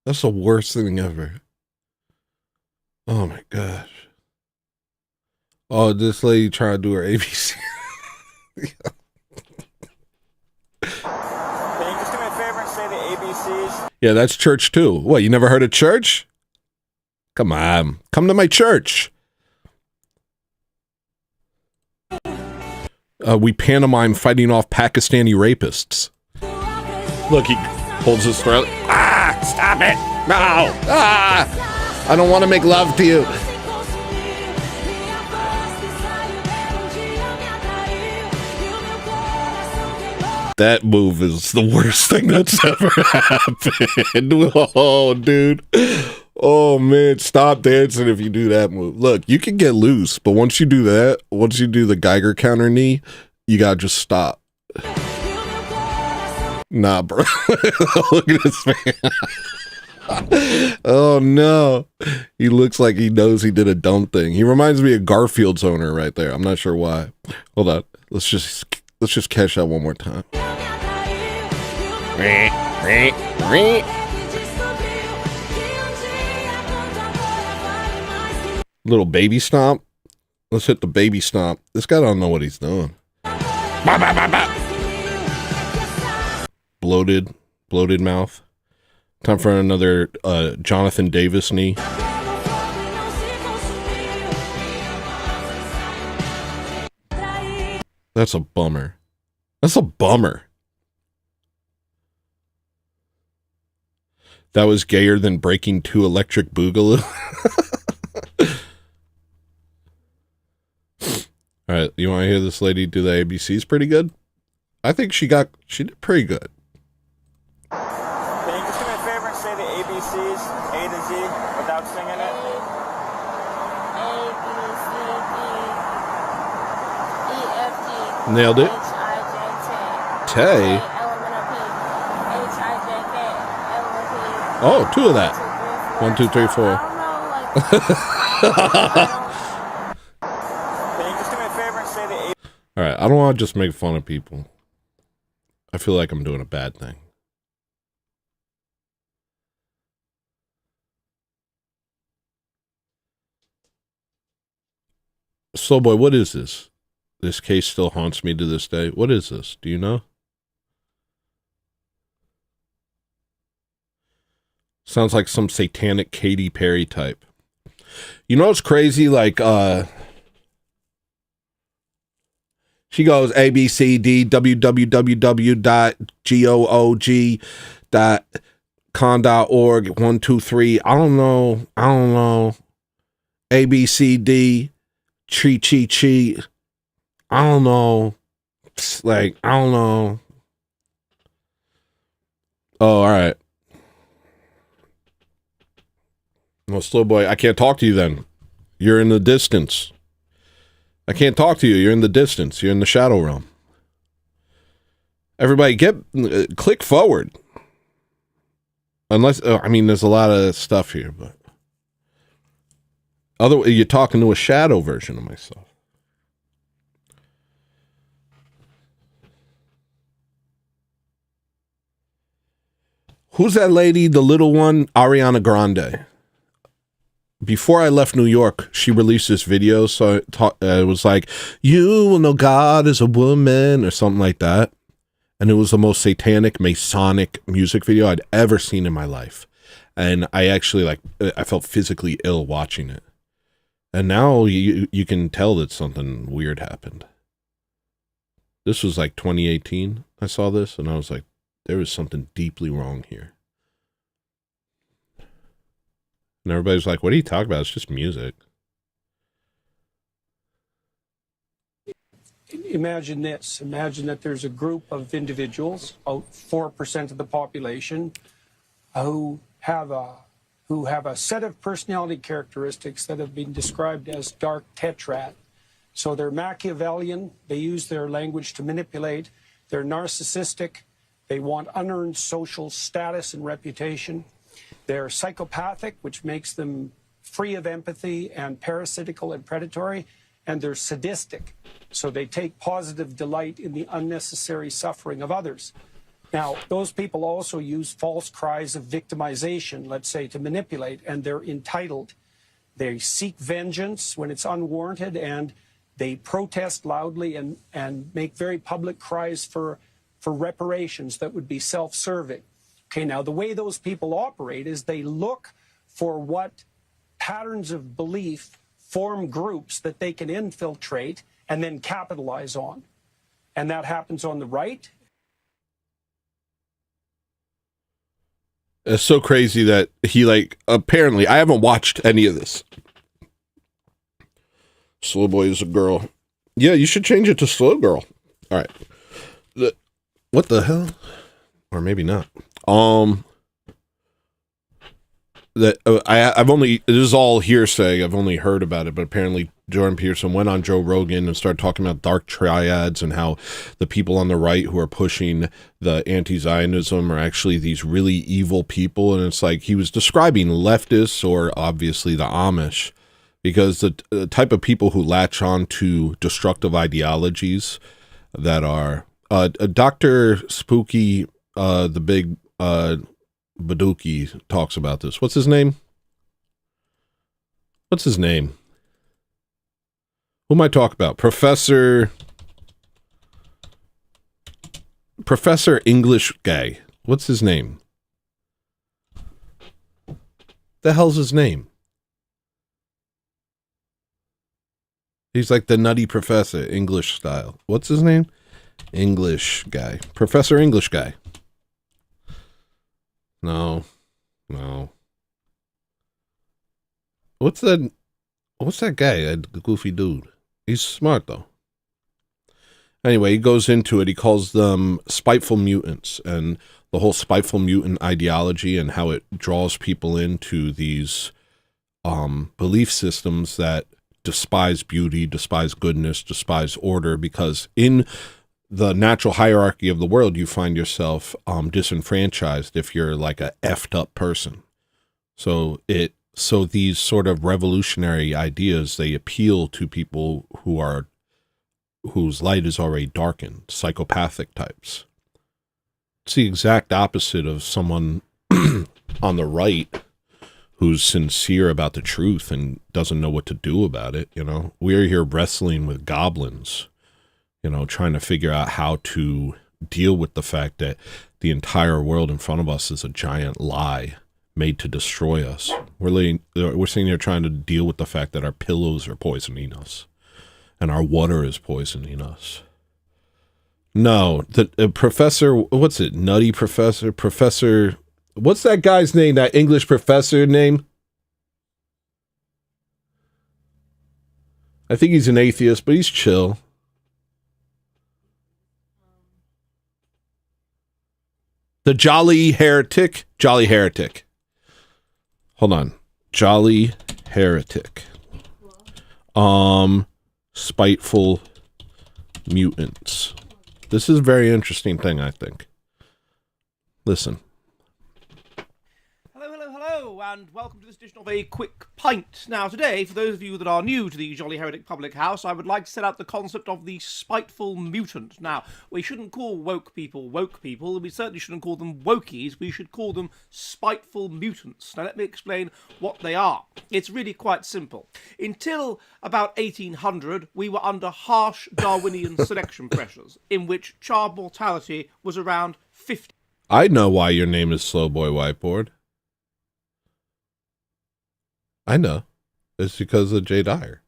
That's the worst thing ever. Oh my gosh. Oh, this lady trying to do her ABC. Yeah, that's church too. What, you never heard of church? Come on. Come to my church. We pantomime fighting off Pakistani rapists. Look, he holds his throat. Ah, stop it. No. Ah, I don't want to make love to you. That move is the worst thing that's ever happened. Oh, dude. Oh, man. Stop dancing if you do that move. Look, you can get loose, but once you do that, once you do the Geiger counter knee, you gotta just stop. Nah, bro. Look at this man. Oh, no. He looks like he knows he did a dumb thing. He reminds me of Garfield's owner right there. I'm not sure why. Hold on. Let's just catch that one more time. Little baby stomp. Let's hit the baby stomp. This guy don't know what he's doing. Bloated mouth. Time for another Jonathan Davis knee. That's a bummer. That's a bummer. That was gayer than breaking 2 electric boogaloo. All right, you want to hear this lady do the ABCs pretty good? I think she did pretty good. Can you just do me a favor and say the ABCs, A to Z, without singing it? Nailed it. Tay. Oh, 2 of that. 1, 2, 3, 4. Can you just do me a favor and say the A? All right, I don't want to just make fun of people. I feel like I'm doing a bad thing. Slow boy, what is this? This case still haunts me to this day. What is this? Do you know? Sounds like some satanic Katy Perry type. You know what's crazy? Like, she goes ABCD www.goog.con.org 1 2 3. I don't know. ABCD chi. I don't know. Like, I don't know. Oh, all right. Well, slow boy, I can't talk to you then. You're in the distance. I can't talk to you. You're in the distance. You're in the shadow realm. Everybody, click forward. Unless, I mean, there's a lot of stuff here, but otherwise, you're talking to a shadow version of myself. Who's that lady, the little one? Ariana Grande. Before I left New York, she released this video, so it was like, you will know God is a woman, or something like that. And it was the most satanic, Masonic music video I'd ever seen in my life. And I actually, I felt physically ill watching it. And now you can tell that something weird happened. This was like 2018, I saw this, and I was like, there was something deeply wrong here. And everybody's like, what are you talking about? It's just music. Imagine this. Imagine that there's a group of individuals, about 4% of the population, who have a set of personality characteristics that have been described as dark tetrad. So they're Machiavellian. They use their language to manipulate. They're narcissistic. They want unearned social status and reputation. They're psychopathic, which makes them free of empathy and parasitical and predatory. And they're sadistic. So they take positive delight in the unnecessary suffering of others. Now, those people also use false cries of victimization, let's say, to manipulate, and they're entitled. They seek vengeance when it's unwarranted, and they protest loudly and make very public cries for reparations that would be self-serving. Okay, now the way those people operate is they look for what patterns of belief form groups that they can infiltrate and then capitalize on. And that happens on the right. It's so crazy that he, apparently, I haven't watched any of this. Slow boy is a girl. Yeah, you should change it to slow girl. All right. What the hell? Or maybe not. I've only, this is all hearsay, I've only heard about it, but apparently Jordan Peterson went on Joe Rogan and started talking about dark triads and how the people on the right who are pushing the anti-Zionism are actually these really evil people. And it's like he was describing leftists, or obviously the Amish, because the type of people who latch on to destructive ideologies that are Dr. Spooky, the big Baduki talks about this. What's his name? Who am I talking about? Professor English guy. What's his name? The hell's his name? He's like the nutty professor, English style. What's his name? English guy. Professor English guy. No. What's that guy? That goofy dude. He's smart though. Anyway, he goes into it. He calls them spiteful mutants, and the whole spiteful mutant ideology and how it draws people into these belief systems that despise beauty, despise goodness, despise order, because in the natural hierarchy of the world, you find yourself disenfranchised if you're like a effed up person. So these sort of revolutionary ideas, they appeal to people whose light is already darkened, psychopathic types. It's the exact opposite of someone on the right who's sincere about the truth and doesn't know what to do about it. We're here wrestling with goblins, trying to figure out how to deal with the fact that the entire world in front of us is a giant lie made to destroy us. We're sitting here trying to deal with the fact that our pillows are poisoning us and our water is poisoning us. No, the professor, what's it? Nutty Professor, what's that guy's name? That English professor name? I think he's an atheist, but he's chill. The Jolly Heretic. Hold on. Jolly Heretic. Spiteful mutants. This is a very interesting thing, I think. Listen. Hello, and welcome to this edition of A Quick Pint. Now, today, for those of you that are new to the Jolly Heretic Public House, I would like to set out the concept of the spiteful mutant. Now, we shouldn't call woke people, and we certainly shouldn't call them wokies. We should call them spiteful mutants. Now, let me explain what they are. It's really quite simple. Until about 1800, we were under harsh Darwinian selection pressures, in which child mortality was around 50. I know why your name is Slow Boy Whiteboard. I know. It's because of Jay Dyer.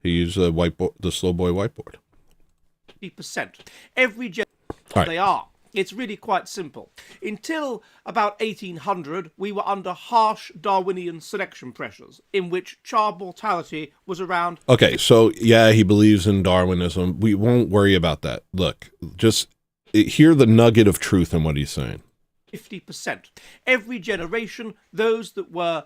He used the Slow Boy Whiteboard. 50%. Every generation they are. It's really quite simple. Until about 1800, we were under harsh Darwinian selection pressures, in which child mortality was around... Okay, so yeah, he believes in Darwinism. We won't worry about that. Look, just hear the nugget of truth in what he's saying. 50%. Every generation, those that were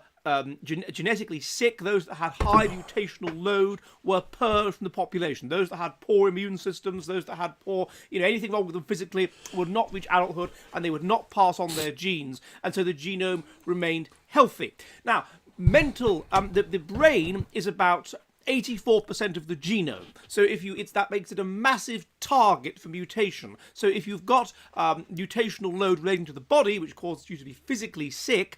genetically sick, those that had high mutational load, were purged from the population. Those that had poor immune systems, those that had poor, anything wrong with them physically, would not reach adulthood, and they would not pass on their genes, and so the genome remained healthy. Now, the brain is about 84% of the genome. So that makes it a massive target for mutation. So if you've got mutational load relating to the body, which causes you to be physically sick,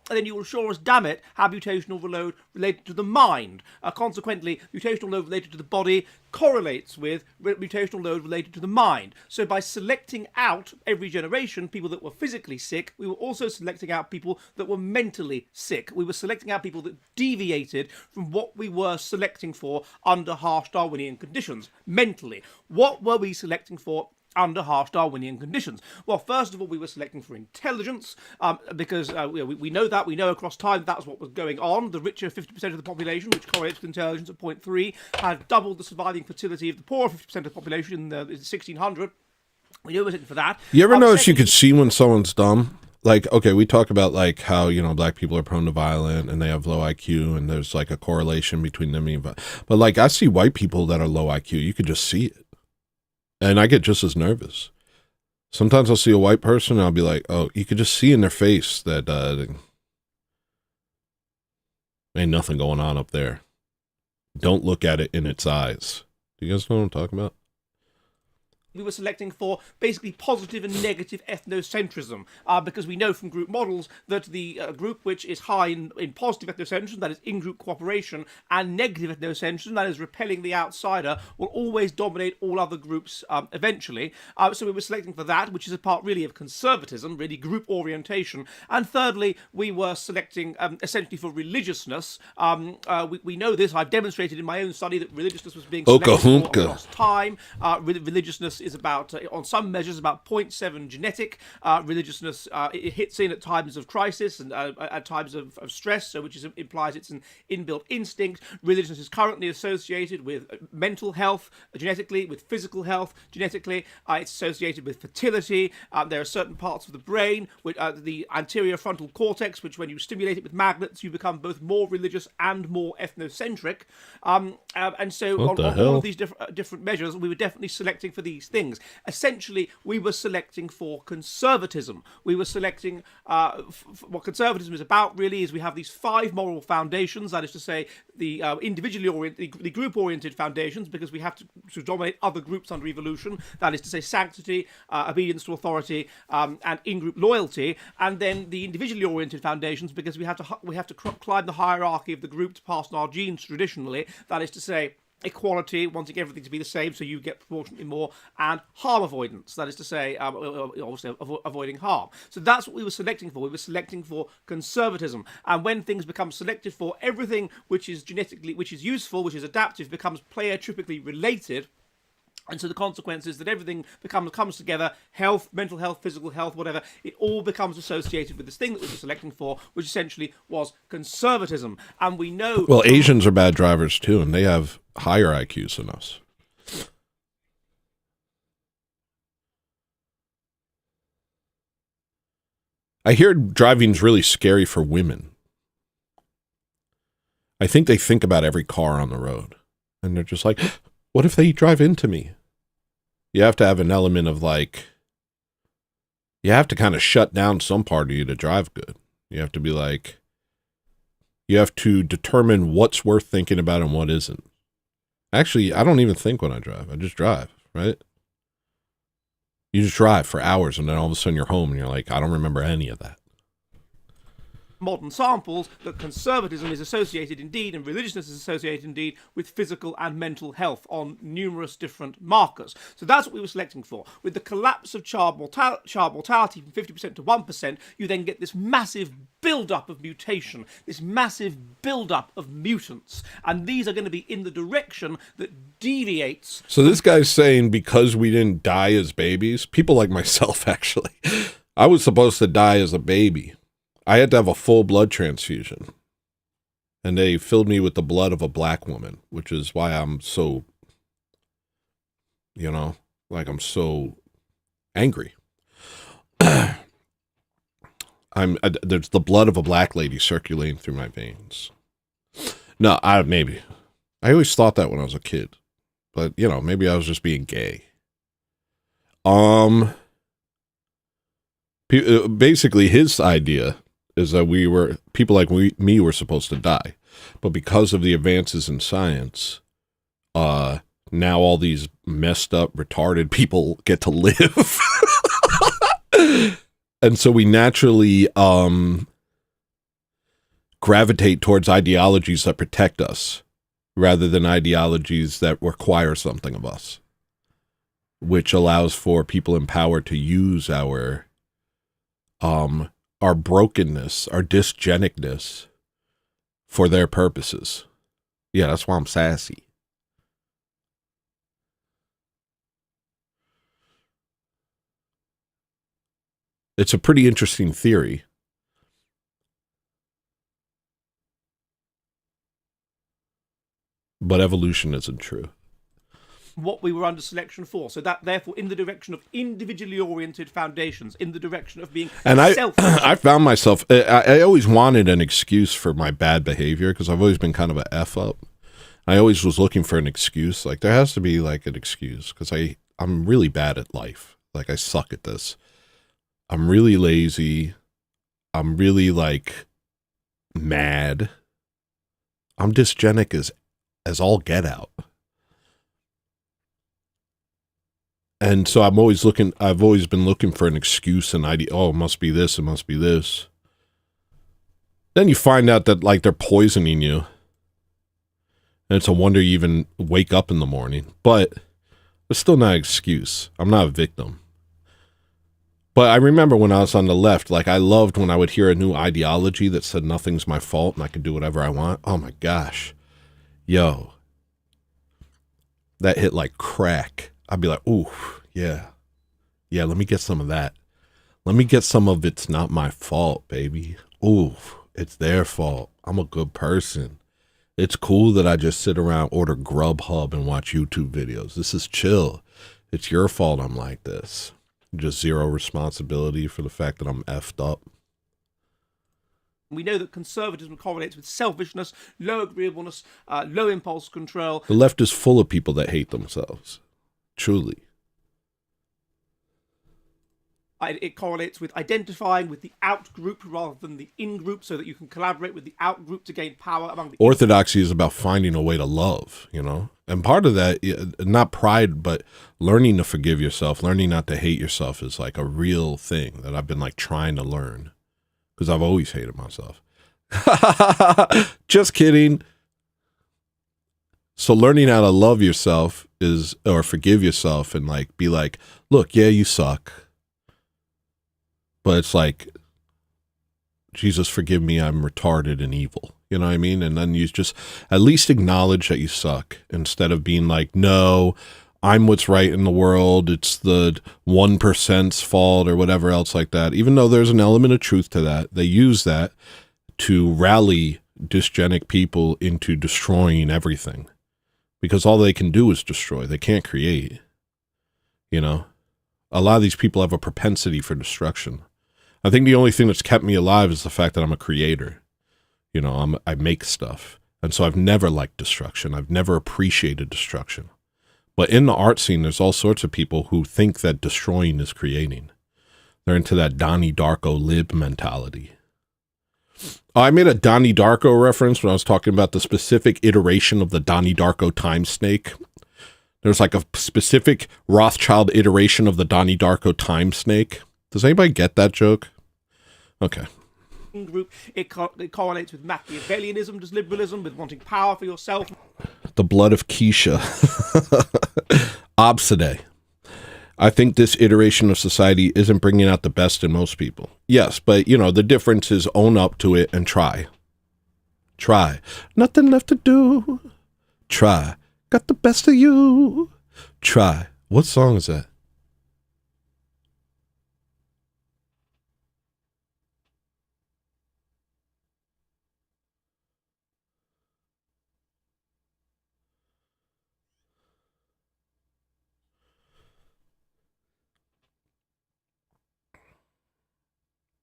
then you will sure as damn it have mutational load related to the mind. Consequently, mutational load related to the body correlates with mutational load related to the mind. So by selecting out every generation people that were physically sick, we were also selecting out people that were mentally sick. We were selecting out people that deviated from what we were selecting for under harsh Darwinian conditions mentally. What were we selecting for under harsh Darwinian conditions? Well, first of all, we were selecting for intelligence, because we know that. We know across time that was what was going on. The richer 50% of the population, which correlates with intelligence at 0.3, had doubled the surviving fertility of the poorer 50% of the population in 1600. We knew it was looking for that. You ever notice you could see when someone's dumb? Like, okay, we talk about like how, black people are prone to violence and they have low IQ and there's like a correlation between them. But like I see white people that are low IQ, you could just see it. And I get just as nervous. Sometimes I'll see a white person and I'll be like, oh, you could just see in their face that ain't nothing going on up there. Don't look at it in its eyes. Do you guys know what I'm talking about? We were selecting for basically positive and negative ethnocentrism, because we know from group models that the group which is high in positive ethnocentrism, that is in-group cooperation, and negative ethnocentrism, that is repelling the outsider, will always dominate all other groups eventually. So we were selecting for that, which is a part really of conservatism, really group orientation. And thirdly, we were selecting essentially for religiousness. We know this. I've demonstrated in my own study that religiousness was being selected for across time. Religiousness is about, on some measures, about 0.7 genetic. Religiousness, it hits in at times of crisis and at times of stress, so which implies it's an inbuilt instinct. Religiousness is currently associated with mental health genetically, with physical health genetically. It's associated with fertility. There are certain parts of the brain, which, the anterior frontal cortex, which when you stimulate it with magnets, you become both more religious and more ethnocentric. And so on all of these different measures, we were definitely selecting for these things. Essentially, we were selecting for conservatism. We were selecting what conservatism is about. Really, is we have these 5 moral foundations. That is to say, the individually oriented, the group-oriented foundations, because we have to dominate other groups under evolution. That is to say, sanctity, obedience to authority, and in-group loyalty. And then the individually oriented foundations, because we have to climb the hierarchy of the group to pass on our genes traditionally. That is to say, equality, wanting everything to be the same so you get proportionately more, and harm avoidance. That is to say, obviously avoiding harm. So that's what we were selecting for. We were selecting for conservatism. And when things become selected for, everything which is genetically, which is useful, which is adaptive, becomes pleiotripically related. And so the consequence is that everything comes together, health, mental health, physical health, whatever, it all becomes associated with this thing that we were selecting for, which essentially was conservatism. And we know... Well, Asians are bad drivers too, and they have higher IQs than us. I hear driving's really scary for women. I think they think about every car on the road, and they're just like... What if they drive into me? You have to have an element of like, you have to kind of shut down some part of you to drive good. You have to be like, you have to determine what's worth thinking about and what isn't. Actually, I don't even think when I drive. I just drive, right? You just drive for hours and then all of a sudden you're home and you're like, I don't remember any of that. Modern samples that conservatism is associated indeed, and religiousness is associated indeed, with physical and mental health on numerous different markers. So that's what we were selecting for. With the collapse of child mortality from 50% to 1%, you then get this massive build-up of mutation, this massive build-up of mutants, and these are going to be in the direction that deviates. So this guy's saying because we didn't die as babies, people like myself actually, I was supposed to die as a baby. I had to have a full blood transfusion, and they filled me with the blood of a black woman, which is why I'm so, you know, like I'm so angry. There's the blood of a black lady circulating through my veins. No, maybe. I always thought that when I was a kid, but you know, maybe I was just being gay. Basically his idea is that people like me were supposed to die. But because of the advances in science, now all these messed up, retarded people get to live. And so we naturally gravitate towards ideologies that protect us rather than ideologies that require something of us, which allows for people in power to use our brokenness, our dysgenicness for their purposes. Yeah, that's why I'm sassy. It's a pretty interesting theory. But evolution isn't true. What we were under selection for. So that, therefore, in the direction of individually oriented foundations, in the direction of being selfish. I found myself, I always wanted an excuse for my bad behavior because I've always been kind of a F up. I always was looking for an excuse. Like, there has to be, like, an excuse because I'm really bad at life. Like, I suck at this. I'm really lazy. I'm really, like, mad. I'm dysgenic as all get out. And so I've always been looking for an excuse and idea. Oh, it must be this. It must be this. Then you find out that like they're poisoning you. And it's a wonder you even wake up in the morning. But it's still not an excuse. I'm not a victim. But I remember when I was on the left, like I loved when I would hear a new ideology that said nothing's my fault and I can do whatever I want. Oh my gosh. Yo. That hit like crack. I'd be like, ooh, yeah. Yeah, let me get some of that. Let me get some of it's not my fault, baby. Ooh, it's their fault. I'm a good person. It's cool that I just sit around, order Grubhub, and watch YouTube videos. This is chill. It's your fault I'm like this. Just zero responsibility for the fact that I'm effed up. We know that conservatism correlates with selfishness, low agreeableness, low impulse control. The left is full of people that hate themselves. Truly. It correlates with identifying with the out group rather than the in group, so that you can collaborate with the out group to gain power among the Orthodoxy is about finding a way to love, and part of that, not pride, but learning to forgive yourself, learning not to hate yourself is like a real thing that I've been like trying to learn, because I've always hated myself. Just kidding. So learning how to love yourself or forgive yourself and like be like, look, yeah, you suck. But it's like, Jesus, forgive me, I'm retarded and evil. You know what I mean? And then you just at least acknowledge that you suck instead of being like, no, I'm what's right in the world. It's the 1%'s fault or whatever else like that. Even though there's an element of truth to that, they use that to rally dysgenic people into destroying everything, because all they can do is destroy. They can't create. A lot of these people have a propensity for destruction. I think the only thing that's kept me alive is the fact that I'm a creator. I make stuff. And so I've never liked destruction. I've never appreciated destruction. But in the art scene, there's all sorts of people who think that destroying is creating. They're into that Donnie Darko lib mentality. I made a Donnie Darko reference when I was talking about the specific iteration of the Donnie Darko time snake. There's like a specific Rothschild iteration of the Donnie Darko time snake. Does anybody get that joke? Okay. Group. It correlates with Machiavellianism, does liberalism, with wanting power for yourself. The blood of Keisha. Obsidae. I think this iteration of society isn't bringing out the best in most people. Yes, but, the difference is own up to it and try. Try. Nothing left to do. Try. Got the best of you. Try. What song is that?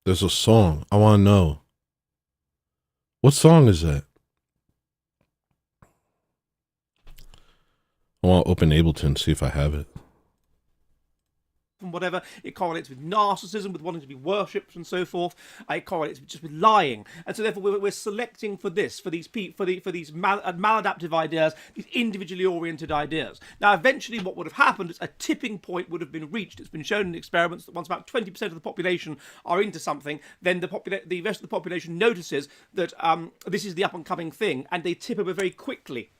There's a song. I want to know. What song is that? I want to open Ableton and see if I have it. And whatever, it correlates with narcissism, with wanting to be worshipped and so forth. It correlates just with lying, and so therefore we're selecting for these maladaptive ideas, these individually oriented ideas. Now, eventually, what would have happened is a tipping point would have been reached. It's been shown in experiments that once about 20% of the population are into something, then the rest of the population notices that this is the up and coming thing, and they tip over very quickly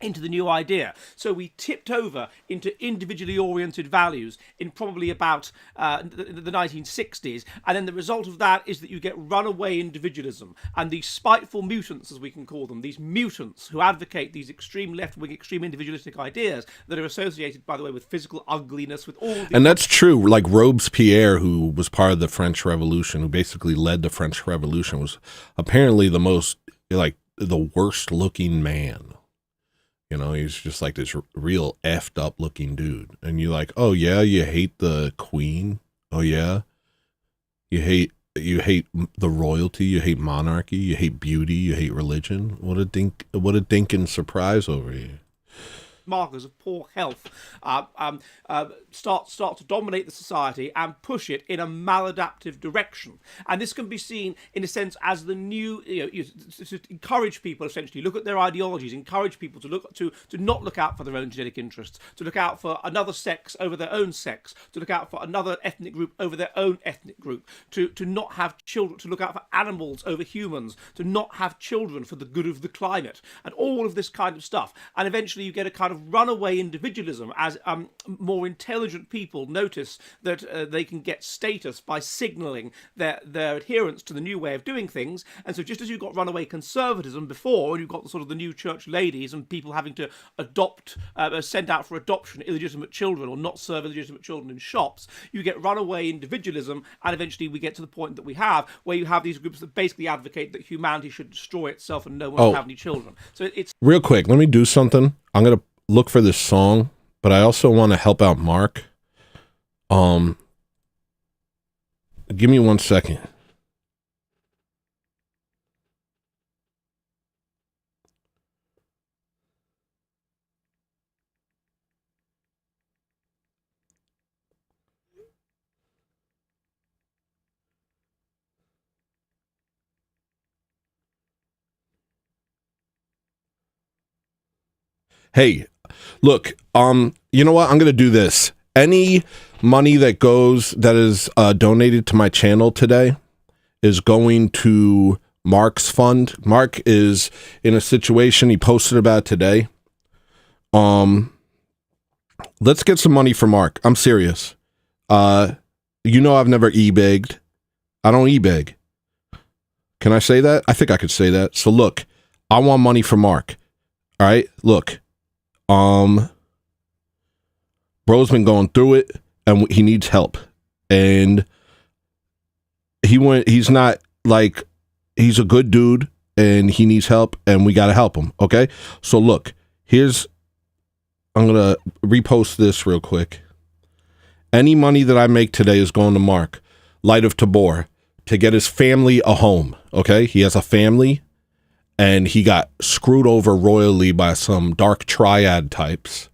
into the new idea. So we tipped over into individually oriented values in probably about the 1960s, and then the result of that is that you get runaway individualism, and these spiteful mutants, as we can call them, these mutants who advocate these extreme left-wing, extreme individualistic ideas that are associated, by the way, with physical ugliness, with all the... And that's true. Like Robespierre, who was part of the French Revolution, who basically led the French Revolution, was apparently the worst looking man. He's just like this real effed up looking dude. And you're like, oh yeah, you hate the queen? Oh yeah? You hate the royalty, you hate monarchy, you hate beauty, you hate religion? What a dinkin' surprise over here. Markers of poor health start to dominate the society and push it in a maladaptive direction. And this can be seen, in a sense, as the new, to encourage people, essentially, look at their ideologies, encourage people to not look out for their own genetic interests, to look out for another sex over their own sex, to look out for another ethnic group over their own ethnic group, to not have children, to look out for animals over humans, to not have children for the good of the climate, and all of this kind of stuff. And eventually you get a kind of runaway individualism as more intelligent people notice that they can get status by signalling their adherence to the new way of doing things. And so just as you've got runaway conservatism before, and you've got the new church ladies and people having to send out for adoption illegitimate children or not serve illegitimate children in shops, you get runaway individualism, and eventually we get to the point that we have, where you have these groups that basically advocate that humanity should destroy itself and no one should have any children. So it's... Real quick, let me do something. I'm going to look for this song, but I also want to help out Mark. Give me 1 second. Hey, look, you know what? I'm gonna do this. Any money that is donated to my channel today is going to Mark's fund. Mark is in a situation he posted about today. Let's get some money for Mark. I'm serious. You know I've never e-begged. I don't e-beg. Can I say that? I think I could say that. So look, I want money for Mark. All right, look. Bro's been going through it, and he needs help. And he's not like, he's a good dude, and he needs help, and we got to help him, okay? So look, I'm going to repost this real quick. Any money that I make today is going to Mark, Light of Tabor, to get his family a home, okay? He has a family, and he got screwed over royally by some dark triad types.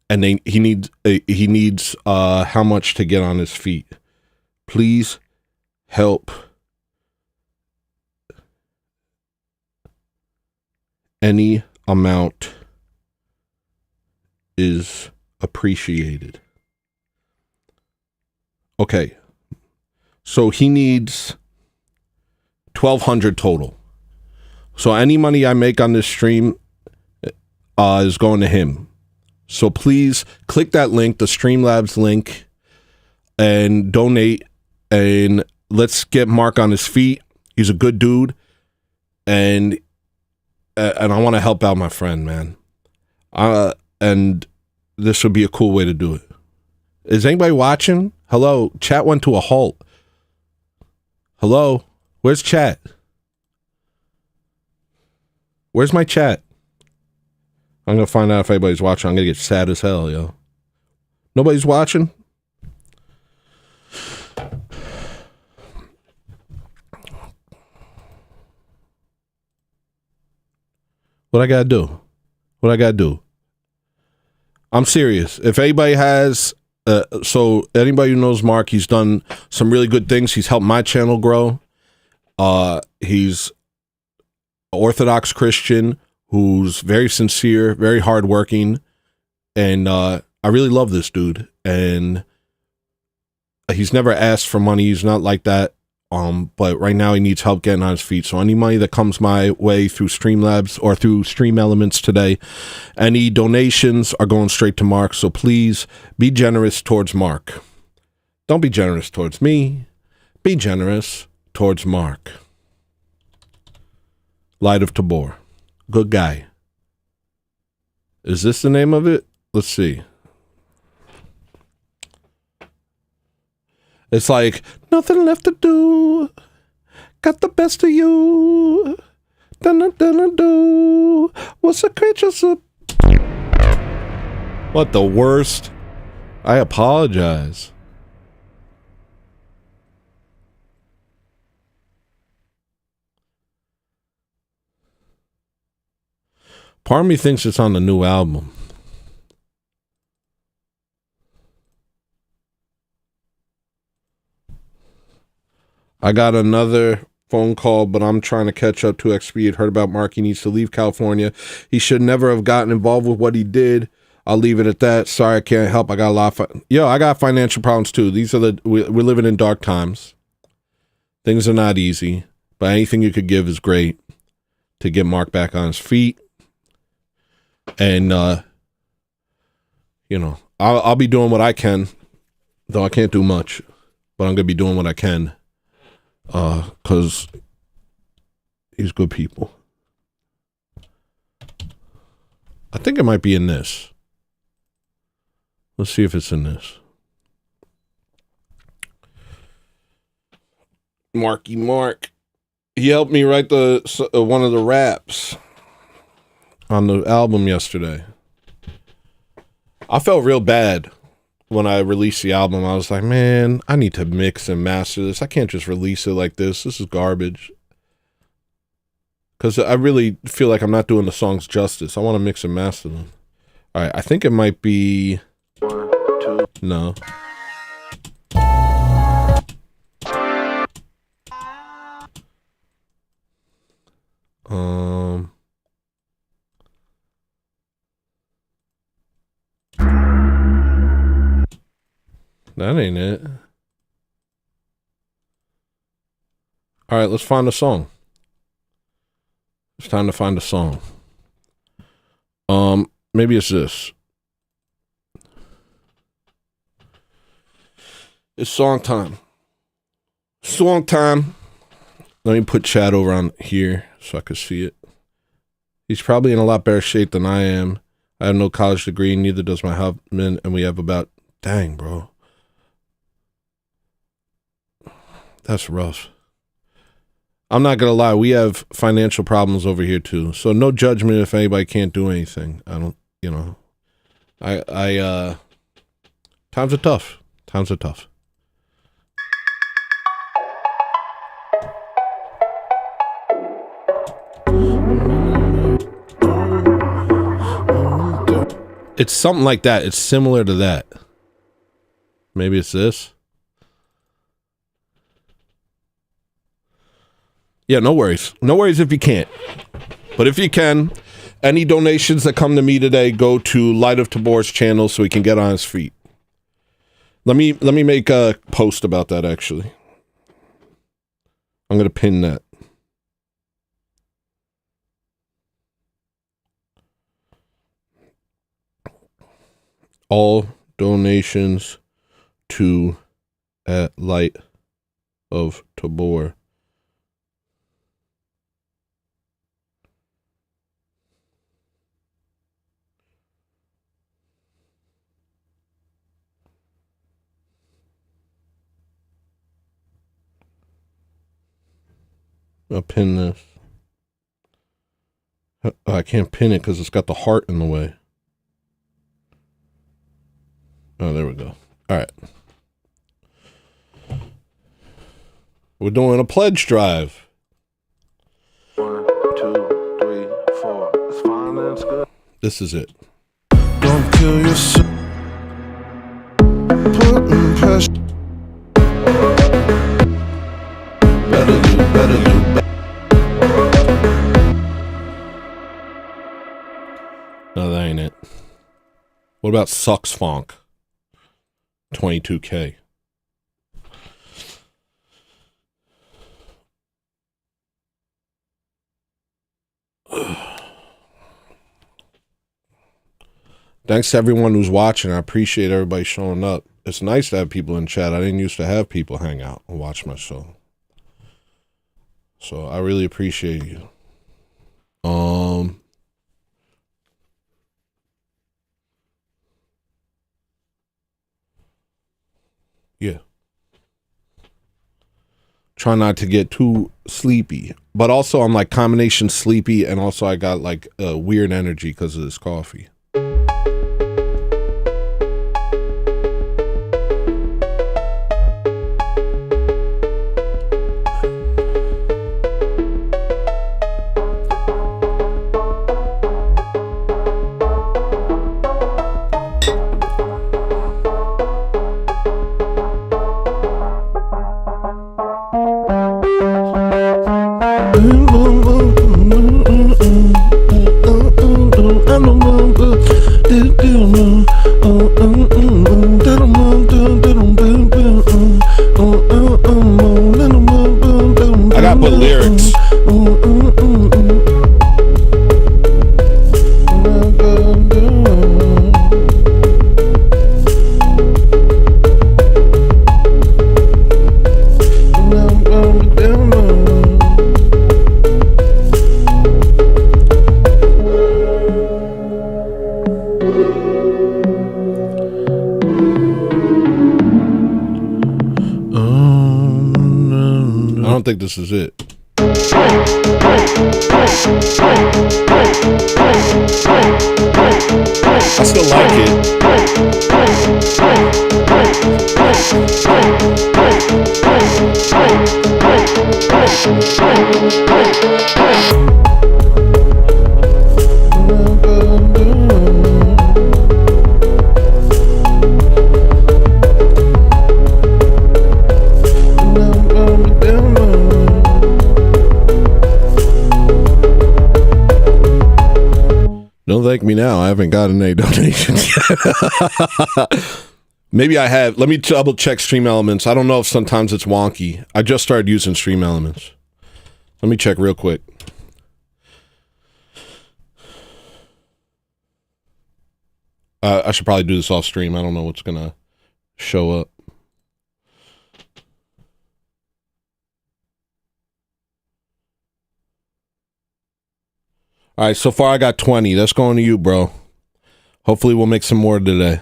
And he needs how much to get on his feet. Please help. Any amount is appreciated. Okay. So he needs 1,200 total. So any money I make on this stream is going to him. So please click that link, the Streamlabs link, and donate, and let's get Mark on his feet. He's a good dude, and I want to help out my friend, man. And this would be a cool way to do it. Is anybody watching? Hello? Chat went to a halt. Hello? Where's chat? Where's my chat? I'm going to find out if anybody's watching. I'm going to get sad as hell, yo. Nobody's watching? What I got to do? What I got to do? I'm serious. If anybody has... so anybody who knows Mark, he's done some really good things. He's helped my channel grow. He's Orthodox Christian who's very sincere, very hardworking, and I really love this dude. And he's never asked for money. He's not like that. But right now he needs help getting on his feet. So any money that comes my way through Streamlabs or through Stream Elements today, any donations are going straight to Mark. So please be generous towards Mark. Don't be generous towards me. Be generous towards Mark. Light of Tabor. Good guy. Is this the name of it? Let's see. It's like, nothing left to do. Got the best of you. Dun-dun-dun-dun-do. What's a creature? What, the worst? I apologize. Part of me thinks it's on the new album. I got another phone call, but I'm trying to catch up to X speed. Heard about Mark. He needs to leave California. He should never have gotten involved with what he did. I'll leave it at that. Sorry, I can't help. I got a lot of... I got financial problems too. These are we're living in dark times. Things are not easy, but anything you could give is great to get Mark back on his feet. And, I'll be doing what I can, though I can't do much, but I'm going to be doing what I can, because he's good people. I think it might be in this. Let's see if it's in this. Marky Mark. He helped me write one of the raps on the album yesterday. I felt real bad when I released the album. I was like, man, I need to mix and master this. I can't just release it like this. This is garbage. Because I really feel like I'm not doing the songs justice. I want to mix and master them. All right, I think it might be... 1, 2... No. That ain't it. All right, let's find a song. It's time to find a song. Maybe it's this. It's song time. Song time. Let me put Chad over on here so I can see it. He's probably in a lot better shape than I am. I have no college degree, neither does my husband, and we have about... Dang, bro. That's rough. I'm not going to lie. We have financial problems over here, too. So no judgment if anybody can't do anything. I don't, you know. Times are tough. Times are tough. It's something like that. It's similar to that. Maybe it's this. Yeah, no worries. No worries if you can't. But if you can, any donations that come to me today go to Light of Tabor's channel so he can get on his feet. Let me make a post about that, actually. I'm going to pin that. All donations to at Light of Tabor. I'll pin this. I can't pin it because it's got the heart in the way. Oh, there we go. All right. We're doing a pledge drive. 1, 2, 3, 4. It's fine, that's good. This is it. Don't kill yourself. Putting pressure. Better do better. No, that ain't it. What about Sucks Funk? 22K. Thanks to everyone who's watching. I appreciate everybody showing up. It's nice to have people in chat. I didn't used to have people hang out and watch my show. So I really appreciate you. Yeah. Try not to get too sleepy. But also I'm like combination sleepy and also I got like weird energy because of this coffee. I gotta put lyrics. I don't think this is it. I still like it. Don't thank me now. I haven't gotten any donations yet. Maybe I have. Let me double check Stream Elements. I don't know if sometimes it's wonky. I just started using Stream Elements. Let me check real quick. I should probably do this off stream. I don't know what's going to show up. All right, so far I got 20. That's going to you, bro. Hopefully we'll make some more today.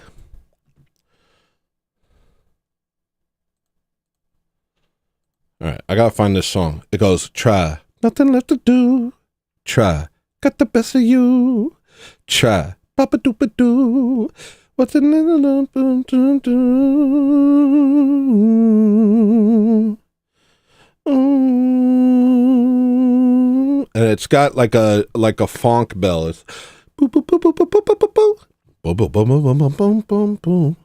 All right, I got to find this song. It goes, try, nothing left to do. Try, got the best of you. Try, papa doopa doo. What's in the and it's got like a funk bell. It's boop boop boop boop boop boop boop boop boop boop boop boop boom boom boom.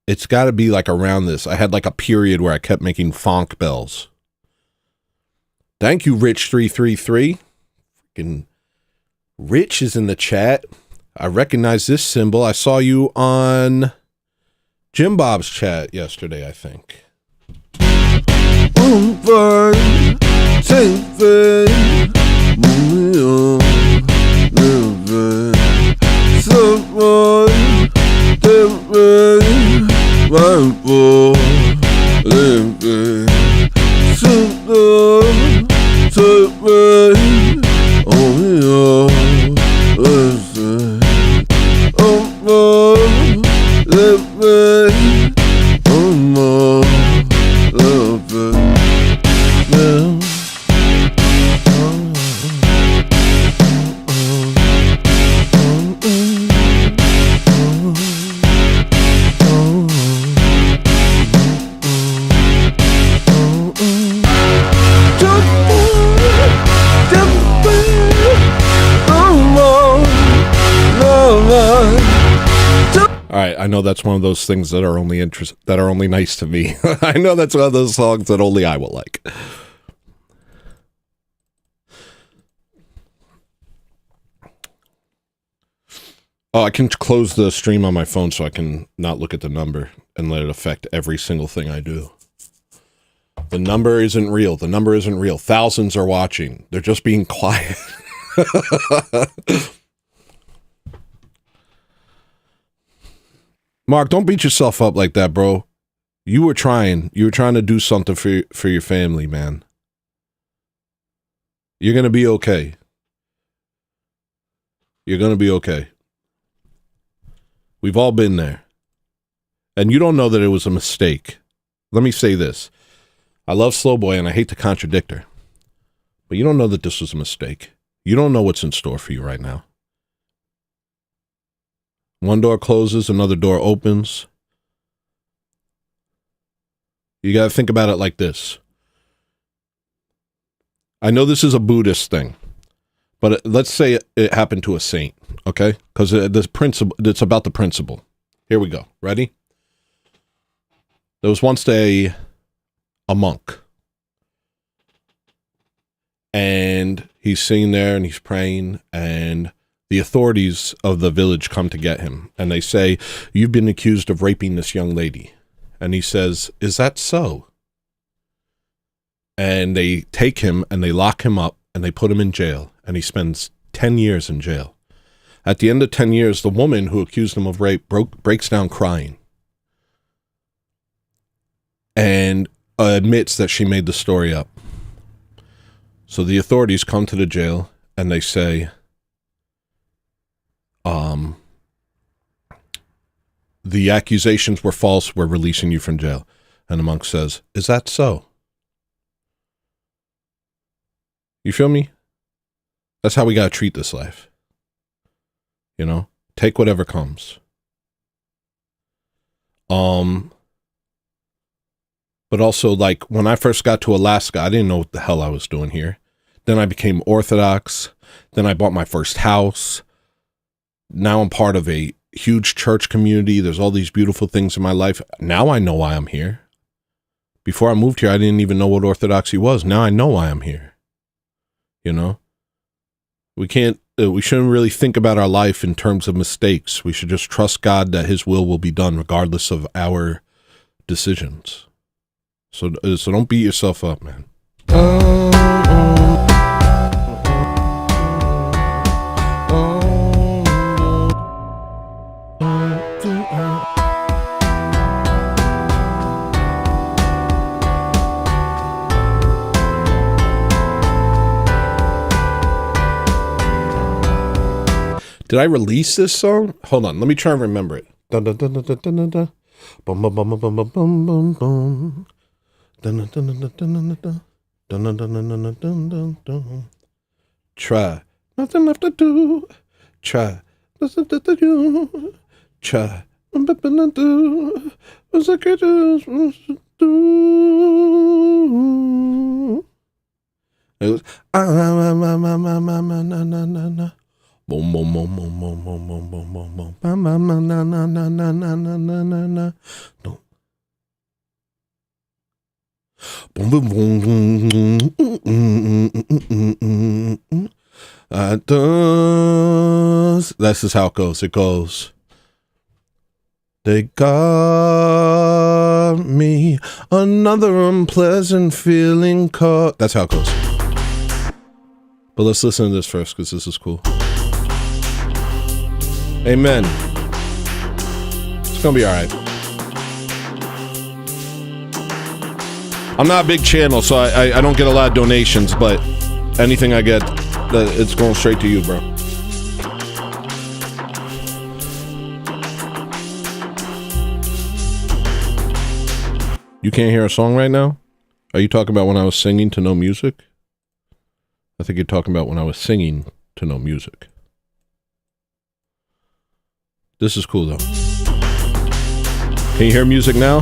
It's got to be like around this. I had like a period where I kept making funk bells. Thank you, Rich333. Freaking Rich is in the chat. I recognize this symbol. I saw you on Jim Bob's chat yesterday, I think. Over, take it, move on, someone, take it, right for, live it, someone, take it, oh yeah, listen, oh live it, oh love it. All right, I know that's one of those things that are only nice to me. I know that's one of those songs that only I will like. Oh, I can close the stream on my phone so I can not look at the number and let it affect every single thing I do. The number isn't real. The number isn't real. Thousands are watching. They're just being quiet. Mark, don't beat yourself up like that, bro. You were trying. You were trying to do something for your family, man. You're going to be okay. You're going to be okay. We've all been there. And you don't know that it was a mistake. Let me say this. I love Slowboy and I hate to contradict her. But you don't know that this was a mistake. You don't know what's in store for you right now. One door closes, another door opens. You got to think about it like this. I know this is a Buddhist thing, but let's say it happened to a saint, okay? Because this principle, it's about the principle. Here we go. Ready? There was once a monk, and he's sitting there and he's praying, and the authorities of the village come to get him, and they say, "You've been accused of raping this young lady." And he says, "Is that so?" And they take him and they lock him up and they put him in jail, and he spends 10 years in jail. At the end of 10 years, the woman who accused him of rape breaks down crying and admits that she made the story up. So the authorities come to the jail and they say, the accusations were false, we're releasing you from jail. And the monk says, "Is that so?" You feel me? That's how we gotta treat this life. You know? Take whatever comes. But also, like, when I first got to Alaska, I didn't know what the hell I was doing here. Then I became Orthodox. Then I bought my first house. Now I'm part of a huge church community. There's all these beautiful things in my life. Now I know why I'm here. Before I moved here, I didn't even know what Orthodoxy was. Now I know why I'm here. You know? We can't we shouldn't really think about our life in terms of mistakes. We should just trust God that his will be done regardless of our decisions. So don't beat yourself up, man. Did I release this song? Hold on, let me try and remember it. Dun, dun, dun, dun, dun, dun, dun, dun. Bum, bum, bum, bum, bum, bum, bum, bum. Dun, dun, dun, dun, dun, dun, dun. Dun, dun, dun, dun, dun, dun, dun, dun. Try, nothing left to do. Try, nothing left to do. Try, nothing left to do. What's I could do? It was na. Boom, boom, boom, boom, boom, boom, boom, boom, boom, boom. Na na na na na na na na na na na. Boom, boom, boom, boom. This is how it goes. It goes. They got me another unpleasant feeling caught. That's how it goes. But let's listen to this first because this is cool. Amen. It's gonna be all right. I'm not a big channel, so I don't get a lot of donations, but anything I get, it's going straight to you, bro. You can't hear a song right now? Are you talking about when I was singing to no music? I think you're talking about when I was singing to no music. This is cool, though. Can you hear music now?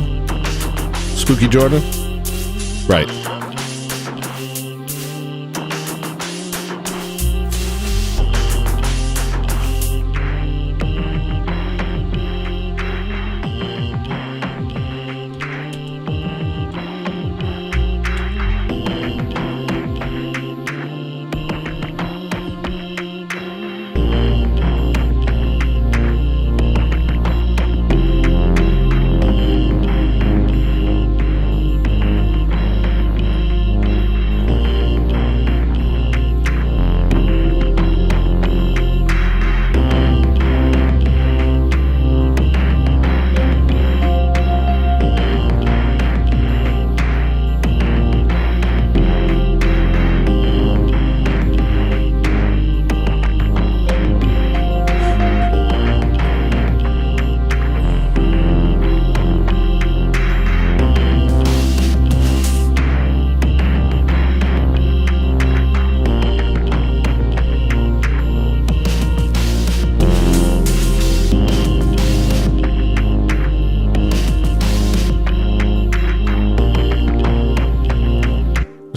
Spooky Jordan? Right.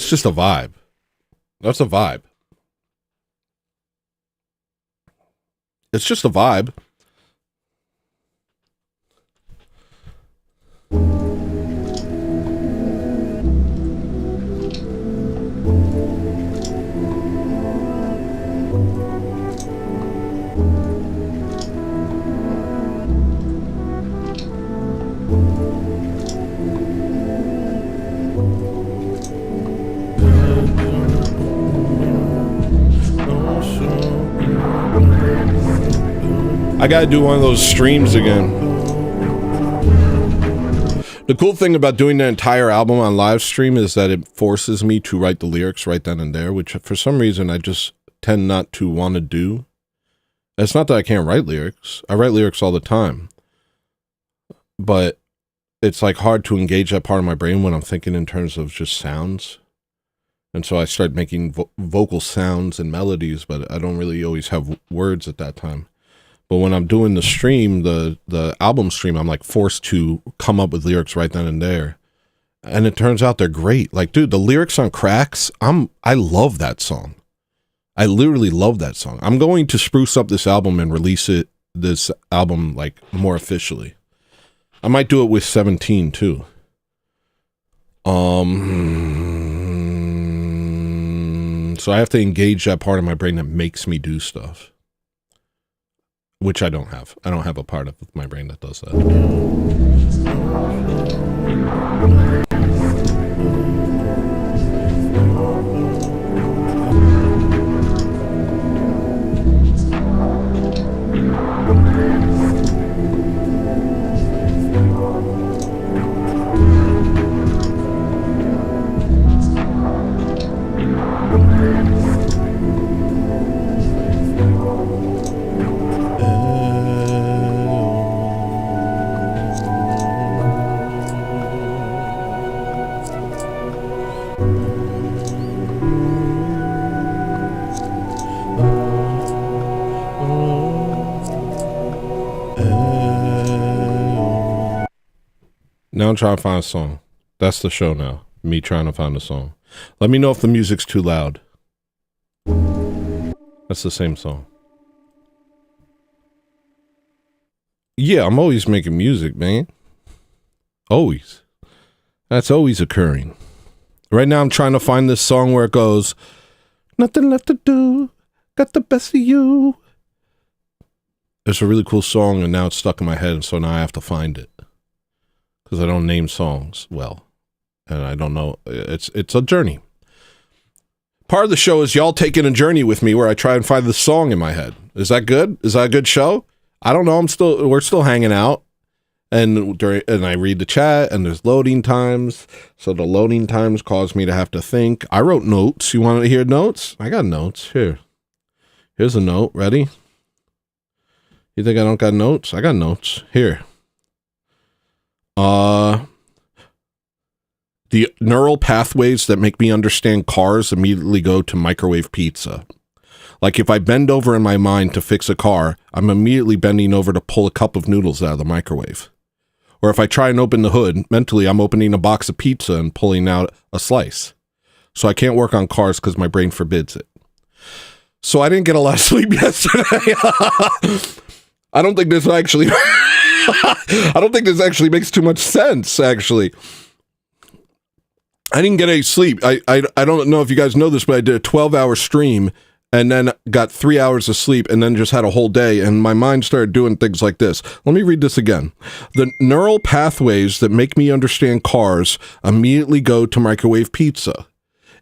It's just a vibe. That's a vibe. It's just a vibe. I gotta do one of those streams again. The cool thing about doing the entire album on live stream is that it forces me to write the lyrics right then and there, which for some reason I just tend not to want to do. It's not that I can't write lyrics. I write lyrics all the time. But it's like hard to engage that part of my brain when I'm thinking in terms of just sounds. And so I start making vocal sounds and melodies, but I don't really always have words at that time. But when I'm doing the stream, the album stream, I'm like forced to come up with lyrics right then and there. And it turns out they're great. Like, dude, the lyrics on Cracks, I love that song. I literally love that song. I'm going to spruce up this album and release this album like more officially. I might do it with 17 too. So So I have to engage that part of my brain that makes me do stuff, which I don't have. I don't have a part of my brain that does that. Now I'm trying to find a song. That's the show now. Me trying to find a song. Let me know if the music's too loud. That's the same song. Yeah, I'm always making music, man. Always. That's always occurring. Right now I'm trying to find this song where it goes, nothing left to do, got the best of you. It's a really cool song, and now it's stuck in my head, and so now I have to find it. Because I don't name songs well. And I don't know. It's a journey. Part of the show is y'all taking a journey with me where I try and find the song in my head. Is that good? Is that a good show? I don't know. We're still hanging out. And I read the chat, and there's loading times. So the loading times cause me to have to think. I wrote notes. You want to hear notes? I got notes. Here. Here's a note. Ready? You think I don't got notes? I got notes. Here. The neural pathways that make me understand cars immediately go to microwave pizza. Like if I bend over in my mind to fix a car, I'm immediately bending over to pull a cup of noodles out of the microwave. Or if I try and open the hood, mentally I'm opening a box of pizza and pulling out a slice. So I can't work on cars because my brain forbids it. So I didn't get a lot of sleep yesterday. I don't think this actually... I don't think this actually makes too much sense, actually. I didn't get any sleep. I don't know if you guys know this, but I did a 12-hour stream and then got 3 hours of sleep and then just had a whole day, and my mind started doing things like this. Let me read this again. The neural pathways that make me understand cars immediately go to microwave pizza.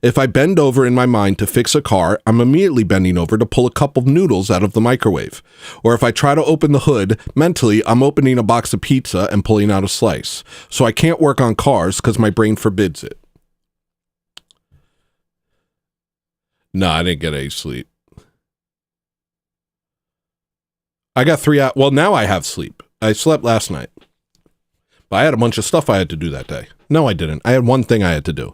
If I bend over in my mind to fix a car, I'm immediately bending over to pull a cup of noodles out of the microwave. Or if I try to open the hood, mentally, I'm opening a box of pizza and pulling out a slice. So I can't work on cars because my brain forbids it. No, I didn't get any sleep. I got 3 hours. Well, now I have sleep. I slept last night. But I had a bunch of stuff I had to do that day. No, I didn't. I had one thing I had to do.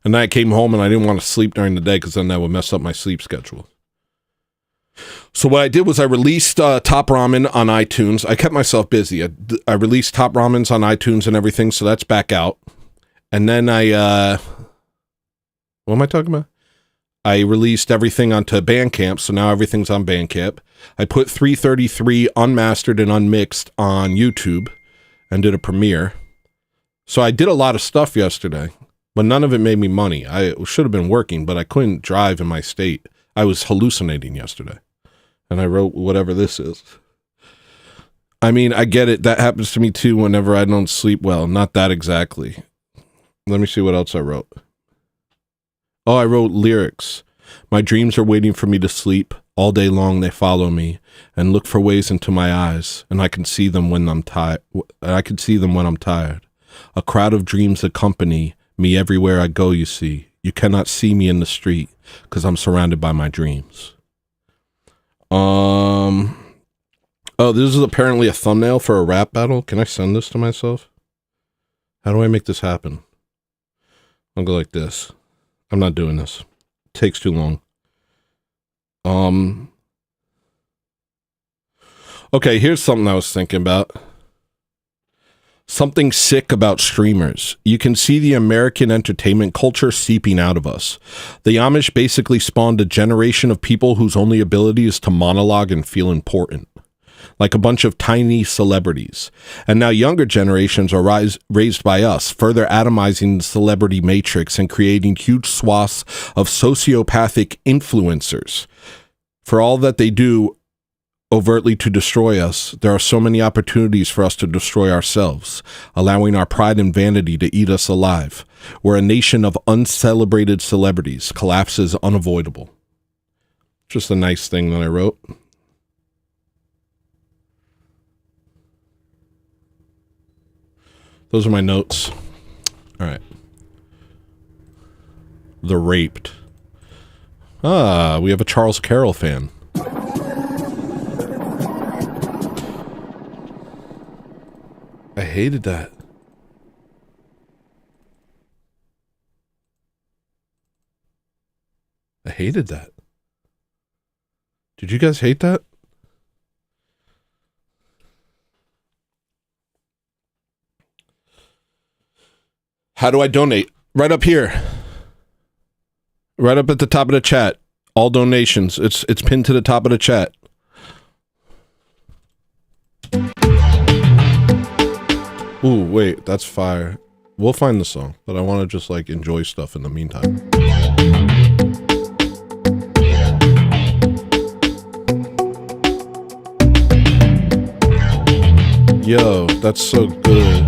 And then I came home and I didn't want to sleep during the day because then that would mess up my sleep schedule. So what I did was I released Top Ramen on iTunes. I kept myself busy. I released Top Ramens on iTunes and everything, so that's back out. And then what am I talking about? I released everything onto Bandcamp, so now everything's on Bandcamp. I put 333 unmastered and unmixed on YouTube and did a premiere. So I did a lot of stuff yesterday. But none of it made me money. I should have been working, but I couldn't drive in my state. I was hallucinating yesterday. And I wrote whatever this is. I mean, I get it. That happens to me too whenever I don't sleep well. Not that exactly. Let me see what else I wrote. Oh, I wrote lyrics. My dreams are waiting for me to sleep. All day long they follow me and look for ways into my eyes. And I can see them when I'm tired. A crowd of dreams accompany me everywhere I go, you see. You cannot see me in the street because I'm surrounded by my dreams. Oh, this is apparently a thumbnail for a rap battle. Can I send this to myself? How do I make this happen? I'll go like this. I'm not doing this. It takes too long. Okay, here's something I was thinking about. Something sick about streamers. You can see the American entertainment culture seeping out of us. The Amish basically spawned a generation of people whose only ability is to monologue and feel important. like a bunch of tiny celebrities. And now younger generations are raised by us, further atomizing the celebrity matrix and creating huge swaths of sociopathic influencers. For all that they do overtly to destroy us, there are so many opportunities for us to destroy ourselves, allowing our pride and vanity to eat us alive. Where a nation of uncelebrated celebrities, collapse is unavoidable. Just a nice thing that I wrote. Those are my notes. All right. The Raped. Ah, we have a Charles Carroll fan. I hated that. I hated that. Did you guys hate that? How do I donate? Right up here. Right up at the top of the chat. All donations. It's pinned to the top of the chat. Ooh, wait, that's fire. We'll find the song, but I want to just like enjoy stuff in the meantime. Yo, that's so good.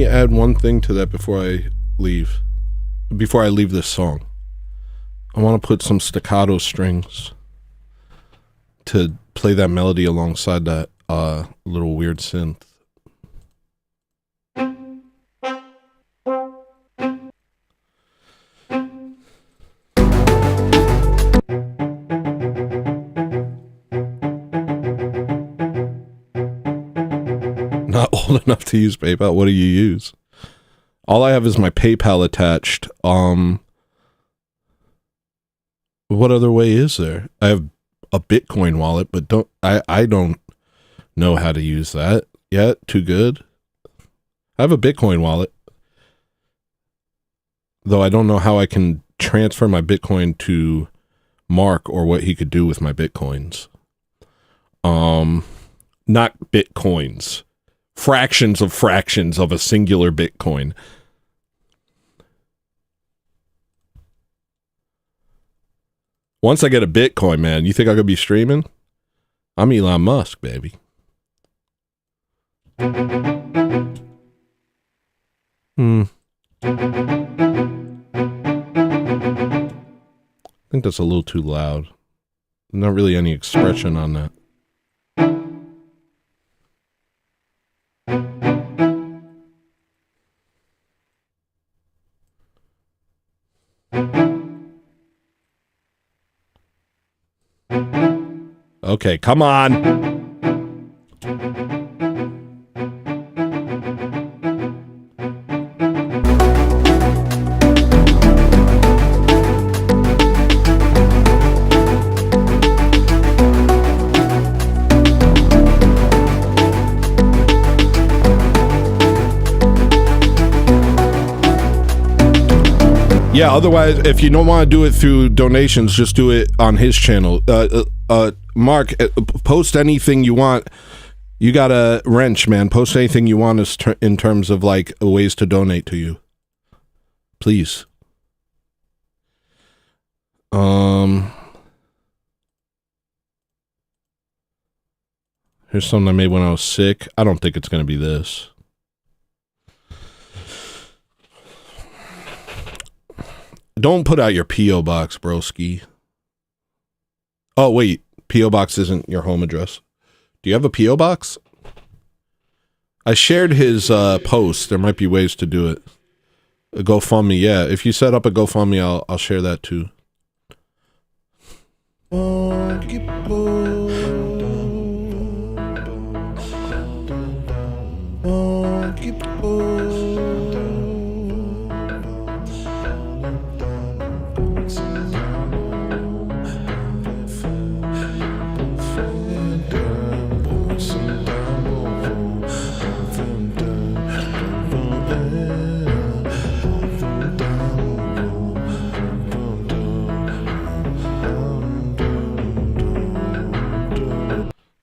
Add one thing to that before I leave this song. I want to put some staccato strings to play that melody alongside that little weird synth. Not old enough to use PayPal. What do you use? All I have is my PayPal attached. What other way is there? I have a Bitcoin wallet, but I don't know how to use that yet. Too good. I have a Bitcoin wallet, though I don't know how I can transfer my Bitcoin to Mark or what he could do with my Bitcoins. Not Bitcoins. Fractions of a singular Bitcoin. Once I get a Bitcoin, man, you think I could be streaming? I'm Elon Musk, baby. I think that's a little too loud. Not really any expression on that. Okay, come on. Yeah, otherwise, if you don't want to do it through donations, just do it on his channel. Mark, post anything you want. You got a wrench, man. Post anything you want in terms of like ways to donate to you. Please. Here's something I made when I was sick. I don't think it's going to be this. Don't put out your P.O. box, broski. Oh, wait. P.O. box isn't your home address. Do you have a P.O. box? I shared his post. There might be ways to do it. A GoFundMe, yeah. If you set up a GoFundMe, I'll share that too.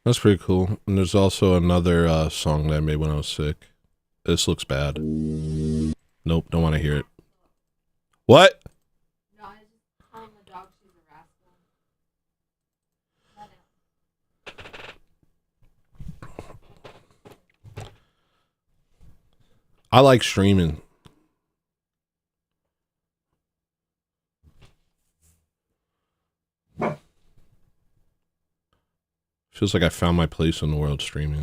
That's pretty cool. And there's also another song that I made when I was sick. This looks bad. Nope, don't want to hear it. What? No, I just told the dog she's a rascal. I like streaming. Feels like I found my place in the world streaming.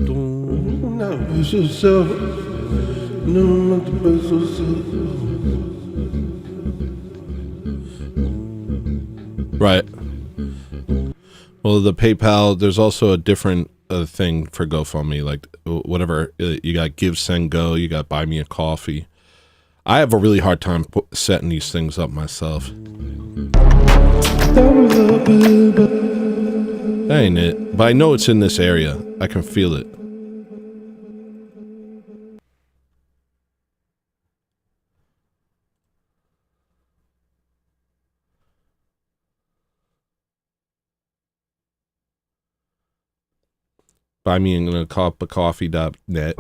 Right. Well, the PayPal, there's also a different thing for GoFundMe, like whatever. You got Give, Send, Go, you got Buy Me a Coffee. I have a really hard time setting these things up myself. That ain't it, but I know it's in this area. I can feel it. Buy me a cup of coffee.net.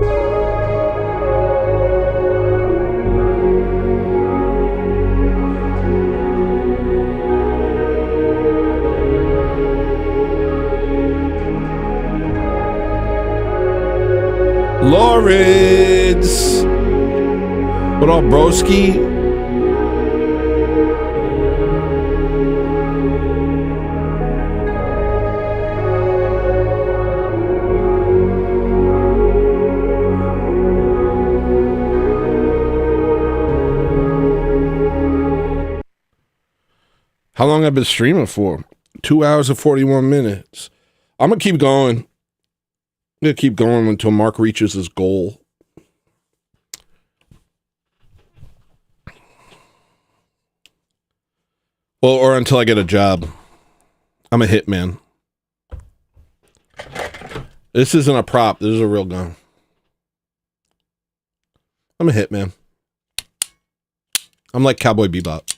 Lawrence! What up, broski? How long I've been streaming for? 2 hours and 41 minutes. I'm gonna keep going. I'm gonna keep going until Mark reaches his goal. Well, or until I get a job. I'm a hitman. This isn't a prop. This is a real gun. I'm a hitman. I'm like Cowboy Bebop.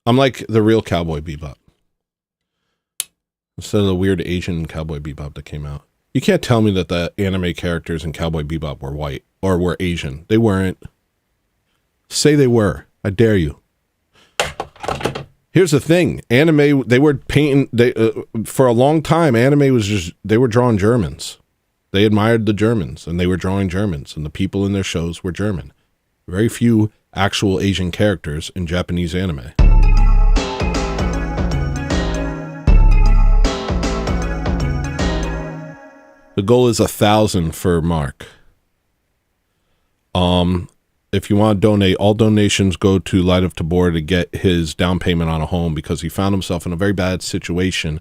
I'm like the real Cowboy Bebop. Instead of the weird Asian Cowboy Bebop that came out. You can't tell me that the anime characters in Cowboy Bebop were white or were Asian. They weren't. Say they were. I dare you. Here's the thing. Anime, they were painting, for a long time, anime was just, they were drawing Germans. They admired the Germans, and they were drawing Germans, and the people in their shows were German. Very few actual Asian characters in Japanese anime. The goal is 1,000 for Mark. If you want to donate, all donations go to Light of Tabor to get his down payment on a home because he found himself in a very bad situation,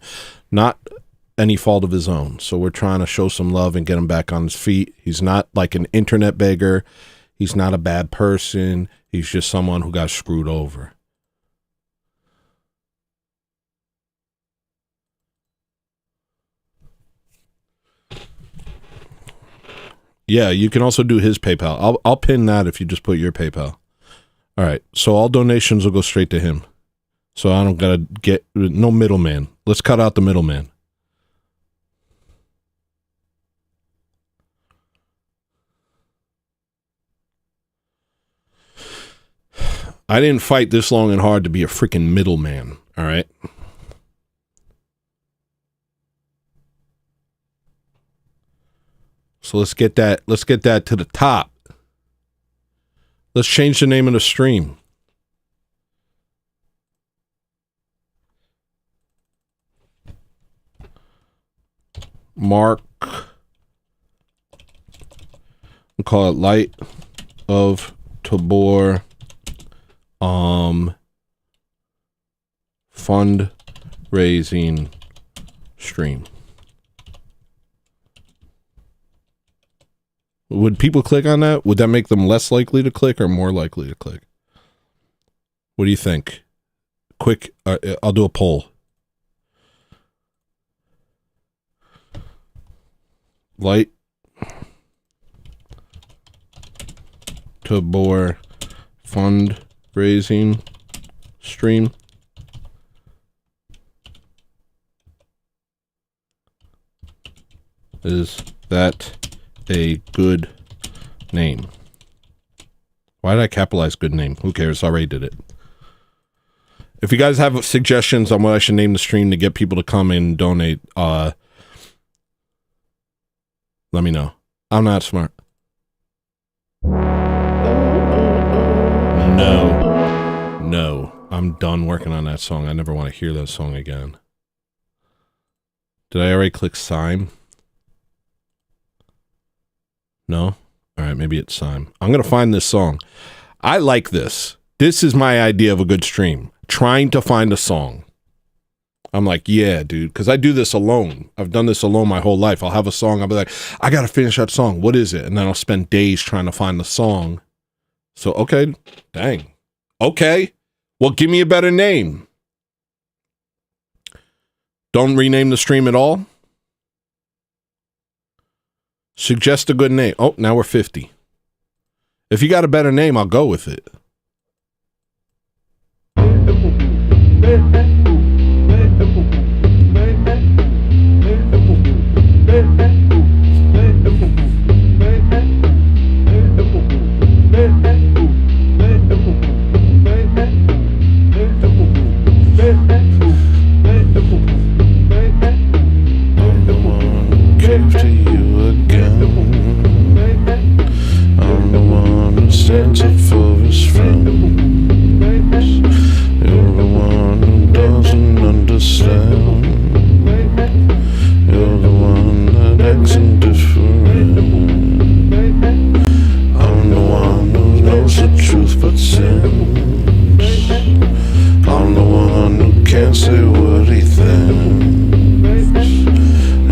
not any fault of his own. So we're trying to show some love and get him back on his feet. He's not like an internet beggar. He's not a bad person. He's just someone who got screwed over. Yeah, you can also do his PayPal. I'll pin that if you just put your PayPal. All right, so all donations will go straight to him. So I don't gotta get no middleman. Let's cut out the middleman. I didn't fight this long and hard to be a freaking middleman, all right? So let's get that to the top. Let's change the name of the stream. Mark, we'll call it Light of Tabor fundraising stream. Would people click on that? Would that make them less likely to click or more likely to click? What do you think? Quick, I'll do a poll. Light Tabor fundraising stream. Is that a good name? Why did I capitalize good name? Who cares? I already did it. If you guys have suggestions on what I should name the stream to get people to come and donate, let me know. I'm not smart. No. I'm done working on that song. I never want to hear that song again. Did I already click sign? No? Alright, maybe it's sign. I'm going to find this song. I like this. This is my idea of a good stream. Trying to find a song. I'm like, yeah, dude, because I do this alone. I've done this alone my whole life. I'll have a song. I'll be like, I got to finish that song. What is it? And then I'll spend days trying to find the song. So, okay. Dang. Okay. Well, give me a better name. Don't rename the stream at all. Suggest a good name. Oh, now we're 50. If you got a better name, I'll go with it. Stands up for his friends. You're the one who doesn't understand. You're the one that acts indifferent. I'm the one who knows the truth but sins. I'm the one who can't say what he thinks.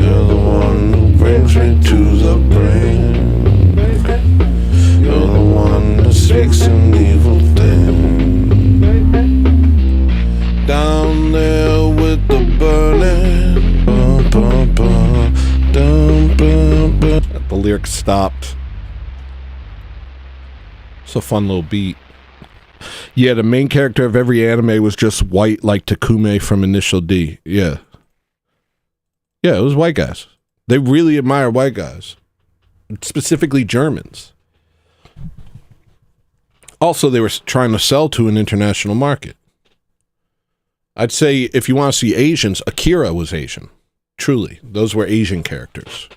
You're the one who brings me to the brink. You're the one that speaks an evil thing. Down there with the burning. The lyrics stopped. It's a fun little beat. Yeah, the main character of every anime was just white like Takume from Initial D. Yeah. Yeah, it was white guys. They really admire white guys. Specifically Germans. Also, they were trying to sell to an international market. I'd say if you want to see Asians, Akira was Asian. Truly. Those were Asian characters.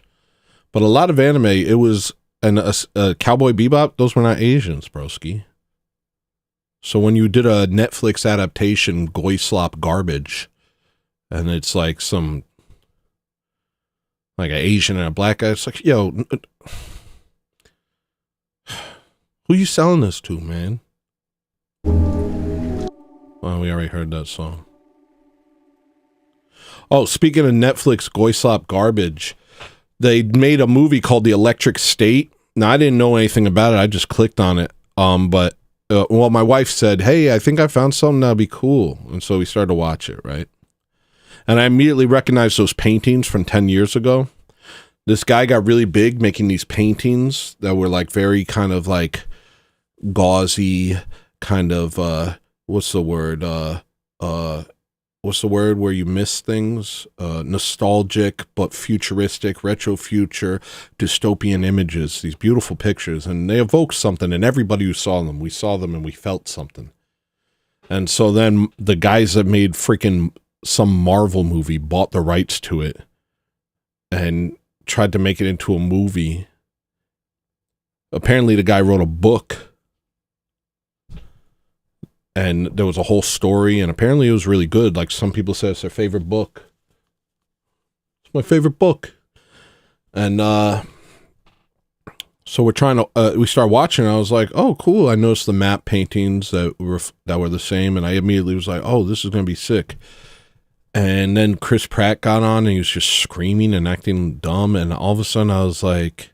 But a lot of anime, it was Cowboy Bebop, those were not Asians, broski. So when you did a Netflix adaptation, Goy Slop garbage, and it's like some, like an Asian and a black guy, it's like, yo, who you selling this to, man? Well, we already heard that song. Oh, speaking of Netflix Goy Slop garbage, they made a movie called The Electric State. Now, I didn't know anything about it. I just clicked on it. But my wife said, hey, I think I found something that'll be cool. And so we started to watch it, right? And I immediately recognized those paintings from 10 years ago. This guy got really big making these paintings that were like very kind of like gauzy, kind of, what's the word where you miss things? Nostalgic, but futuristic, retro future, dystopian images, these beautiful pictures, and they evoke something in everybody who saw them. We saw them and we felt something. And so then the guys that made freaking some Marvel movie bought the rights to it and tried to make it into a movie. Apparently the guy wrote a book and there was a whole story, and apparently it was really good. Like, some people said it's their favorite book. It's my favorite book. And so we're trying to we start watching, and I was like, oh, cool. I noticed the map paintings that were the same, and I immediately was like, oh, this is going to be sick. And then Chris Pratt got on, and he was just screaming and acting dumb, and all of a sudden I was like,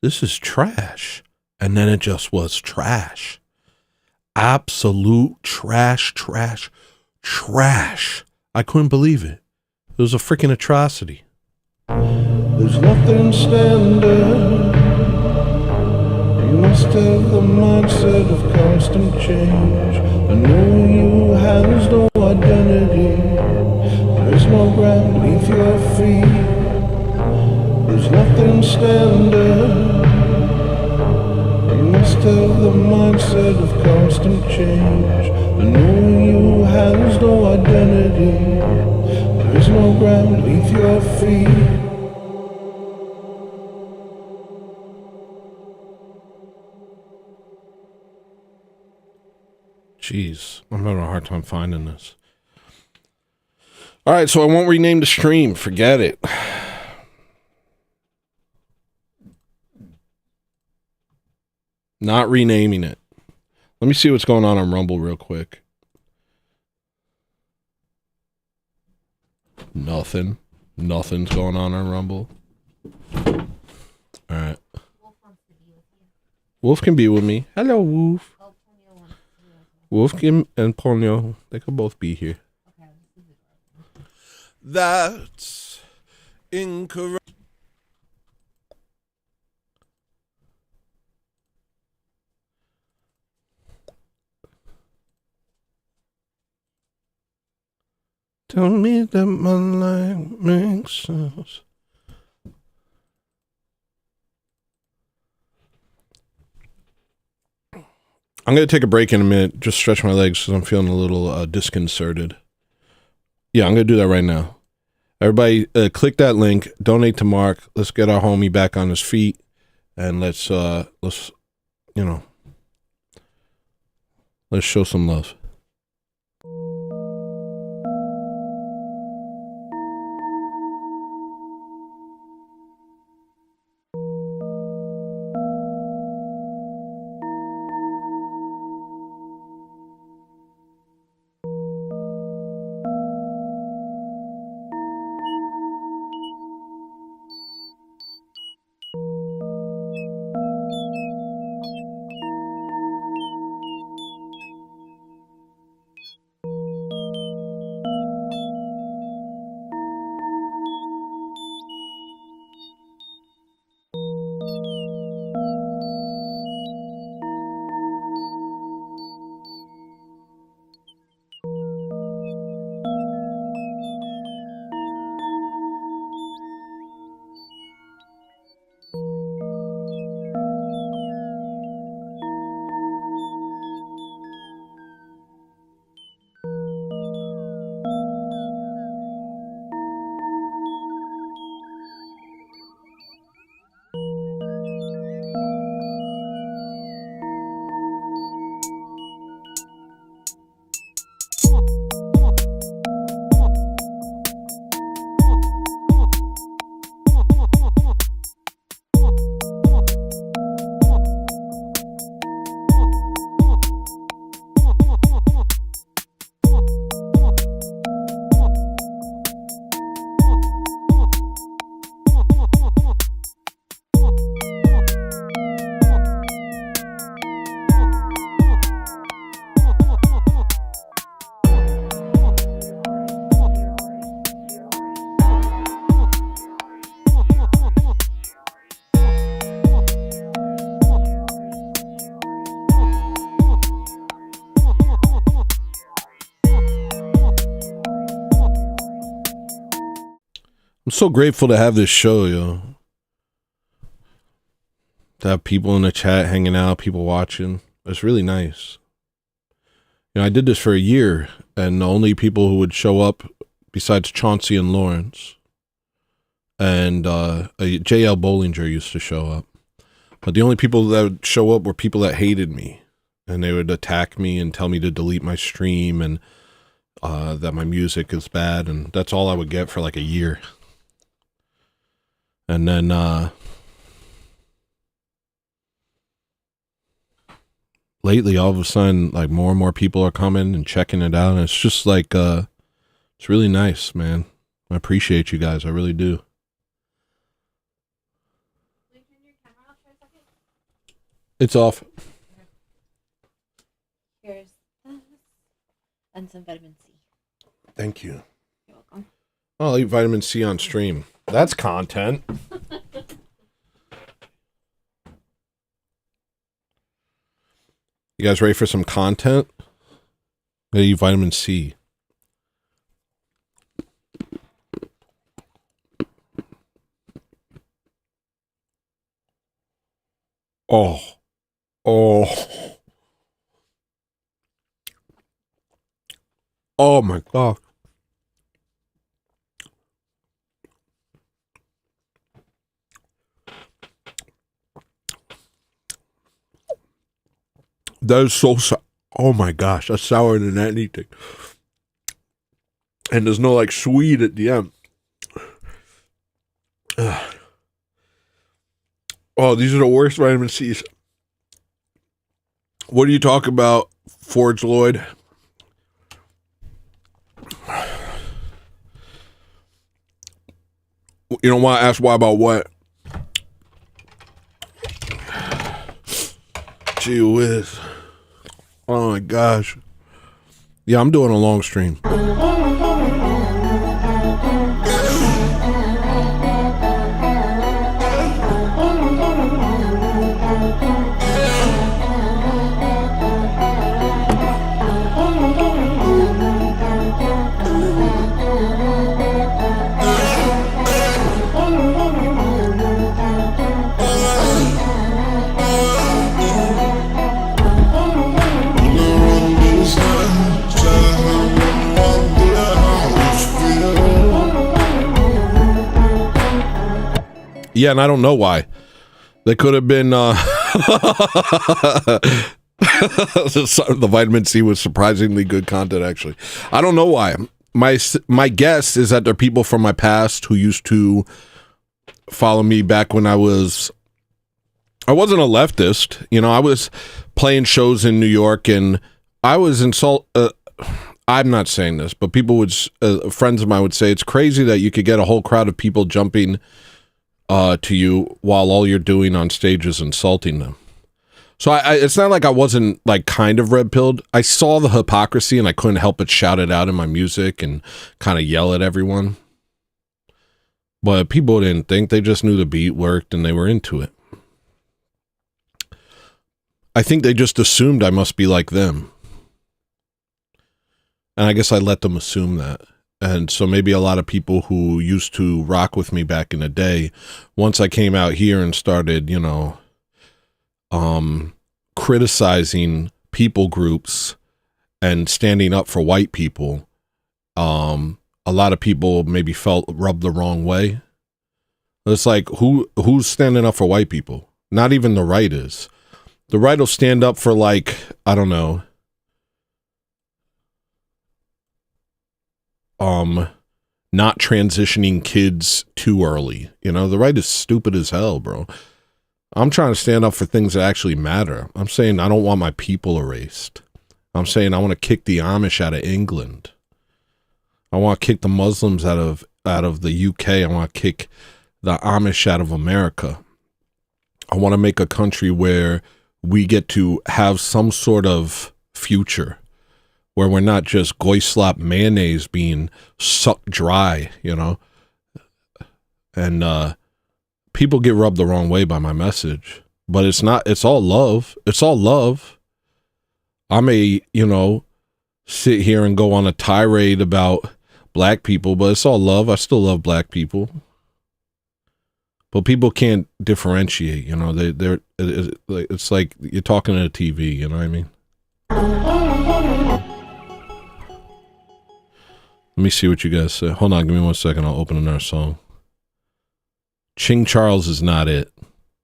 this is trash. And then it just was trash. Absolute trash. I couldn't believe it. It was a freaking atrocity. There's nothing standard. You must have the mindset of constant change. I know you has no identity. There's no ground beneath your feet. There's nothing standard. You must have the mindset of constant change. I know you has no identity. There's no ground beneath your feet. Jeez, I'm having a hard time finding this. All right, so I won't rename the stream. Forget it. Not renaming it. Let me see what's going on Rumble real quick. Nothing. Nothing's going on Rumble. All right. Wolf can be with me. Hello, Wolf. Wolf and Ponyo, they could both be here. That's incorrect. Tell me that my life makes sense. I'm going to take a break in a minute, just stretch my legs because I'm feeling a little disconcerted. Yeah, I'm going to do that right now. Everybody, click that link, donate to Mark. Let's get our homie back on his feet, and let's show some love. I'm so grateful to have this show, yo. To have people in the chat hanging out, people watching. It's really nice. You know, I did this for a year, and the only people who would show up, besides Chauncey and Lawrence, and J.L. Bollinger used to show up. But the only people that would show up were people that hated me, and they would attack me and tell me to delete my stream and that my music is bad, and that's all I would get for like a year. And then lately, all of a sudden, like more and more people are coming and checking it out, and it's just like it's really nice, man. I appreciate you guys, I really do. It's off. Here's this and some vitamin C. Thank you. You're welcome. I'll eat vitamin C on stream. That's content. You guys ready for some content? I eat vitamin C. Oh. Oh my God. That is so oh my gosh, that's sourer than anything. And there's no like sweet at the end. Ugh. Oh, these are the worst vitamin C's. What do you talk about, Forge Lloyd? You don't want to ask why about what? Gee whiz. Oh my gosh. Yeah, I'm doing a long stream. Yeah, and I don't know why. They could have been the vitamin C was surprisingly good content, actually. I don't know why. My guess is that they're people from my past who used to follow me back when I wasn't a leftist. You know, I was playing shows in New York, and I was I'm not saying this, but people would, friends of mine would say, it's crazy that you could get a whole crowd of people jumping to you while all you're doing on stage is insulting them. So it's not like I wasn't like kind of red-pilled. I saw the hypocrisy and I couldn't help but shout it out in my music and kind of yell at everyone. But people didn't think. They just knew the beat worked and they were into it. I think they just assumed I must be like them. And I guess I let them assume that. And so maybe a lot of people who used to rock with me back in the day, once I came out here and started, you know, criticizing people groups and standing up for white people, a lot of people maybe felt rubbed the wrong way. It's like, who's standing up for white people? Not even the right is. The right will stand up for, like, I don't know, not transitioning kids too early. You know, the right is stupid as hell, bro. I'm trying to stand up for things that actually matter. I'm saying I don't want my people erased. I'm saying I want to kick the Amish out of England. I want to kick the Muslims out of the UK. I want to kick the Amish out of America. I want to make a country where we get to have some sort of future, where we're not just goy-slop mayonnaise being sucked dry, you know? And people get rubbed the wrong way by my message. But it's not, it's all love. It's all love. I may, you know, sit here and go on a tirade about black people, but it's all love. I still love black people. But people can't differentiate, you know? It's like you're talking to a TV, you know what I mean? Let me see what you guys say. Hold on, give me 1 second. I'll open another song. King Charles is not it.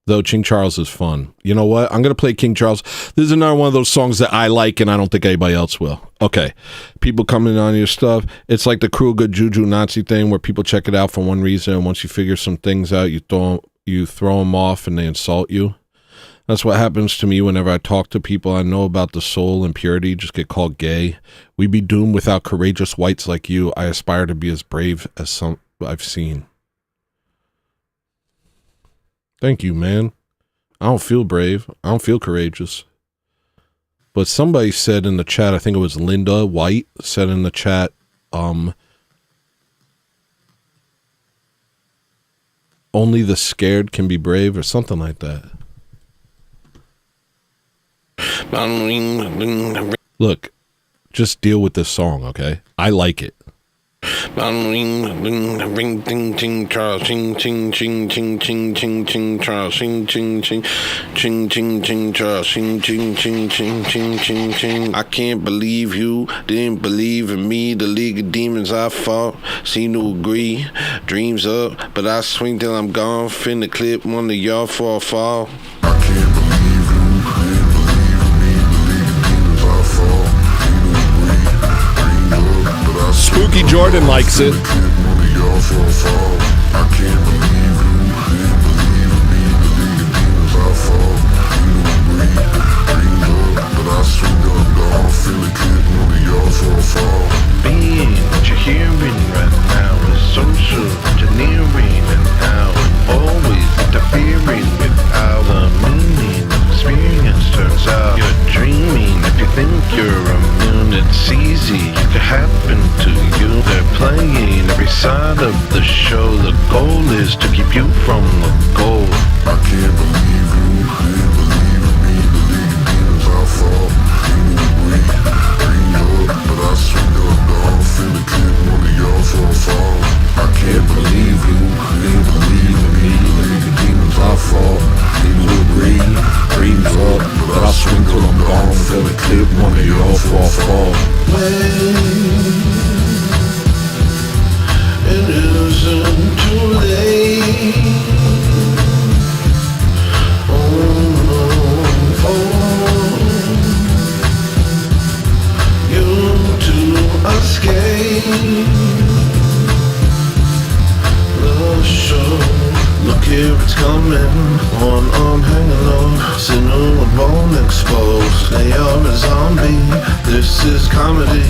Though King Charles is fun. You know what? I'm going to play King Charles. This is another one of those songs that I like and I don't think anybody else will. Okay. People coming on your stuff. It's like the Cruel Good Juju Nazi thing where people check it out for one reason. And once you figure some things out, you throw them off and they insult you. That's what happens to me whenever I talk to people I know about the soul and purity, just get called gay. We be doomed without courageous whites like you. I aspire to be as brave as some I've seen. Thank you, man. I don't feel brave. I don't feel courageous. But somebody said in the chat, I think it was Linda White, said in the chat, only the scared can be brave or something like that. Look, just deal with this song, okay? I like it. I can't believe you didn't believe in me. The League of Demons I fought seem to agree. Dreams up, but I swing till I'm gone. Finna clip one of y'all for a fall. I can't believe you didn't believe in me. The League of Demons I fought seem to agree. Dreams up, but I Spooky Jordan likes it. I can't believe you didn't believe in me. The League of Demons I fought seem to agree. Dreams up, but I swing till I'm gone. Finna clip one of y'all for a fall. Being what you're hearing right now is social engineering and how always interfering with how the meaning of experience turns out. You're dreaming if you think you're immune. It's easy, it could happen to you. They're playing every side of the show. The goal is to keep you from the goal. I can't believe you didn't believe in me. The League of Demons I fought seem to agree. Dreams up, but I swing till I'm gone. Finna clip one of y'all for a fall. I can't believe you didn't believe in me. The League of Demons I fought seem to agree. Dreams up, but I swing till I'm gone. Finna clip one of y'all for a fall. It isn't too late. You to escape the show. Look here, it's coming. One arm hanging low, sinew and bone exposed. They are a zombie. This is comedy.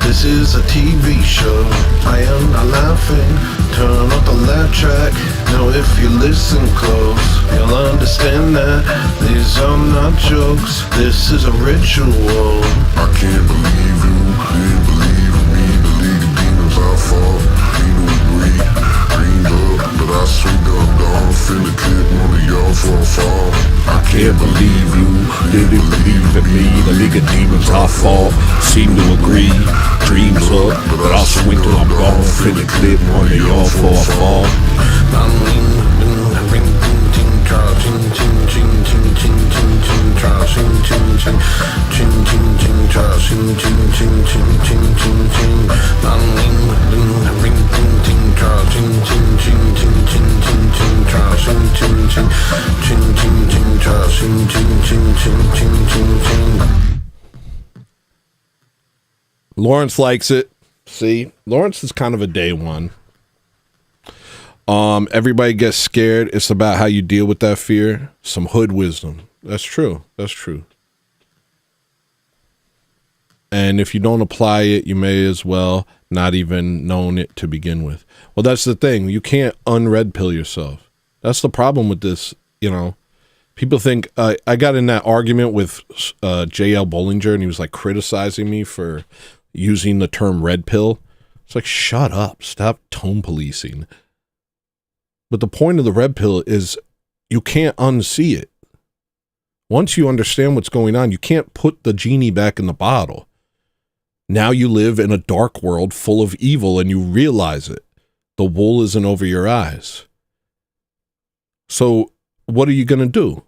This is a TV show. I am not laughing. Turn up the laugh track. Now if you listen close, you'll understand that these are not jokes. This is a ritual. I can't believe you didn't believe in me. The League of Demons I fought seem to agree. Dreams up, but I swing till I'm gone. Finna clip one of y'all for a fall. I can't believe you didn't believe in me. The League of Demons I fought seem to agree. Dreams up, but I swing till I'm gone. Finna clip one of y'all for a fall. Lawrence likes it. See, Lawrence is kind of a day one. Everybody gets scared. It's about how you deal with that fear. Some hood wisdom. That's true. That's true. And if you don't apply it, you may as well not even known it to begin with. Well, that's the thing. You can't unred pill yourself. That's the problem with this, you know. People think, I got in that argument with J.L. Bollinger, and he was like criticizing me for using the term red pill. It's like, shut up. Stop tone policing. But the point of the red pill is you can't unsee it. Once you understand what's going on, you can't put the genie back in the bottle. Now you live in a dark world full of evil and you realize it. The wool isn't over your eyes. So what are you going to do?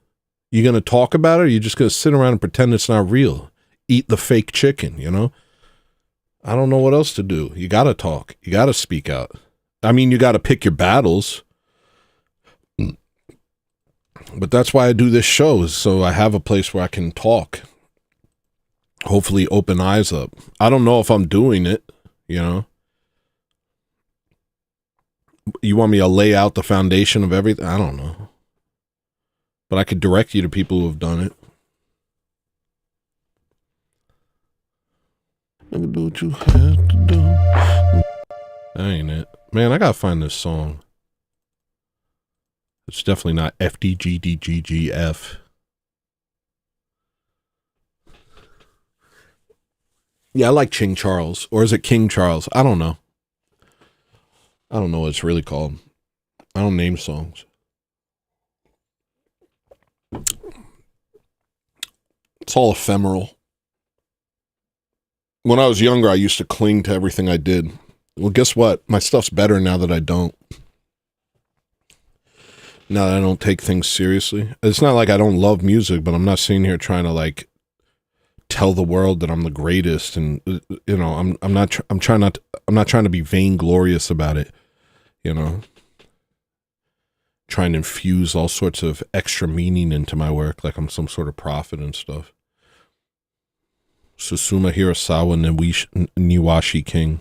You going to talk about it, or are you just going to sit around and pretend it's not real? Eat the fake chicken, you know? I don't know what else to do. You got to talk. You got to speak out. I mean, you got to pick your battles. But that's why I do this show, is so I have a place where I can talk. Hopefully open eyes up. I don't know if I'm doing it, you know. You want me to lay out the foundation of everything? I don't know. But I could direct you to people who have done it. Do what you have to do. That ain't it. Man, I gotta find this song. It's definitely not FDGDGGF. Yeah, I like King Charles. Or is it King Charles? I don't know. I don't know what it's really called. I don't name songs. It's all ephemeral. When I was younger, I used to cling to everything I did. Well, guess what? My stuff's better now that I don't. Now that I don't take things seriously. It's not like I don't love music, but I'm not sitting here trying to like tell the world that I'm the greatest, and you know, I'm not trying to be vainglorious about it, you know. Trying to infuse all sorts of extra meaning into my work like I'm some sort of prophet and stuff. Susuma Hirasawa Niwashi King.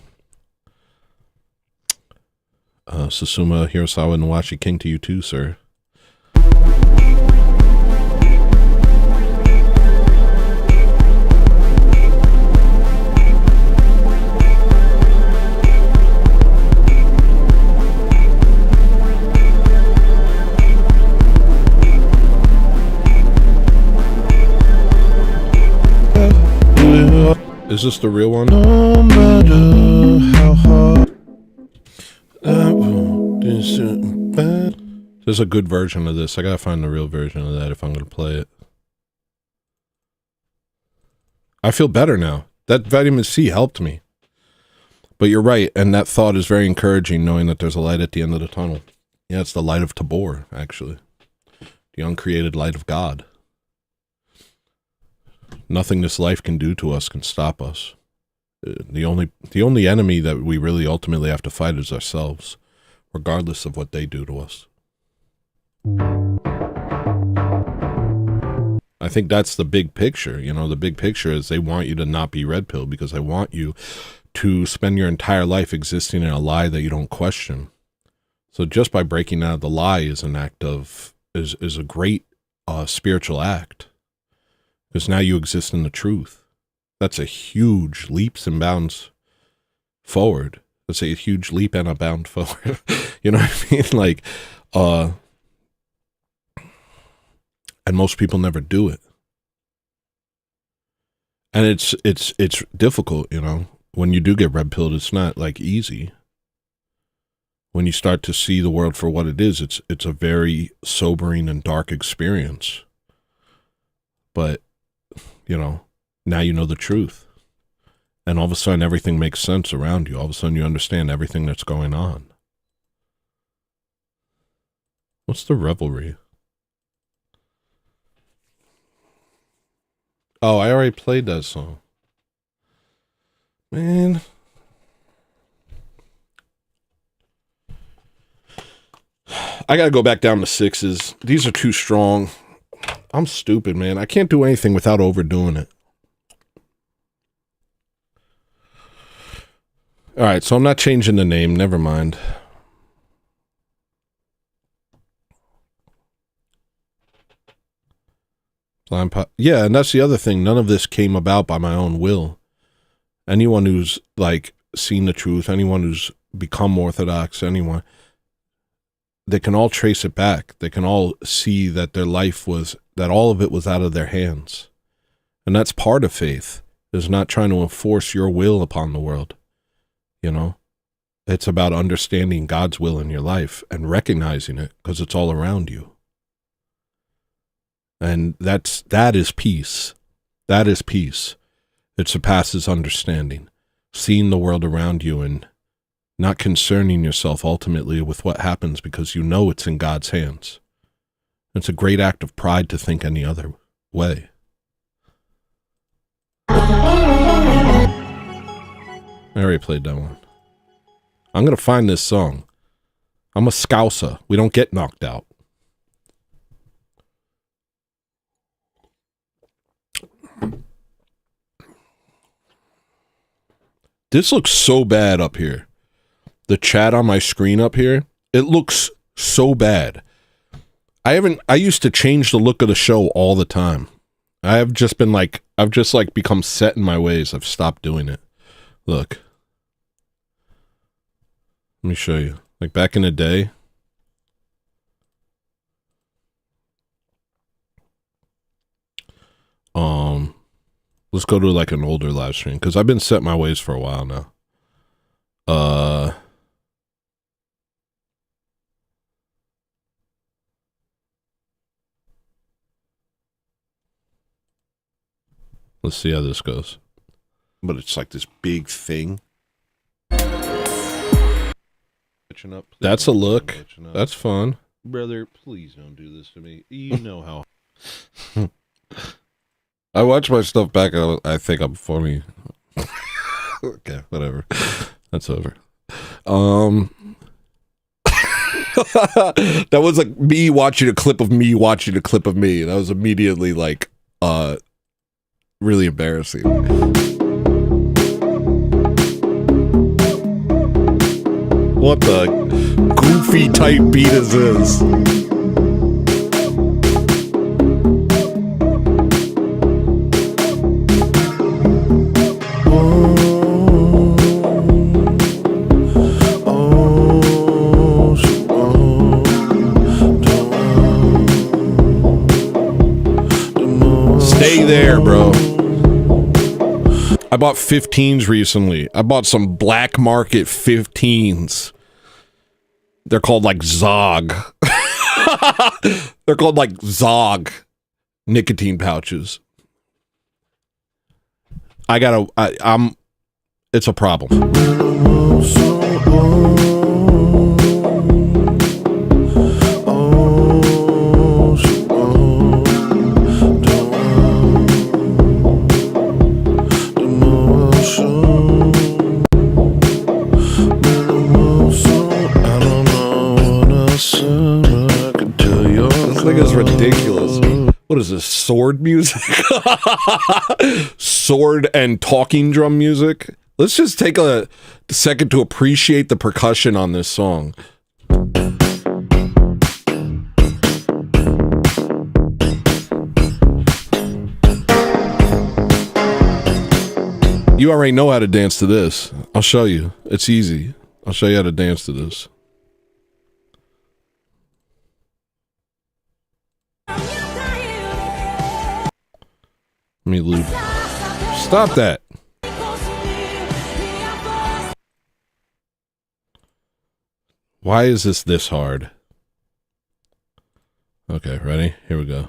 Susuma Hirasawa Niwashi King to you too, sir. Is this the real one? No matter how hard. There's a good version of this. I gotta find the real version of that if I'm gonna play it. I feel better now. That vitamin C helped me. But you're right, and that thought is very encouraging, knowing that there's a light at the end of the tunnel. Yeah, it's the light of Tabor, actually. The uncreated light of God. Nothing this life can do to us can stop us. The only enemy that we really ultimately have to fight is ourselves, regardless of what they do to us. I think that's the big picture. You know, the big picture is they want you to not be red pill because they want you to spend your entire life existing in a lie that you don't question. So just by breaking out of the lie is an act of, is a great spiritual act. Because now you exist in the truth. That's a huge leaps and bounds forward. That's a huge leap and a bound forward. You know what I mean? Like, and most people never do it. And it's difficult, you know. When you do get red pilled, it's not like easy. When you start to see the world for what it is, it's a very sobering and dark experience. But you know, now you know the truth. And all of a sudden, everything makes sense around you. All of a sudden, you understand everything that's going on. What's the revelry? Oh, I already played that song. Man. I gotta go back down to sixes. These are too strong. I'm stupid, man. I can't do anything without overdoing it. All right, so I'm not changing the name. Never mind. Yeah, and that's the other thing. None of this came about by my own will. Anyone who's, like, seen the truth, anyone who's become Orthodox, anyone, they can all trace it back. They can all see that their life was, that all of it was out of their hands. And that's part of faith, is not trying to enforce your will upon the world. You know, it's about understanding God's will in your life and recognizing it because it's all around you. And that is peace. That is peace. It surpasses understanding. Seeing the world around you and not concerning yourself ultimately with what happens because you know it's in God's hands. It's a great act of pride to think any other way. I already played that one. I'm gonna find this song. I'm a Scouser. We don't get knocked out. This looks so bad up here. The chat on my screen up here, it looks so bad. I used to change the look of the show all the time. I've just become set in my ways. I've stopped doing it. Look. Let me show you. Like back in the day. Let's go to like an older live stream because I've been set in my ways for a while now. Let's see how this goes. But it's like this big thing. That's a look. That's fun. Brother, please don't do this to me. You know how. I watch my stuff back and I think I'm funny. Okay, whatever. That's over. That was like me watching a clip of me watching a clip of me. That was immediately like really embarrassing. What the goofy type beat is this? Stay there, bro. I bought 15s recently. I bought some black market 15s. They're called like Zog. They're called like Zog nicotine pouches. It's a problem. This thing is ridiculous. What is this, sword music? Sword and talking drum music? Let's just take a second to appreciate the percussion on this song. You already know how to dance to this. I'll show you. It's easy. I'll show you how to dance to this. Let me loop. Stop that. Why is this hard? Okay, ready? Here we go.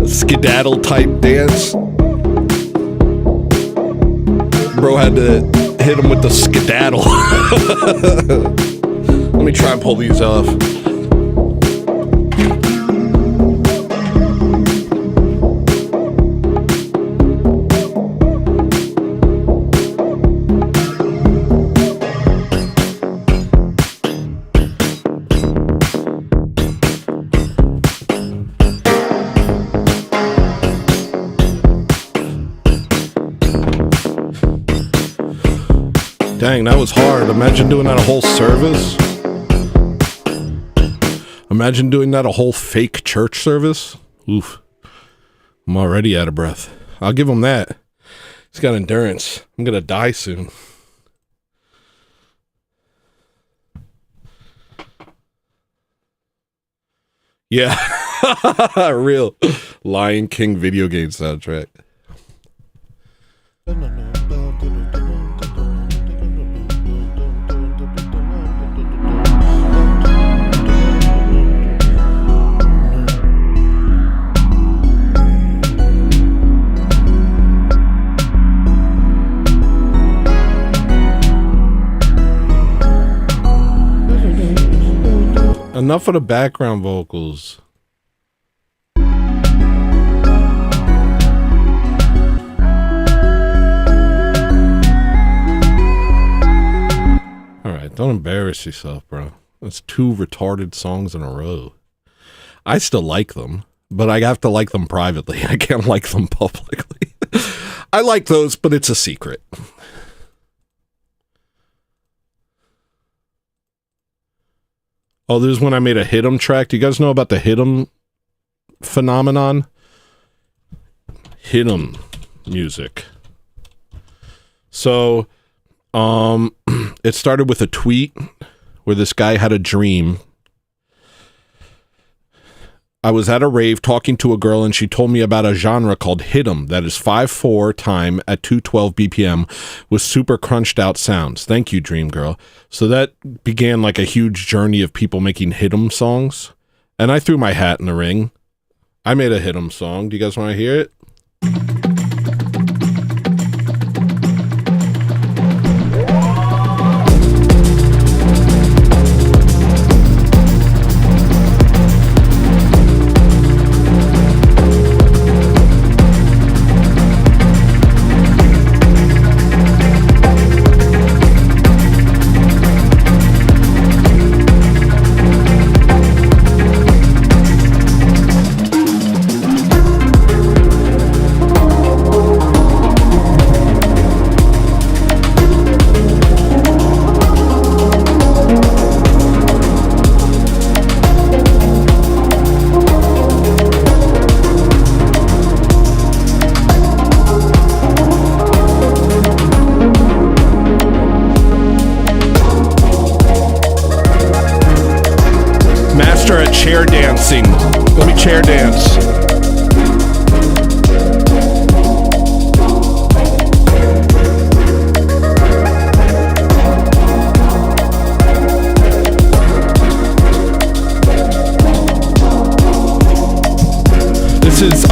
Skedaddle type dance. Bro had to hit him with the skedaddle. Let me try and pull these off. Dang, that was hard. Imagine doing that a whole service. Imagine doing that a whole fake church service. Oof. I'm already out of breath. I'll give him that. He's got endurance. I'm gonna die soon. Yeah. Real Lion King video game soundtrack. Enough of the background vocals. All right, don't embarrass yourself, bro. That's 2 retarded songs in a row. I still like them, but I have to like them privately. I can't like them publicly. I like those, but it's a secret. Oh, this is when I made a Hit 'em track. Do you guys know about the Hit 'em phenomenon? Hit 'em music. So, it started with a tweet where this guy had a dream. I was at a rave talking to a girl and she told me about a genre called Hit 'em that is 5/4 time at 212 BPM with super crunched out sounds. Thank you, Dream Girl. So that began like a huge journey of people making Hit 'em songs. And I threw my hat in the ring. I made a Hit 'em song. Do you guys want to hear it? Chair dancing. Let me chair dance. This is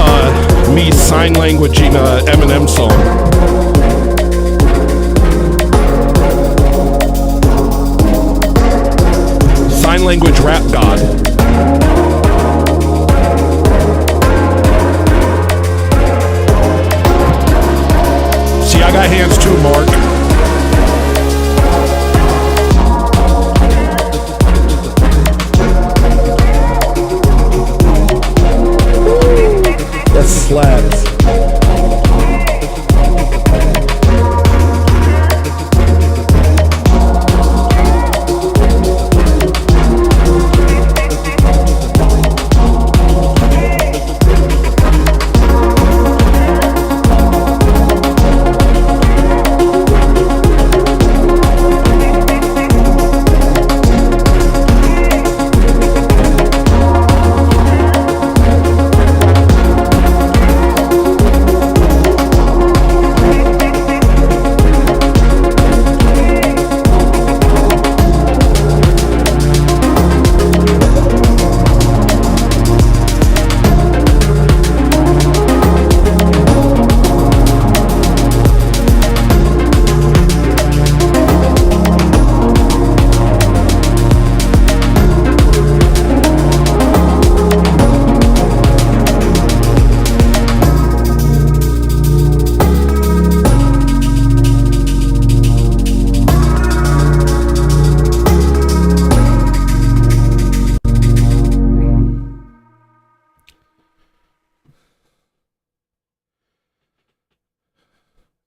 me sign languaging a Eminem song. Sign language rap god. See, I got hands too, Mark. That slaps.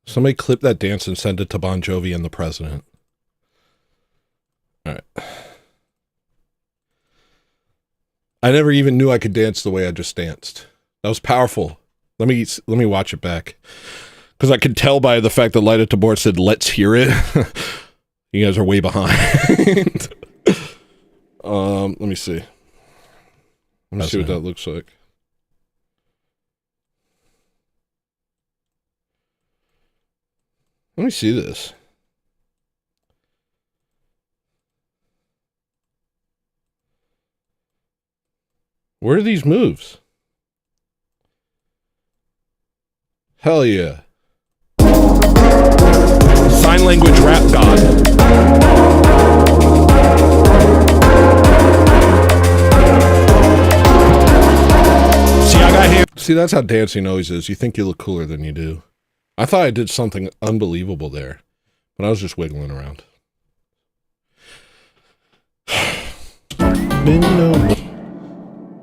Somebody clip that dance and send it to Bon Jovi and the president. All right. I never even knew I could dance the way I just danced. That was powerful. Let me watch it back. Because I could tell by the fact that Light It to Board said, let's hear it. You guys are way behind. Let me see. Let me see what that looks like. Let me see this. Where are these moves? Hell yeah. Sign language rap god. See, that's how dancing always is. You think you look cooler than you do. I thought I did something unbelievable there, but I was just wiggling around.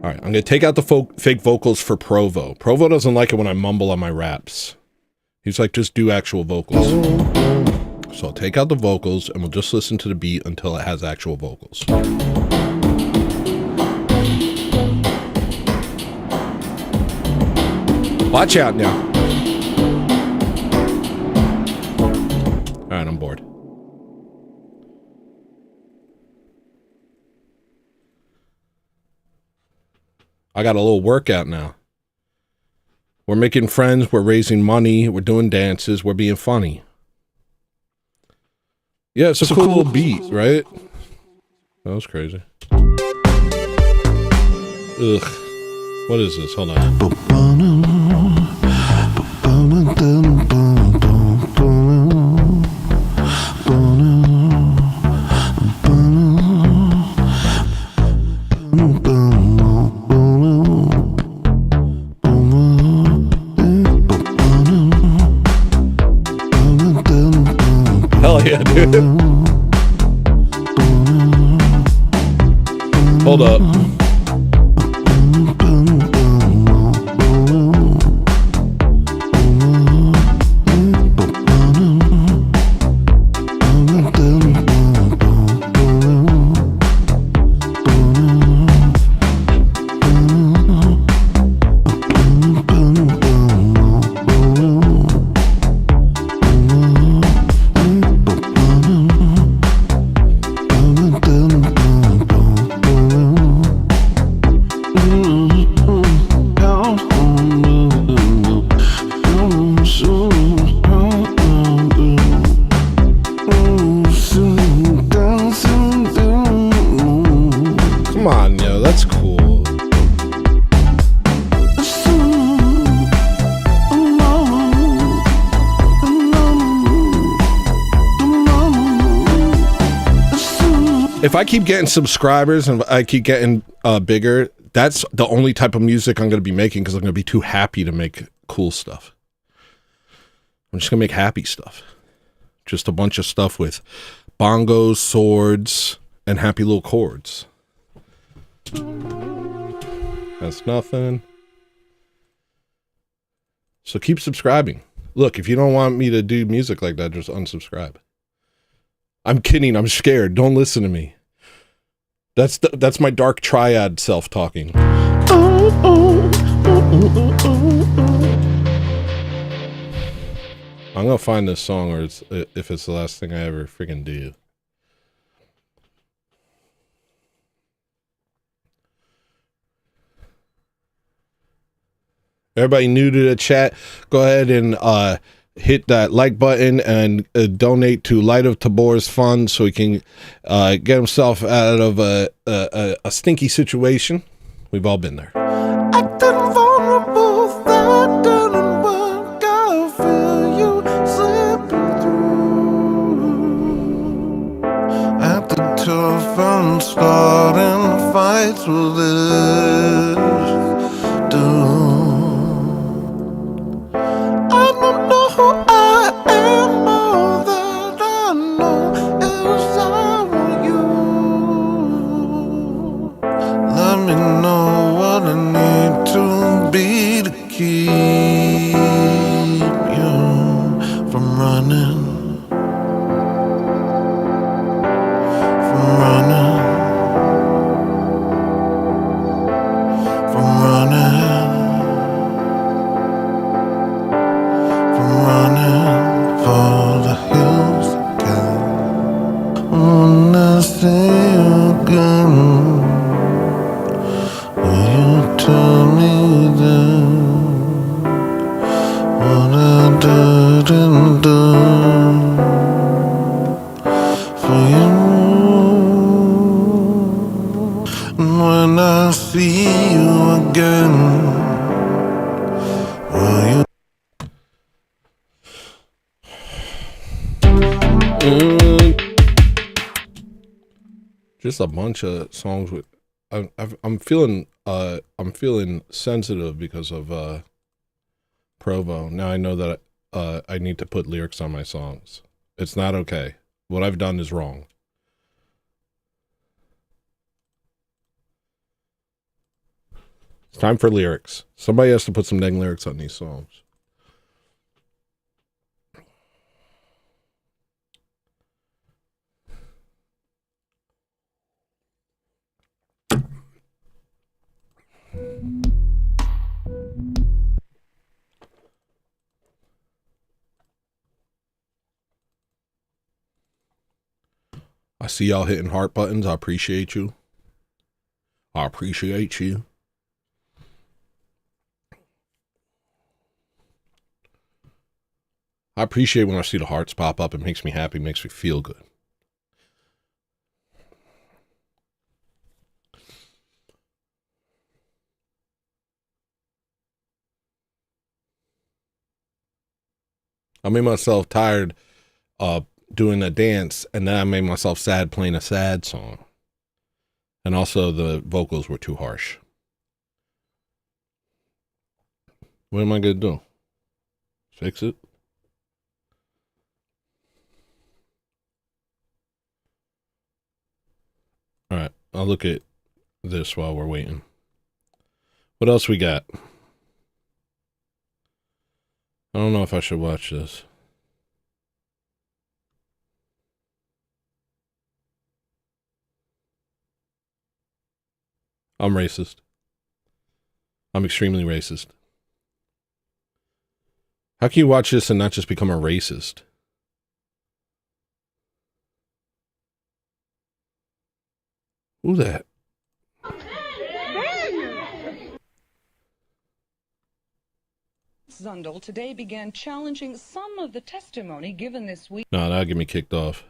All right, I'm going to take out the fake vocals for Provo. Provo doesn't like it when I mumble on my raps. He's like, just do actual vocals. So I'll take out the vocals, and we'll just listen to the beat until it has actual vocals. Watch out now. All right, I'm bored. I got a little workout now. We're making friends, we're raising money, we're doing dances, we're being funny. Yeah, it's a cool little beat, right? That was crazy. Ugh. What is this? Hold on. Hell yeah, dude. Hold up. Come on, yo, that's cool. If I keep getting subscribers and I keep getting bigger, that's the only type of music I'm going to be making because I'm going to be too happy to make cool stuff. I'm just going to make happy stuff. Just a bunch of stuff with bongos, swords, and happy little chords. That's nothing. So keep subscribing. Look, if you don't want me to do music like that, just unsubscribe. I'm kidding. I'm scared. Don't listen to me. That's my dark triad self talking. I'm gonna find this song, or if it's the last thing I ever freaking do. Everybody new to the chat, go ahead and hit that like button and donate to Light of Tabor's fund so he can get himself out of a stinky situation. We've all been there. Acting vulnerable, that didn't work. I feel you slipping through. Acting tough and starting fights with this dude. I don't know who I am, all that I know is I want you. Let me know what I need to be to keep you from running. From running. From running. For the hills again. When I see you again, will you tell me then what I didn't do for you? And when I see you again, will you? Just a bunch of songs with I'm feeling sensitive because of Provo. Now I know that I need to put lyrics on my songs. It's not okay. What I've done is wrong. It's time for lyrics. Somebody has to put some dang lyrics on these songs. I see y'all hitting heart buttons. I appreciate you. I appreciate you. I appreciate when I see the hearts pop up. It makes me happy, makes me feel good. I made myself tired doing a dance, and then I made myself sad playing a sad song. And also the vocals were too harsh. What am I going to do? Fix it? All right, I'll look at this while we're waiting. What else we got? I don't know if I should watch this. I'm racist. I'm extremely racist. How can you watch this and not just become a racist? Who that? Zundel today began challenging some of the testimony given this week. No, that'll get me kicked off.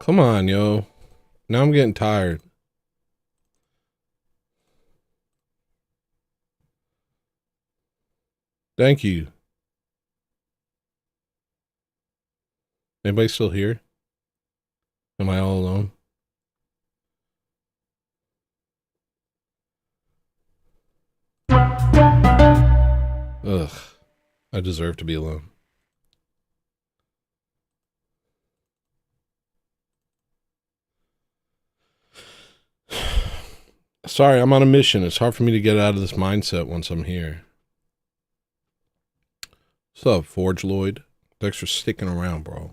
Come on, yo. Now I'm getting tired. Thank you. Anybody still here? Am I all alone? Ugh. I deserve to be alone. Sorry, I'm on a mission. It's hard for me to get out of this mindset once I'm here. What's up, Forge Lloyd? Thanks for sticking around, bro.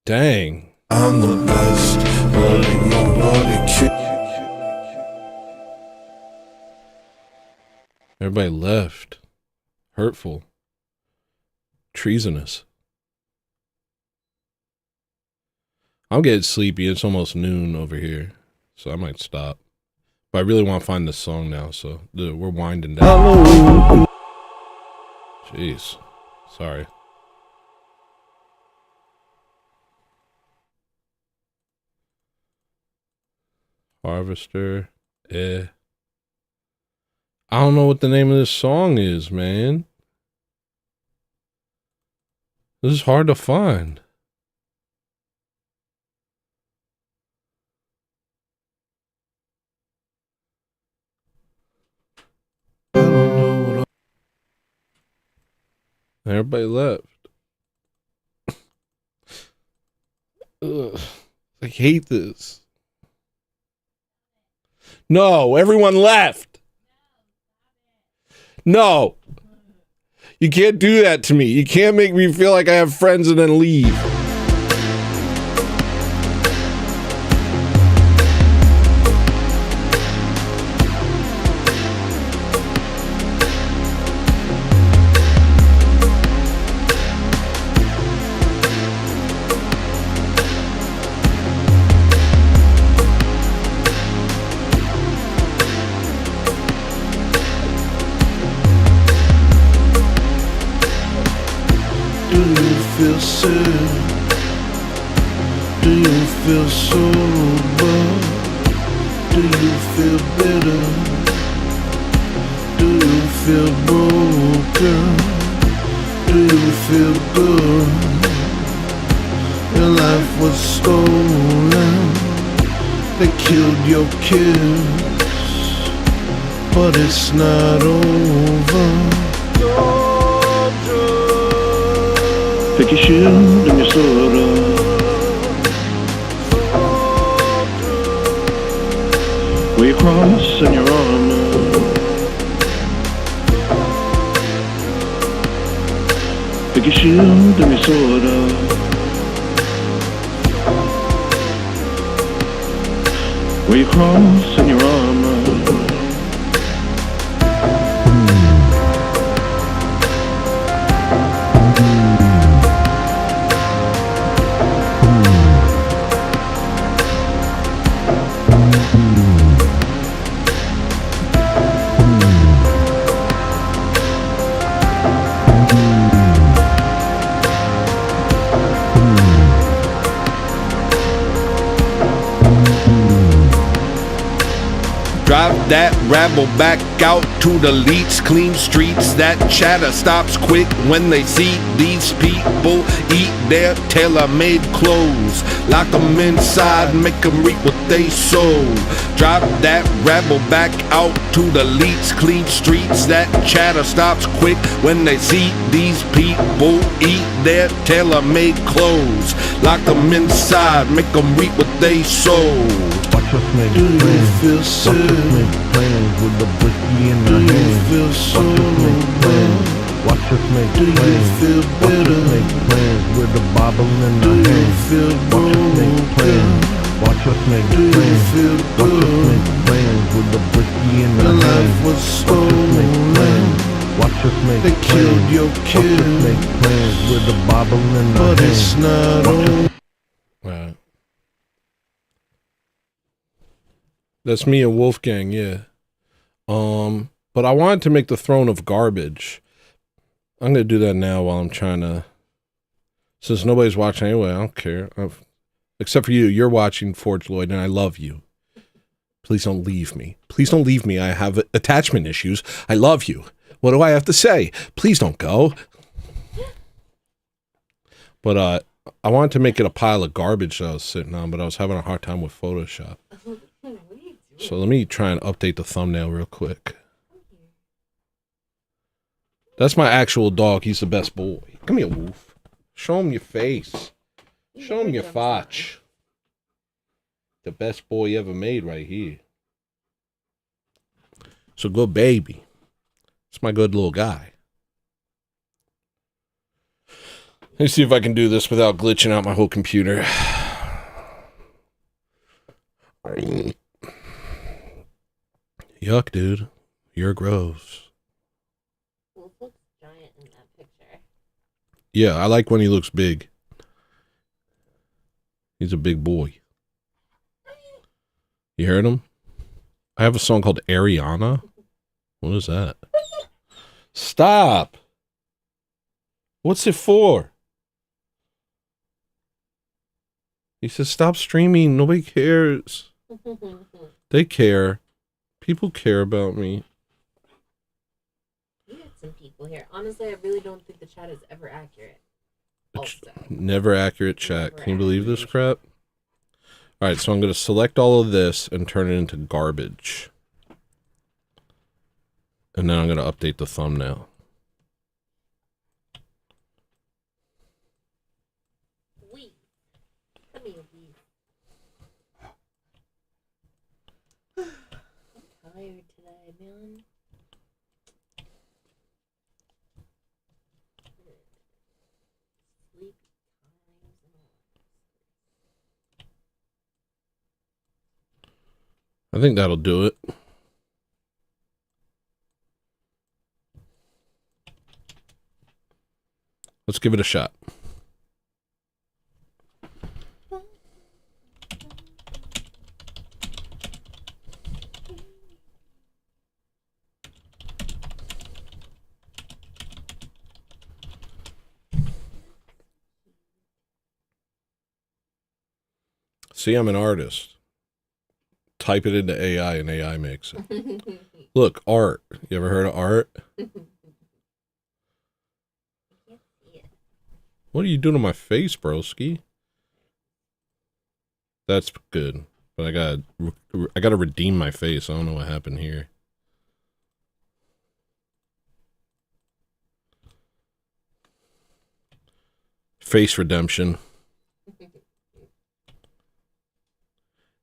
Dang. I'm the best, but ain't nobody can. Everybody left. Hurtful. Treasonous. I'm getting sleepy. It's almost noon over here, so I might stop. But I really want to find this song now, so we're winding down. Jeez. Sorry. Harvester. I don't know what the name of this song is, man. This is hard to find. Everybody left. Ugh, I hate this. No, everyone left. No. You can't do that to me. You can't make me feel like I have friends and then leave. Do you feel sober? Do you feel bitter? Do you feel broken? Do you feel good? Your life was stolen. They killed your kids, but it's not over. Take your shield and your sword up. Wear your cross and your armor. Take your shield and your sword up. Wear your cross and your armor. Drive that rabble back out to the leets, clean streets. That chatter stops quick when they see these people eat their tailor-made clothes. Lock them inside, make them reap what they sow. Drive that rabble back out to the leets, clean streets. That chatter stops quick when they see these people eat their tailor-made clothes. Lock them inside, make them reap what they sow. Watch us make plans. Watch us make plans with the whiskey in our hands. Watch us make plans. Watch us make plans with the Bible in our hands. Watch us make plans. Watch us make plans. Watch us make plans with the whiskey in our hands. Watch us make plans. Watch us make plans. They killed your kids. Watch us make plans with the Bible in our hands. But it's not over. Right. That's me and Wolfgang, yeah. But I wanted to make the throne of garbage. I'm gonna do that now while I'm trying to. Since nobody's watching anyway, I don't care. Except for you. You're watching Forge Lloyd, and I love you. Please don't leave me. Please don't leave me. I have attachment issues. I love you. What do I have to say? Please don't go. But I wanted to make it a pile of garbage that I was sitting on, but I was having a hard time with Photoshop. So let me try and update the thumbnail real quick. That's my actual dog. He's the best boy. Come here, Wolf. Show him your face. Show him your fotch. The best boy ever made right here. So good baby. It's my good little guy. Let me see if I can do this without glitching out my whole computer. Yuck, dude. You're gross. Wolf looks giant in that picture. Yeah, I like when he looks big. He's a big boy. You heard him? I have a song called Ariana. What is that? Stop! What's it for? He says, stop streaming. Nobody cares. They care. People care about me. We got some people here. Honestly, I really don't think the chat is ever accurate. Never accurate chat. Can you believe this crap? Alright, so I'm going to select all of this and turn it into garbage. And then I'm going to update the thumbnail. Tired today, man. Sleep times and all. I think that'll do it. Let's give it a shot. See, I'm an artist. Type it into AI and AI makes it. Look, art. You ever heard of art? What are you doing to my face, broski? That's good. But I gotta redeem my face. I don't know what happened here. Face redemption.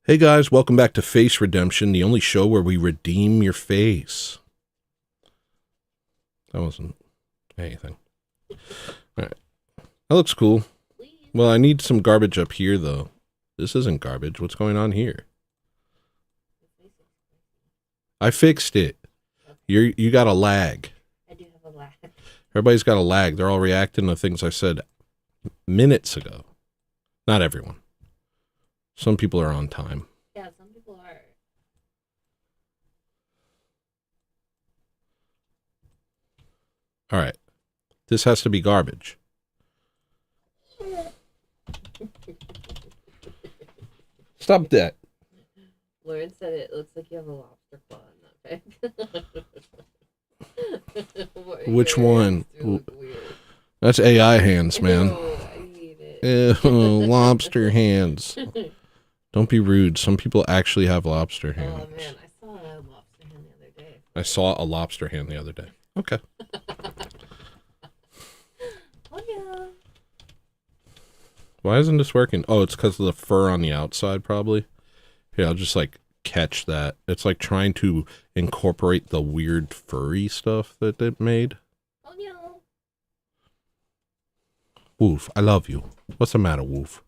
Hey guys, welcome back to Face Redemption, the only show where we redeem your face. That wasn't anything. Alright. That looks cool. Well, I need some garbage up here, though. This isn't garbage. What's going on here? I fixed it. You got a lag. I do have a lag. Everybody's got a lag. They're all reacting to things I said minutes ago. Not everyone. Some people are on time. Yeah, some people are. All right. This has to be garbage. Stop that. Lauren said it looks like you have a lobster claw in that pic. Which one? That's AI hands, man. Ew, lobster hands. Don't be rude. Some people actually have lobster hands. Oh man, I saw a lobster hand the other day. I saw a lobster hand the other day. Okay. Oh yeah. Why isn't this working? Oh, it's because of the fur on the outside, probably. Here, I'll just like catch that. It's like trying to incorporate the weird furry stuff that it made. Oh no. Woof, I love you. What's the matter, Woof?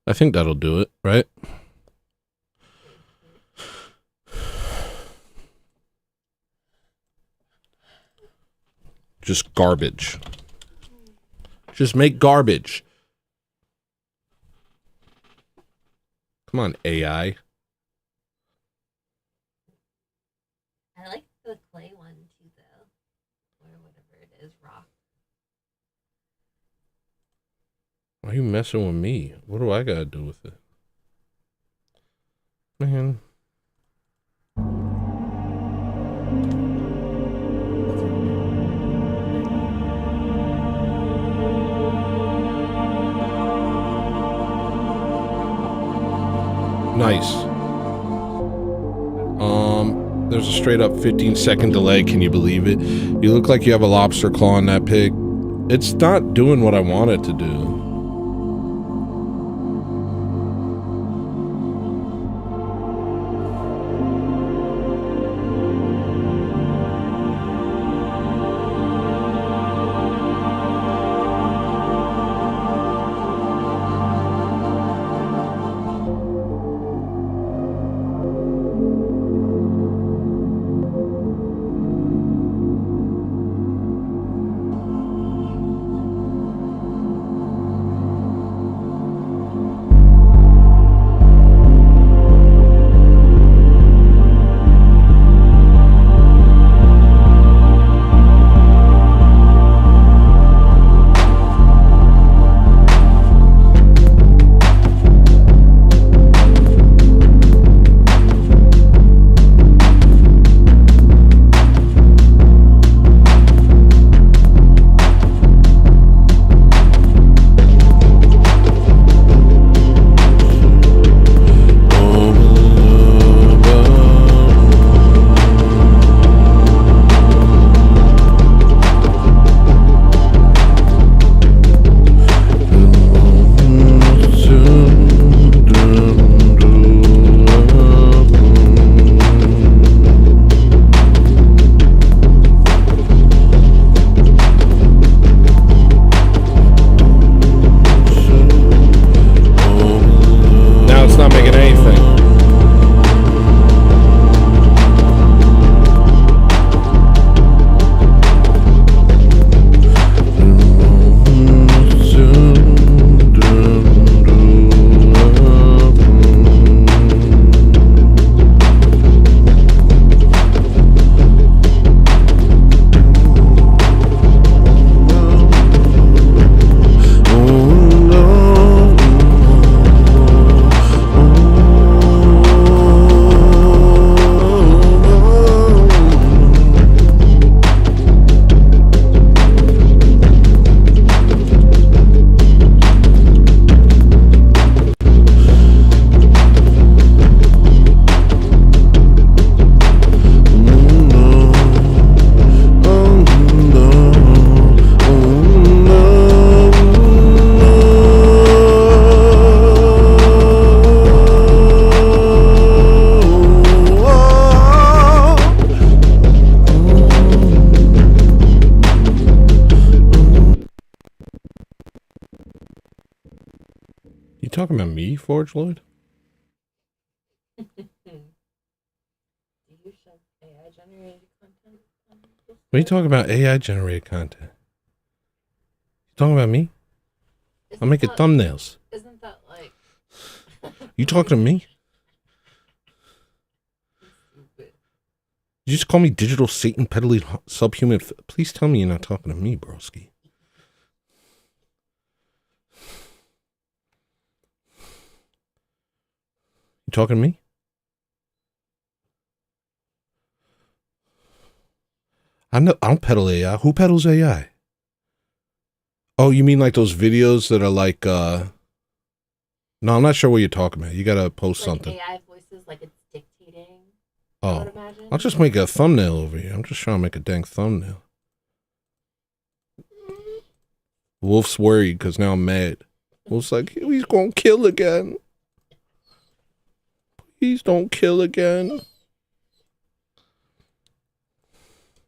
I think that'll do it, right? Just garbage. Just make garbage. Come on, AI. I like the clay one too, though, or whatever it is, rock. Why are you messing with me? What do I gotta do with it? Man. Nice. There's a straight up 15-second delay. Can you believe it? You look like you have a lobster claw in that pig. It's not doing what I want it to do. talking about me, Forge Lloyd? Do you show AI generated content? What are you talking about? AI generated content? You talking about me? I'm making thumbnails. Isn't that like? You talking to me? You just call me digital Satan peddling subhuman. Please tell me you're not talking to me, broski. You talking to me? I don't peddle AI. Who peddles AI? Oh, you mean like those videos that are like, no, I'm not sure what you're talking about. You gotta post Like something. AI voices, like it's dictating. Oh, I'll just make a thumbnail over here. I'm just trying to make a dang thumbnail. Wolf's worried because now I'm mad. Wolf's like, he's gonna kill again. Please don't kill again.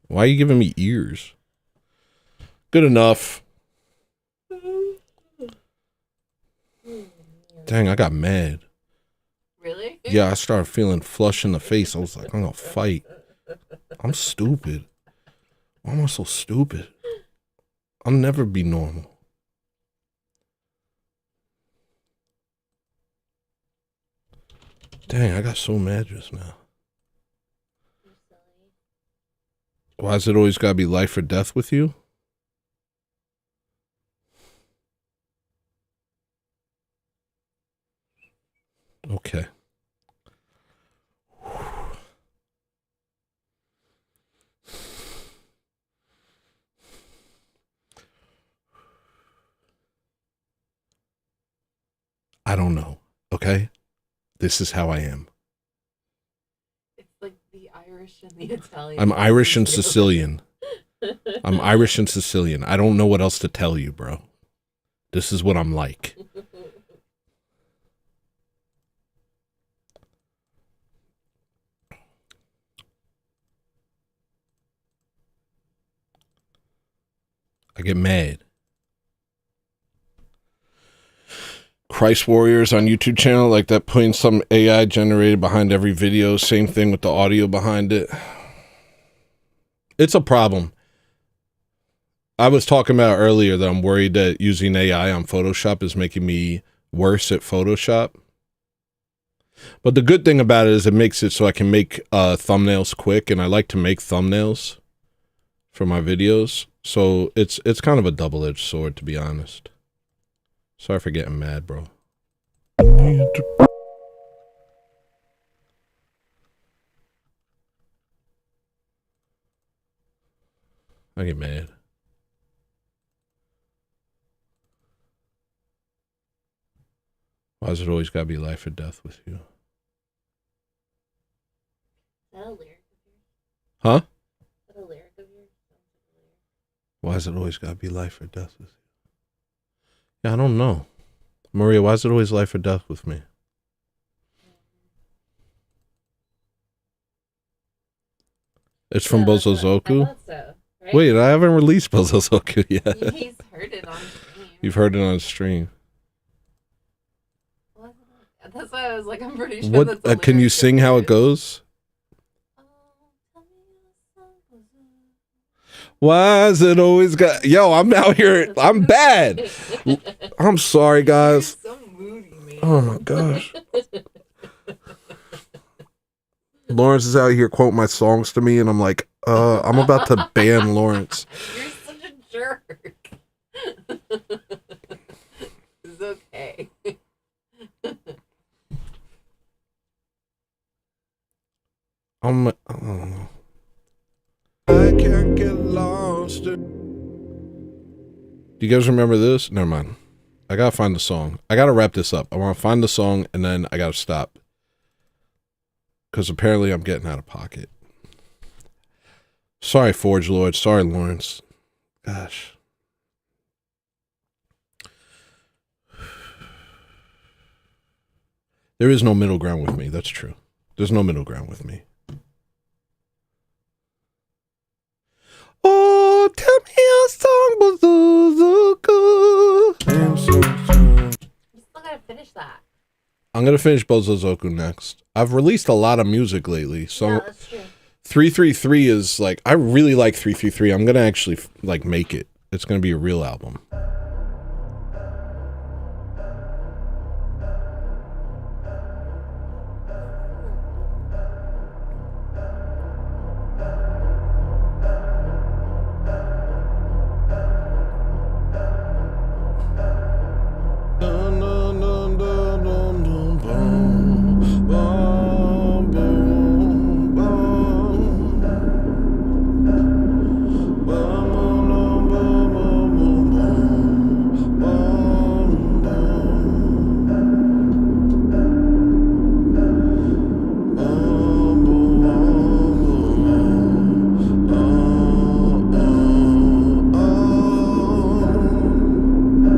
Why are you giving me ears? Good enough. Dang, I got mad. Really? Yeah, I started feeling flush in the face. I was like, I'm gonna fight. I'm stupid. Why am I so stupid? I'll never be normal. Dang, I got so mad just now. Why is it always gotta be life or death with you? Okay. I don't know. Okay? This is how I am. It's like the Irish and the Italian. I'm Irish and Sicilian. I'm Irish and Sicilian. I don't know what else to tell you, bro. This is what I'm like. I get mad. Christ Warriors on YouTube channel, like that, putting some AI generated behind every video. Same thing with the audio behind it. It's a problem. I was talking about earlier that I'm worried that using AI on Photoshop is making me worse at Photoshop. But the good thing about it is it makes it so I can make thumbnails quick, and I like to make thumbnails for my videos. So it's kind of a double-edged sword, to be honest. Sorry for getting mad, bro. I get mad. Why does it always gotta be life or death with you? Is that a lyric of yours? Huh? Is that a lyric of yours? Why does it always gotta be life or death with you? Yeah, I don't know. Maria, why is it always life or death with me? It's from Bozozoku? I thought so, right? Wait, I haven't released Bozozoku yet. He's heard it on stream. You've heard it on stream. That's why I was like, I'm pretty sure What? that's a Can you lyric sing of how yours. it goes? Why is it always got... Yo, I'm out here. I'm bad. I'm sorry, guys. You're so moody, man. Oh, my gosh. Lawrence is out here quoting my songs to me, and I'm like, I'm about to ban Lawrence. You're such a jerk. It's okay. I don't know. I can't get lost. Do you guys remember this? Never mind. I gotta find the song. I gotta wrap this up. I want to find the song, and then I gotta stop. Because apparently I'm getting out of pocket. Sorry, Forge Lord. Sorry, Lawrence. Gosh. There is no middle ground with me. That's true. There's no middle ground with me. Oh, tell me a song, Bazooka. You still gotta finish that. I'm gonna finish Bozozoku next. I've released a lot of music lately, so Yeah, that's true. 333 is like, I really like 333. I'm gonna actually like make it. It's gonna be a real album.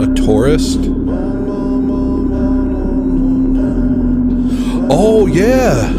A tourist? Oh, yeah.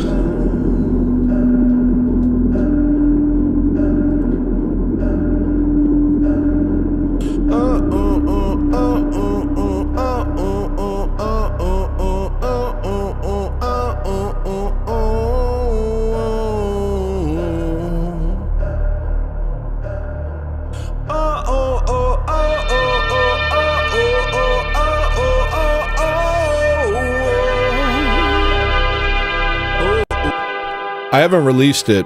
I haven't released it.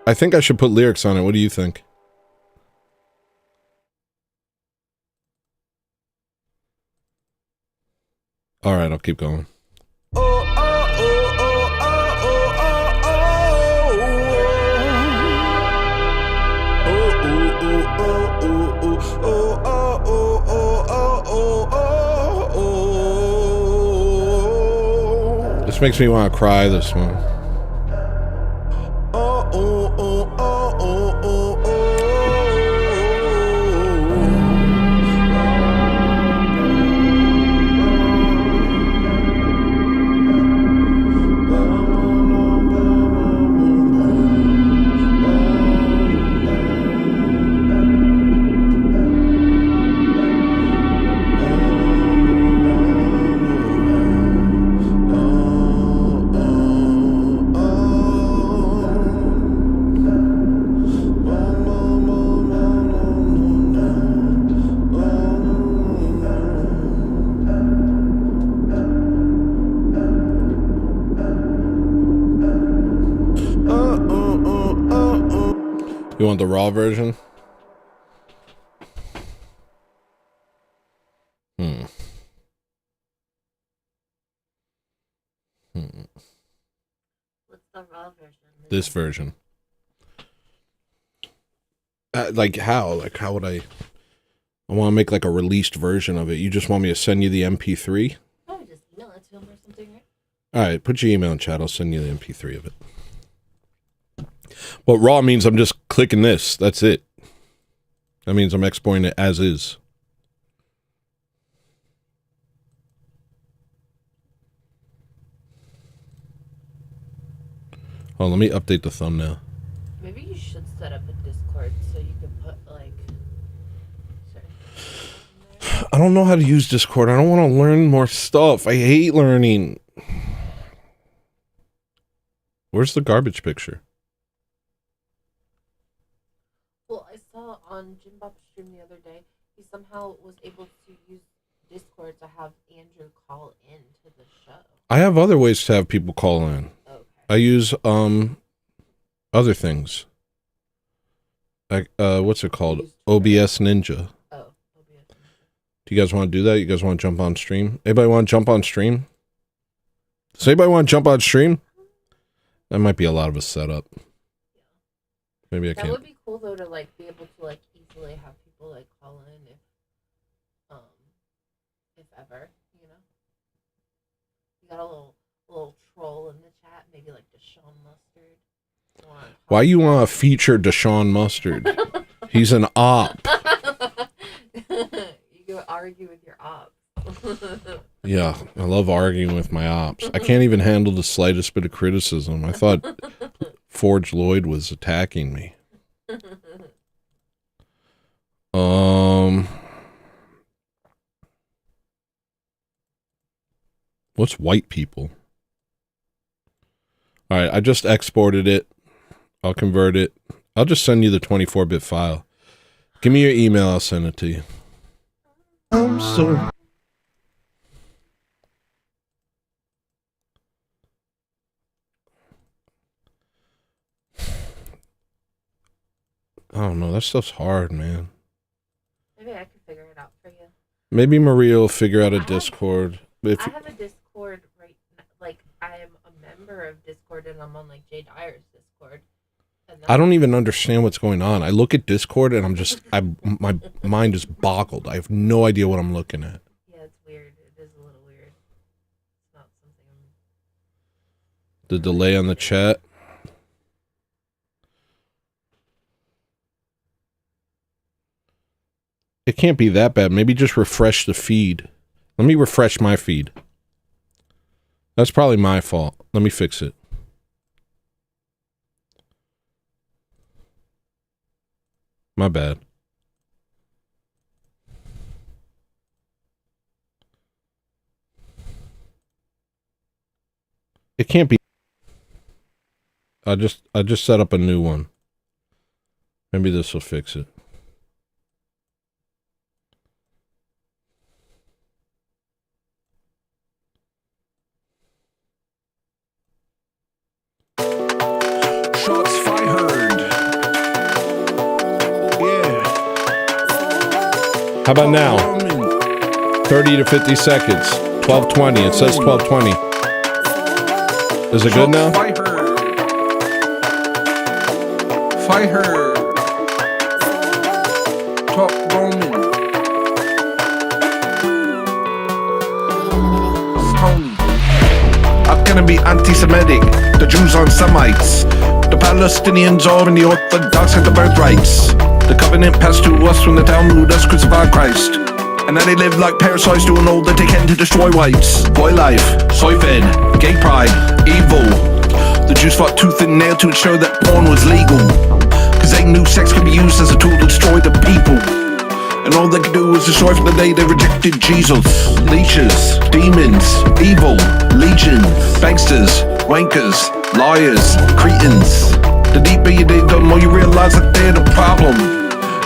I think I should put lyrics on it. What do you think? All right, I'll keep going. This makes me want to cry, this one. You want the raw version? Hmm. What's the raw version? This version. Like how? Like how would I want to make like a released version of it. You just want me to send you the MP3? Oh, just email it to him or something, right? Alright, put your email in chat. I'll send you the MP3 of it. But raw means I'm just clicking this. That's it. That means I'm exporting it as is. Oh, let me update the thumbnail. Maybe you should set up a Discord so you can put like. I don't know how to use Discord. I don't want to learn more stuff. I hate learning. Where's the garbage picture? Well, I saw on Jim Bob's stream the other day, he somehow was able to use Discord to have Andrew call in to the show. I have other ways to have people call in. Okay. I use other things. Like what's it called? OBS Ninja. Oh, do you guys want to do that? You guys want to jump on stream? Anybody want to jump on stream? Does anybody want to jump on stream? That might be a lot of a setup. Maybe I That can't. would be cool though to like be able to like easily have people like call in if ever, you know. You got a little troll in the chat, maybe like Deshaun Mustard. Why you want to feature Deshaun Mustard? He's an op. You go argue with your ops. Yeah, I love arguing with my ops. I can't even handle the slightest bit of criticism. I thought Forge Lloyd was attacking me. What's white people? All right, I just exported it. I'll convert it. I'll just send you the 24-bit file. Give me your email. I'll send it to you. I'm so... I don't know. That stuff's hard, man. Maybe I can figure it out for you. Maybe Maria will figure out a Discord. I have a Discord right now. Like, I am a member of Discord, and I'm on, like, Jay Dyer's Discord. I don't even understand what's going on. I look at Discord, and my mind is boggled. I have no idea what I'm looking at. Yeah, it's weird. It is a little weird. It's not something The delay on the chat. It can't be that bad. Maybe just refresh the feed. Let me refresh my feed. That's probably my fault. Let me fix it. My bad. It can't be. I just set up a new one. Maybe this will fix it. Shots fired. Yeah. How about now? 30 to 50 seconds. 12:20. It says 12:20. Is it good now? Fire. Top Roman. Stone. Are gonna be anti-Semitic. The Jews aren't Semites. The Palestinians are and the Orthodox have the birthrights. The covenant passed to us when the Talmud us crucified Christ. And now they live like parasites doing all that they can to destroy whites. Boy life, soy fed, gay pride, evil. The Jews fought tooth and nail to ensure that porn was legal. Cause they knew sex could be used as a tool to destroy the people. And all they could do was destroy from the day they rejected Jesus. Leeches, demons, evil, legion, banksters, wankers, liars, cretins. The deeper you dig, the more you realize that they're the problem.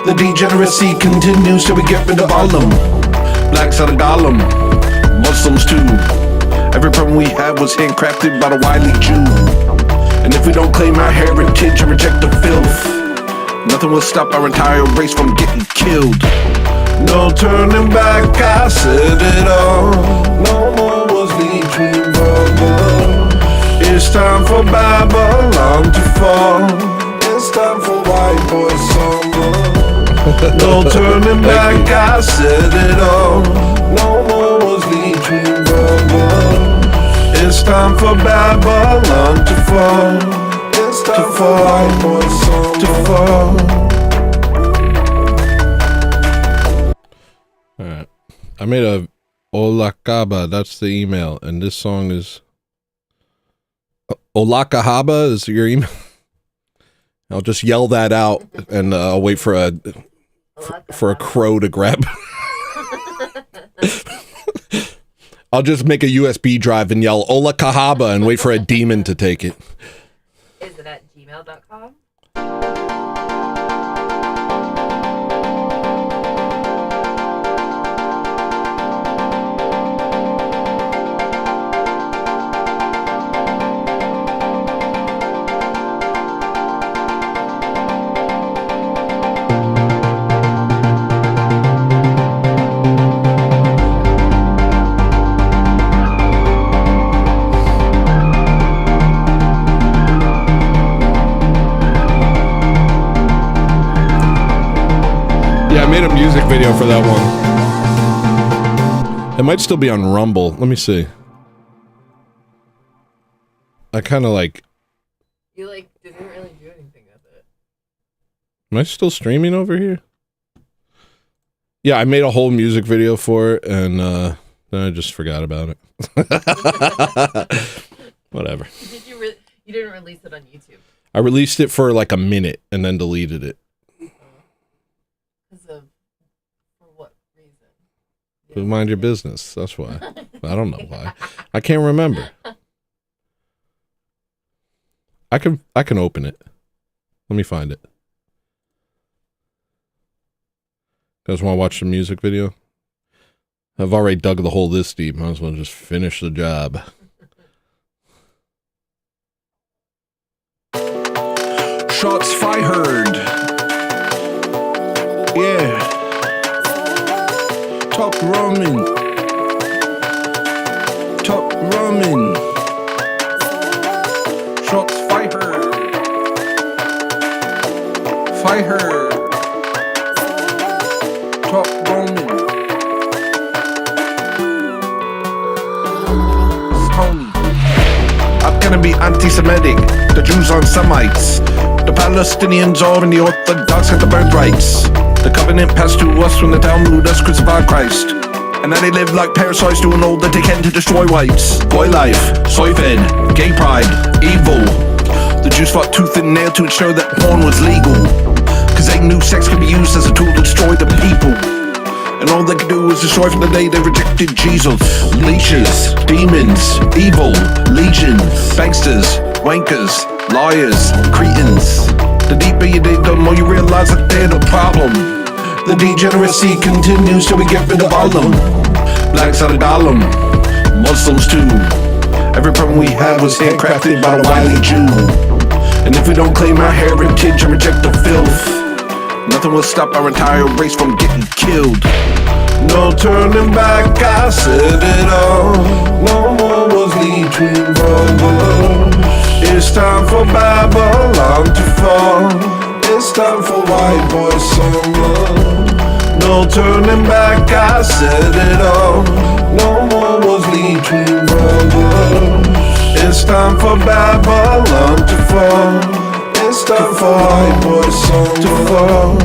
The degeneracy continues till we get rid of all them. Blacks are the golem, Muslims too. Every problem we had was handcrafted by the wily Jew. And if we don't claim our heritage and reject the filth, nothing will stop our entire race from getting killed. No turning back, I said it all. No more was between brothers. It's time for Babylon to fall. It's time for white boy summer. No turning back, I said it all. No more was between brothers. It's time for Babylon to fall. It's time for white boy summer to fall. Alright. I made a Olakaba, that's the email, and this song is Olakahaba is your email. I'll just yell that out and I'll wait for a crow to grab. I'll just make a USB drive and yell Olakahaba and wait for a demon to take it. Is it at gmail.com? Yeah, I made a music video for that one. It might still be on Rumble. Let me see. I kind of like... You, like, didn't really do anything with it. Am I still streaming over here? Yeah, I made a whole music video for it, and then I just forgot about it. Whatever. You didn't release it on YouTube? I released it for like a minute, and then deleted it. For what reason? Mind your business. That's why. I don't know why. I can't remember. I can open it. Let me find it. Guys want to watch the music video? I've already dug the hole this deep. Might as well just finish the job. Shots fired. Yeah. Top ramen. Top ramen. Shots fired. Fired. Top ramen. Tony. I'm gonna be anti-Semitic. The Jews aren't Semites. The Palestinians are and the Orthodox got the birthrights. The covenant passed to us when the Talmud us crucified Christ. And now they live like parasites doing all that they can to destroy whites. Boy life, soy fed, gay pride, evil. The Jews fought tooth and nail to ensure that porn was legal. Cause they knew sex could be used as a tool to destroy the people. And all they could do was destroy from the day they rejected Jesus. Leeches, demons, evil, legion, banksters, wankers, liars, cretins. The deeper you dig, the more you realize that they're the problem. The degeneracy continues till we get rid of all them. Blacks are the golem, Muslims too. Every problem we had was handcrafted by the wily Jew. And if we don't claim our heritage and reject the filth, nothing will stop our entire race from getting killed. No turning back, I said it all. No more was between brothers. It's time for Babylon to fall. It's time for white boy summer. No turning back, I said it all. No more was between brothers. It's time for Babylon to fall. It's time for white boy summer to fall.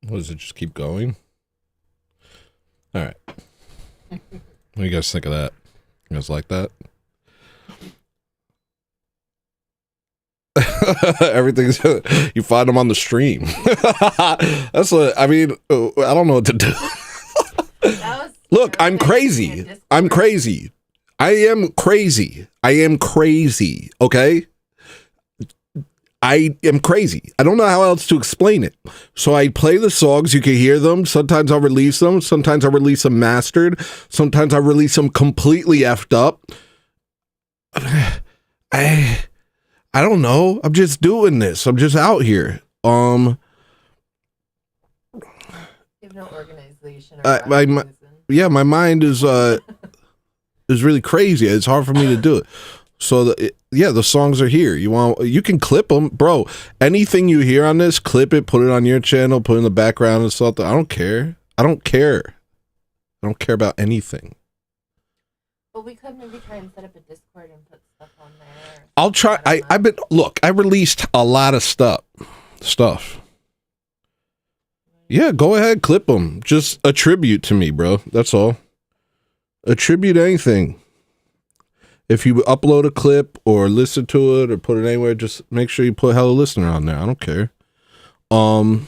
What does it just keep going? All right. What do you guys think of that? You guys like that? Everything's you find them on the stream. That's what I mean. I don't know what to do. Look, I'm crazy. I'm crazy. I am crazy. I am crazy. Okay. I am crazy. I don't know how else to explain it. So I play the songs. You can hear them. Sometimes I'll release them. Sometimes I'll release them mastered. Sometimes I'll release them completely effed up. I don't know. I'm just doing this. I'm just out here. You have no organization. My mind is really crazy. It's hard for me to do it. So the songs are here. You can clip them, bro. Anything you hear on this, clip it, put it on your channel, put it in the background and stuff. I don't care. I don't care about anything. But we could maybe try and set up a Discord and put stuff on there. I'll try. I released a lot of stuff. Yeah, go ahead, clip them. Just attribute to me, bro. That's all. Attribute anything. If you upload a clip or listen to it or put it anywhere, just make sure you put Hello Listener on there. I don't care. But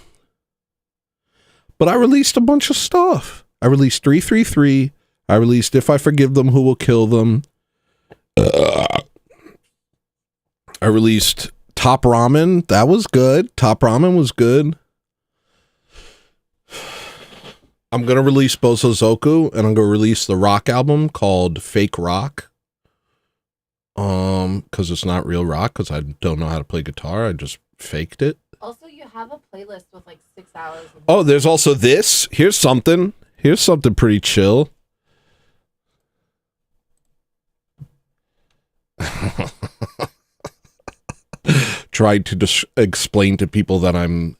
I released a bunch of stuff. I released 333. I released If I Forgive Them, Who Will Kill Them. I released Top Ramen. That was good. Top Ramen was good. I'm going to release Bosozoku, and I'm going to release the rock album called Fake Rock. Because it's not real rock, because I don't know how to play guitar. I just faked it. Also, you have a playlist with like 6 hours. Oh, there's also this. Here's something pretty chill. Tried to explain to people that I'm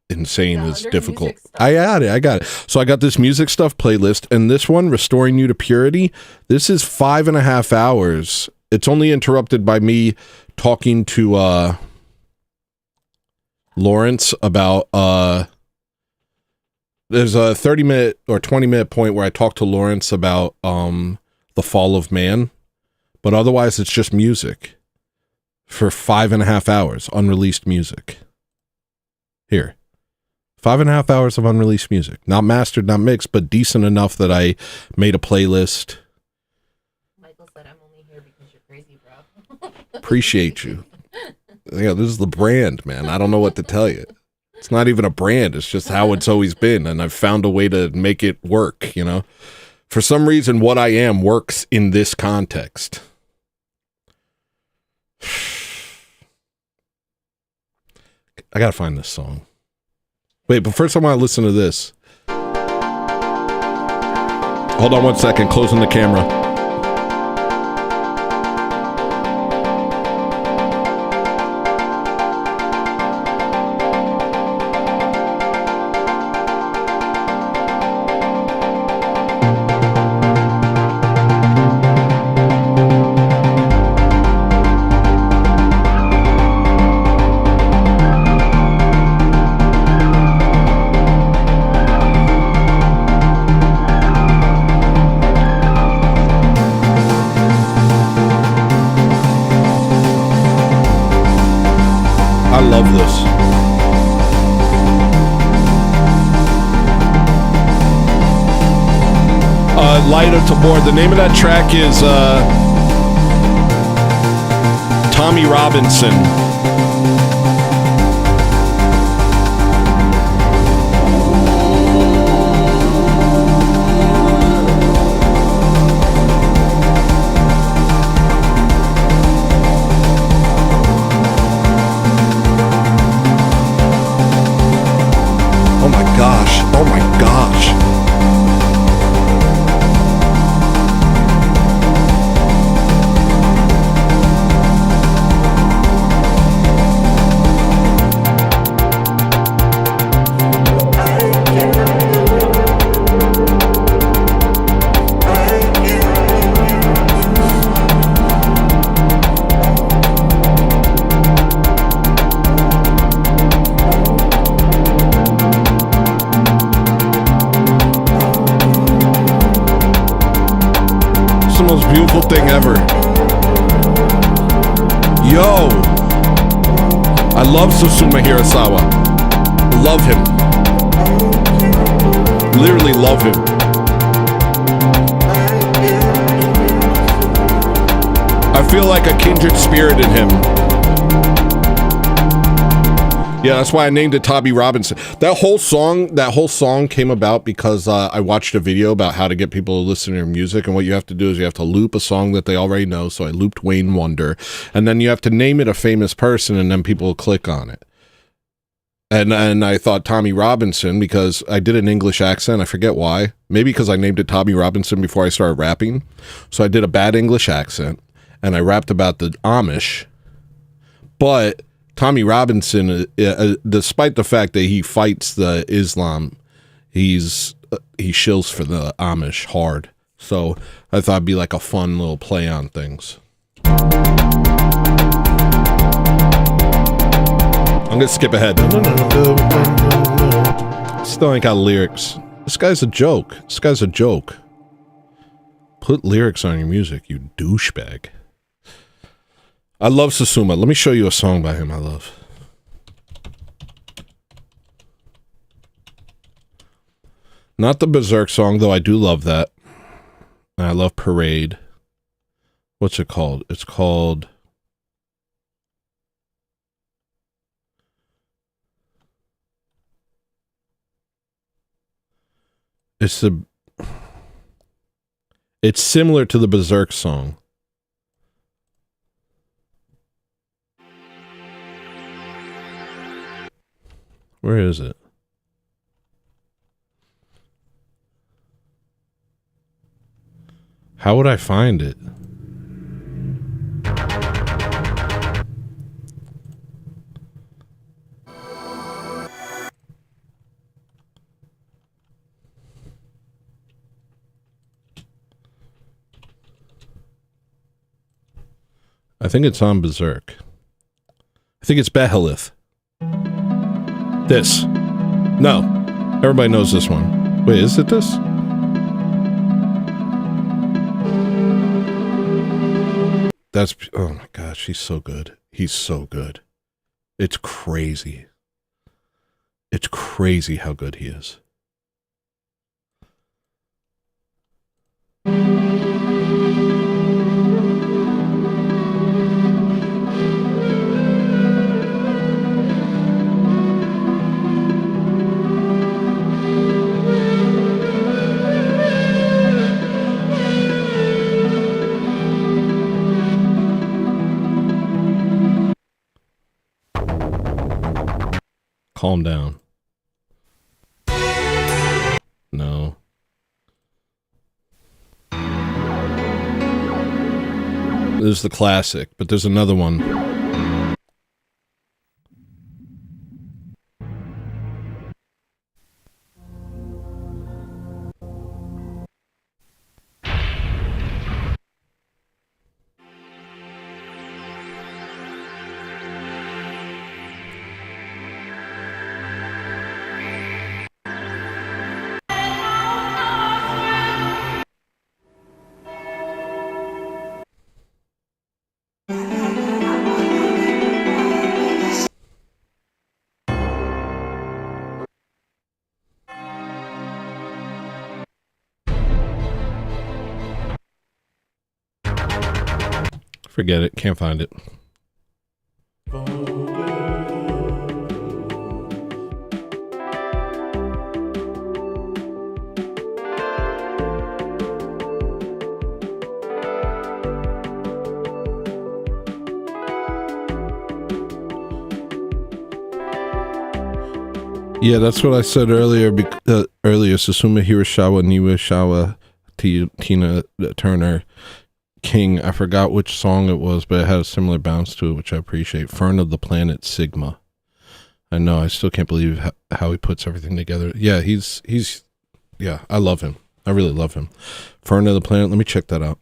insane is difficult. I got it. So I got this music stuff playlist, and this one, Restoring You to Purity, this is 5.5 hours. It's only interrupted by me talking to Lawrence about there's a 30-minute or 20-minute point where I talk to Lawrence about the fall of man, but otherwise it's just music for 5.5 hours, unreleased music. Here. 5.5 hours of unreleased music. Not mastered, not mixed, but decent enough that I made a playlist. Michael said, I'm only here because you're crazy, bro. Appreciate you. Yeah, this is the brand, man. I don't know what to tell you. It's not even a brand. It's just how it's always been. And I've found a way to make it work, you know? For some reason, what I am works in this context. I gotta find this song. Wait, but first I want to listen to this. Hold on 1 second, closing the camera. I love this. Lighter to Board. The name of that track is Tommy Robinson. Oh my gosh. Oh my gosh. Most beautiful thing ever. Yo, I love Susumu Hirasawa. Love him. Literally love him. I feel like a kindred spirit in him. Yeah, that's why I named it Tommy Robinson. That whole song came about because I watched a video about how to get people to listen to your music, and what you have to do is you have to loop a song that they already know. So I looped Wayne Wonder, and then you have to name it a famous person, and then people will click on it. And I thought Tommy Robinson because I did an English accent. I forget why. Maybe because I named it Tommy Robinson before I started rapping. So I did a bad English accent, and I rapped about the Amish, but Tommy Robinson, despite the fact that he fights the Islam, he shills for the Amish hard. So I thought it'd be like a fun little play on things. I'm gonna skip ahead. Still ain't got lyrics. This guy's a joke. This guy's a joke. Put lyrics on your music, you douchebag. I love Susumu. Let me show you a song by him I love. Not the Berserk song, though I do love that. And I love Parade. What's it called? It's called... It's similar to the Berserk song. Where is it? How would I find it? I think it's on Berserk. I think it's Behemoth. This. No. Everybody knows this one. Wait, is it this? That's, oh my gosh, he's so good. He's so good. It's crazy. It's crazy how good he is. Calm down. No. This is the classic, but there's another one. Forget it. Can't find it. Yeah, that's what I said earlier. Earlier, Susumu Hiroshima, Niwa Tina Turner, King. I forgot which song it was, but it had a similar bounce to it, which I appreciate. Fern of the Planet Sigma. I know, I still can't believe how he puts everything together. Yeah, he's yeah, I love him. I really love him. Fern of the Planet. Let me check that out.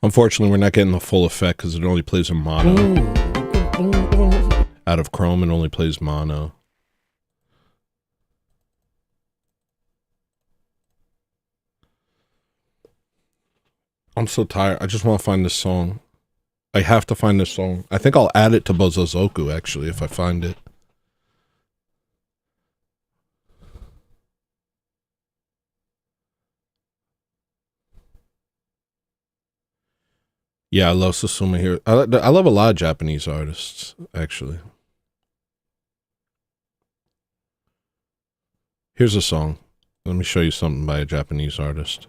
Unfortunately, we're not getting the full effect because it only plays in mono. Out of Chrome, it only plays mono. I'm so tired. I just want to find this song. I have to find this song. I think I'll add it to Bozozoku, actually, if I find it. Yeah, I love Susumu here. I love a lot of Japanese artists, actually. Here's a song. Let me show you something by a Japanese artist.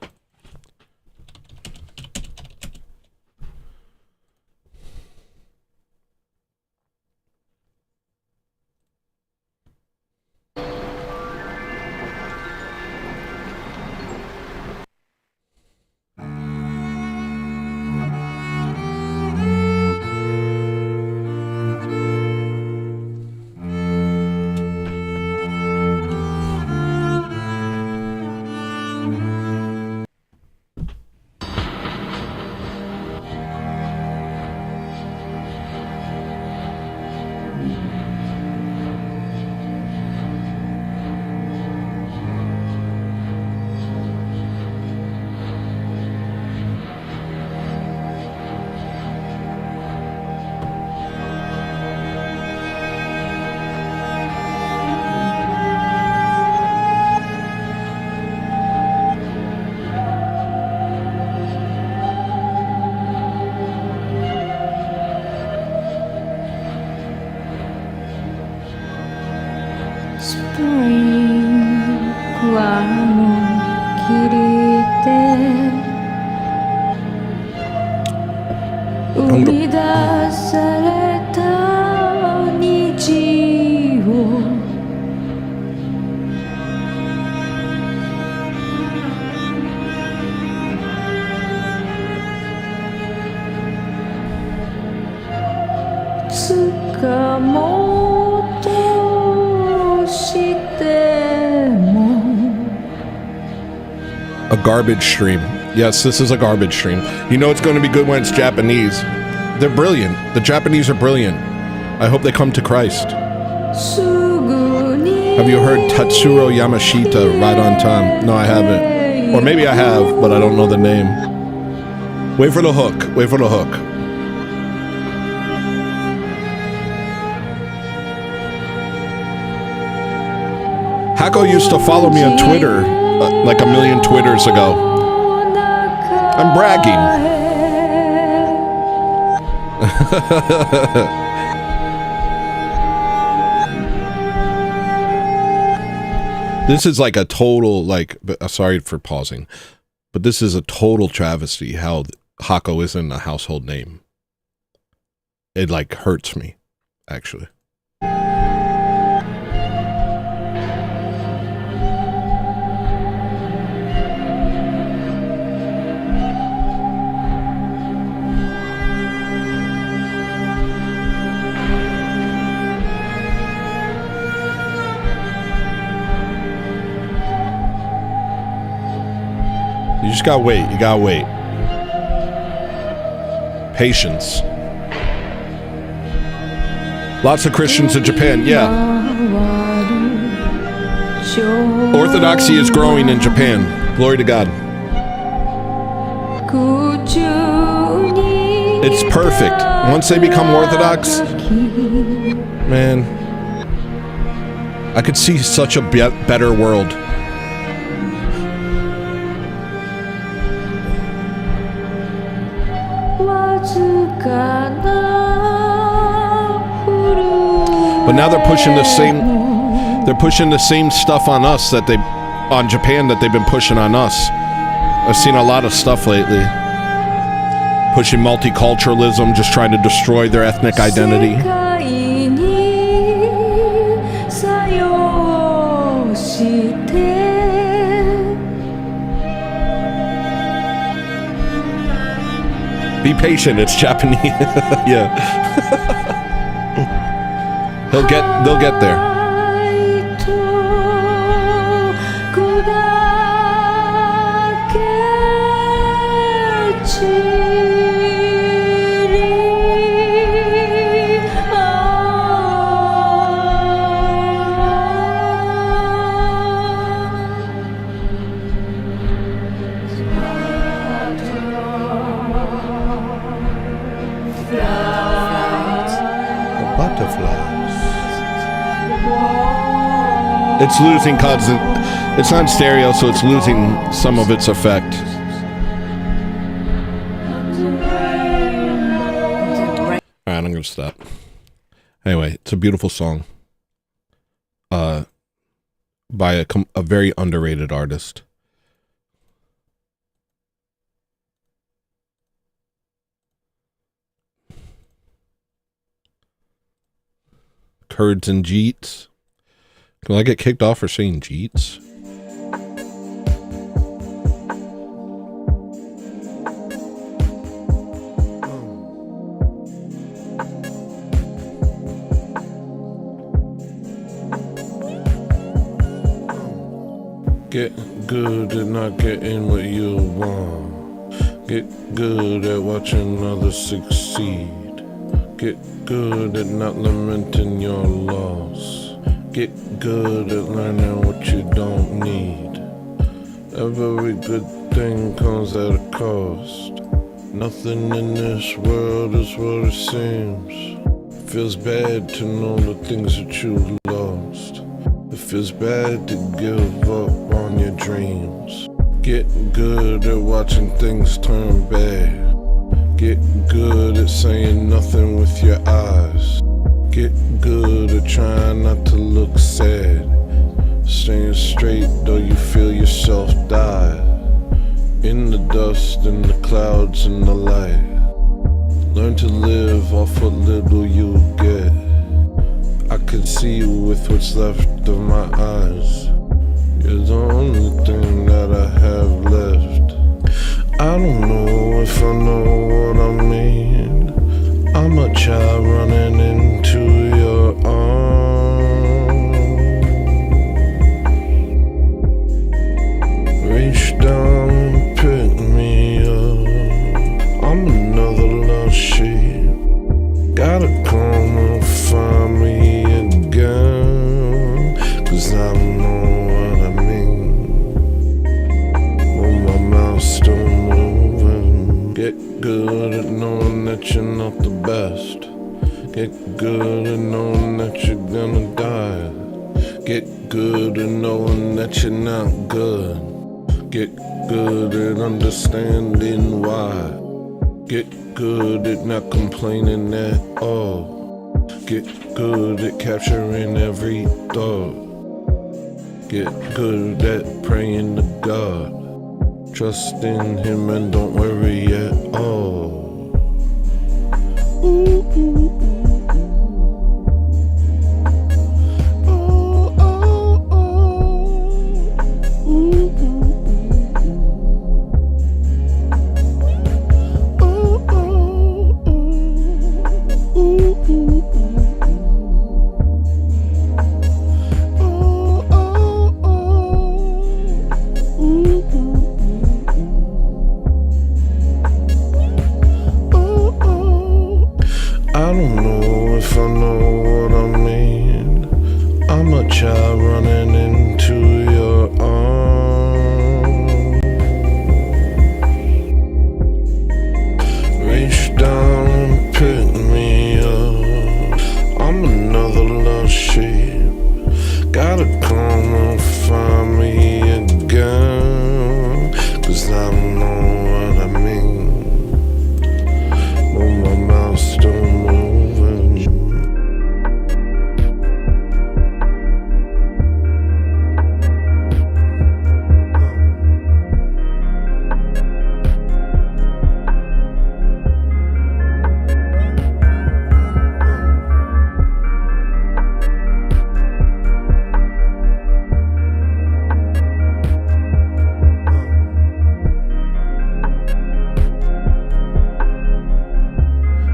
Spring A garbage stream. Yes, this is a garbage stream. You know it's going to be good when it's Japanese. They're brilliant. The Japanese are brilliant. I hope they come to Christ. Have you heard Tatsuro Yamashita, Right on Time? No, I haven't. Or maybe I have, but I don't know the name. Wait for the hook. Wait for the hook. Hako used to follow me on Twitter like a million Twitters ago. I'm bragging. This is like a total, like, sorry for pausing, but this is a total travesty how Hako isn't a household name. It like hurts me, actually. You just gotta wait. You gotta wait. Patience. Lots of Christians in Japan, yeah. Orthodoxy is growing in Japan. Glory to God. It's perfect. Once they become Orthodox, man, I could see such a better world. But now they're pushing the same stuff on us that on Japan that they've been pushing on us. I've seen a lot of stuff lately. Pushing multiculturalism, just trying to destroy their ethnic identity. Be patient, it's Japanese. Yeah. They'll get there. It's losing it's on stereo, so it's losing some of its effect. Alright, I'm gonna stop. Anyway, it's a beautiful song. By a very underrated artist. Kurds and Jeets. Can I get kicked off for saying Jeets? Get good at not getting what you want. Get good at watching others succeed. Get good at not lamenting your loss. Get good at learning what you don't need. Every good thing comes at a cost. Nothing in this world is what it seems. Feels bad to know the things that you lost. It feels bad to give up on your dreams. Get good at watching things turn bad. Get good at saying nothing with your eyes. Get good at trying not to look sad. Staying straight though you feel yourself die. In the dust, in the clouds, in the light. Learn to live off what little you get. I can see you with what's left of my eyes. You're the only thing that I have left. I don't know if I know what I mean. I'm a child running into your arms. Reach down and pick me up. I'm another lost sheep. Gotta come and find me again. 'Cause I don't know what I mean. When my mouth's still moving. Get good at knowing that you're not the best. Get good at knowing that you're gonna die. Get good at knowing that you're not good. Get good at understanding why. Get good at not complaining at all. Get good at capturing every thought. Get good at praying to God. Trust in Him and don't worry at all. Ooh, ooh, ooh. I don't know if I know what I mean. I'm a child running into your arms. Reach down and pick me up. I'm another lost sheep. Gotta come and find me again. 'Cause I don't know what I mean. When my mouth's still moving.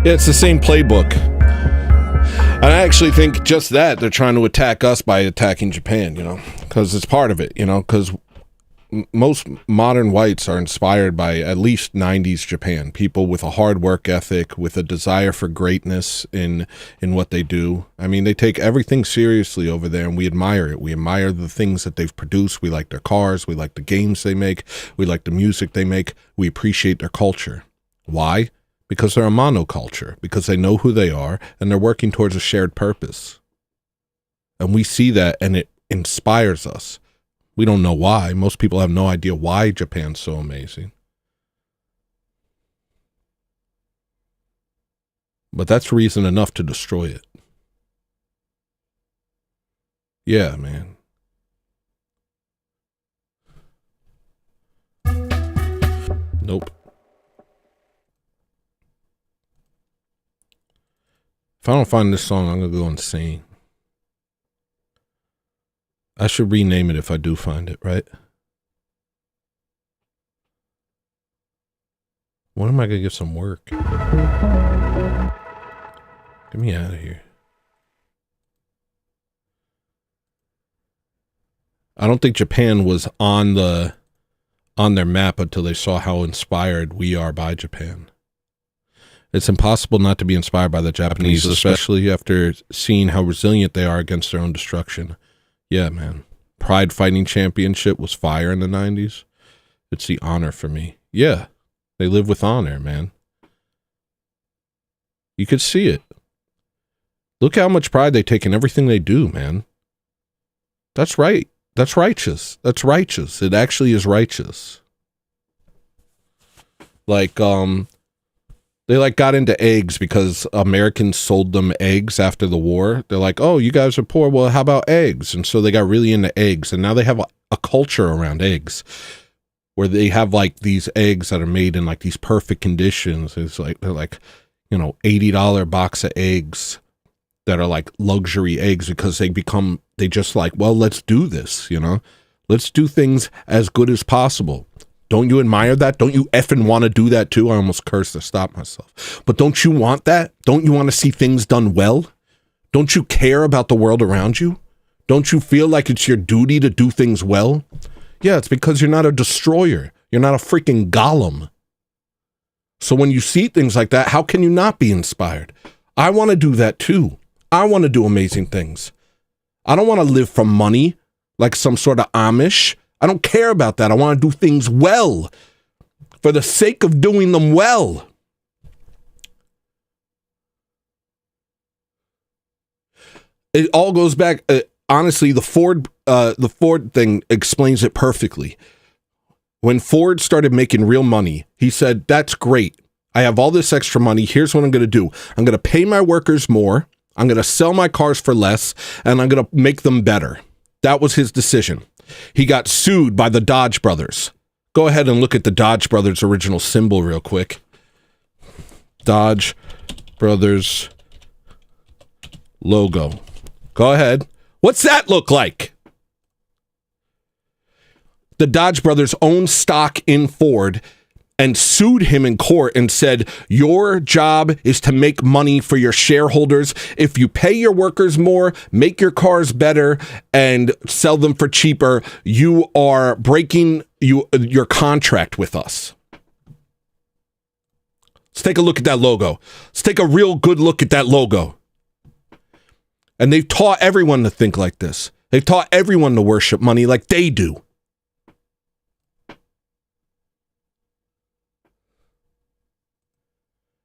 Yeah, it's the same playbook. And I actually think just that, they're trying to attack us by attacking Japan, you know, because it's part of it, you know, because most modern whites are inspired by at least 90s Japan, people with a hard work ethic, with a desire for greatness in what they do. I mean, they take everything seriously over there, and we admire it. We admire the things that they've produced. We like their cars. We like the games they make. We like the music they make. We appreciate their culture. Why? Because they're a monoculture, because they know who they are, and they're working towards a shared purpose. And we see that, and it inspires us. We don't know why. Most people have no idea why Japan's so amazing. But that's reason enough to destroy it. Yeah, man. Nope. If I don't find this song, I'm going to go insane. I should rename it if I do find it, right? When am I going to get some work? Get me out of here. I don't think Japan was on their map until they saw how inspired we are by Japan. It's impossible not to be inspired by the Japanese, especially after seeing how resilient they are against their own destruction. Yeah, man. Pride Fighting Championship was fire in the 90s. It's the honor for me. Yeah, they live with honor, man. You could see it. Look how much pride they take in everything they do, man. That's right. That's righteous. That's righteous. It actually is righteous. Like, They like got into eggs because Americans sold them eggs after the war. They're like, oh, you guys are poor. Well, how about eggs? And so they got really into eggs. And now they have a culture around eggs where they have like these eggs that are made in like these perfect conditions. It's like, they're like, you know, $80 box of eggs that are like luxury eggs because they just like, well, let's do this, you know, let's do things as good as possible. Don't you admire that? Don't you effing want to do that too? I almost cursed to stop myself. But don't you want that? Don't you want to see things done well? Don't you care about the world around you? Don't you feel like it's your duty to do things well? Yeah, it's because you're not a destroyer. You're not a freaking golem. So when you see things like that, how can you not be inspired? I want to do that too. I want to do amazing things. I don't want to live from money like some sort of Amish. I don't care about that. I want to do things well for the sake of doing them well. It all goes back. Honestly, the Ford thing explains it perfectly. When Ford started making real money, he said, that's great. I have all this extra money. Here's what I'm going to do. I'm going to pay my workers more. I'm going to sell my cars for less, and I'm going to make them better. That was his decision. He got sued by the Dodge brothers. Go ahead and look at the Dodge brothers' original symbol real quick. Dodge brothers logo. Go ahead. What's that look like? The Dodge brothers owned stock in Ford and sued him in court and said, your job is to make money for your shareholders. If you pay your workers more, make your cars better, and sell them for cheaper, you are breaking your contract with us. Let's take a look at that logo. Let's take a real good look at that logo. And they've taught everyone to think like this. They've taught everyone to worship money like they do.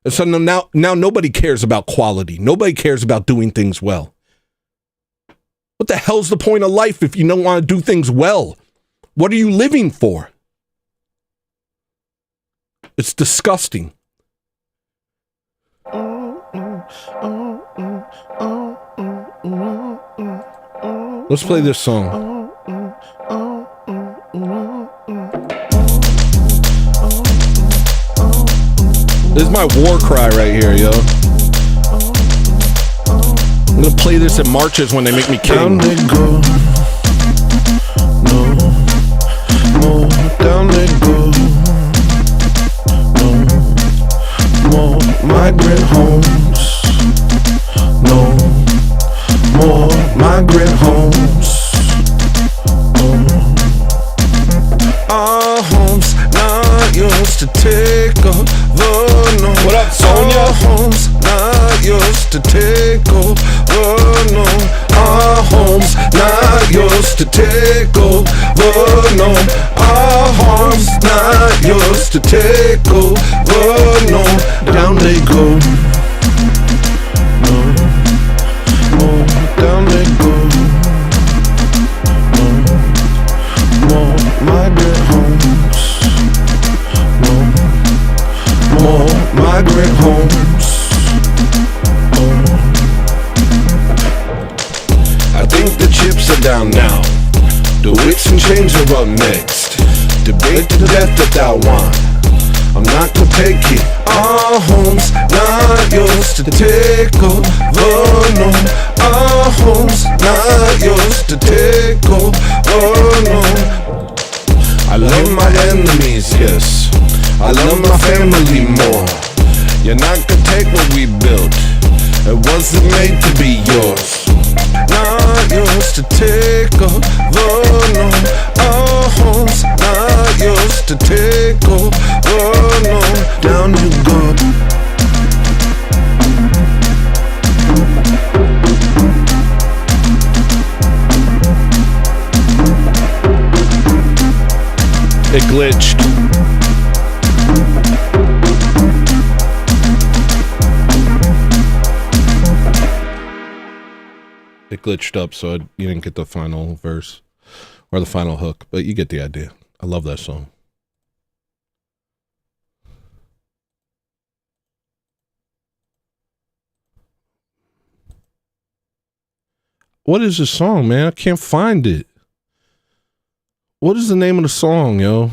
And so now nobody cares about quality. Nobody cares about doing things well. What the hell's the point of life if you don't want to do things well? What are you living for? It's disgusting. Let's play this song. This is my war cry right here, yo. I'm gonna play this at marches when they make me king. Down they go. No more. Down they go. No more migrant homes. No more migrant homes. Our homes not yours to take over. No. What up, Sonia? Our homes not yours to take over. No. Our homes not yours to take over. No. Our homes not yours to take over. No. Down they go. No. Oh, down they go. No. More migrant homes. No. More migrant homes. Oh. I think the chips are down now. The whips and chains are up next. Debate to the death that thou want. I'm not gonna take it. Our homes not yours to take over. No. Our homes not yours to take over. No. I love my enemies, yes. I love my family more. You're not gonna take what we built. It wasn't made to be yours. Not yours to take over. No. Our homes not yours to take over. No. Down you go. It glitched. It glitched up, so you didn't get the final verse or the final hook, but you get the idea. I love that song. What is this song, man? I can't find it. What is the name of the song, yo?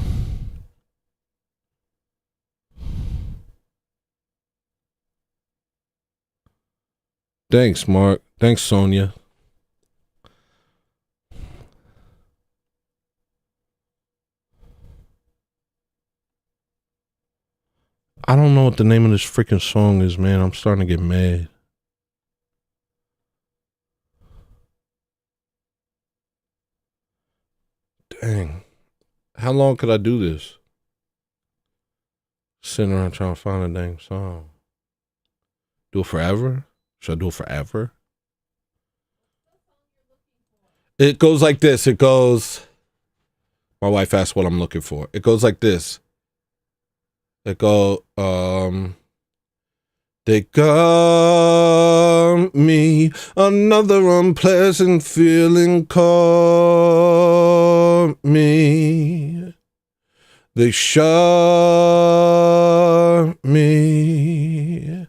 Thanks, Mark. Thanks, Sonia. I don't know what the name of this freaking song is, man. I'm starting to get mad. Dang. How long could I do this? Sitting around trying to find a dang song. Do it forever? Should I do it forever? It goes like this. It goes... My wife asked what I'm looking for. It goes like this. It go, they got me another unpleasant feeling caught me. They shot me.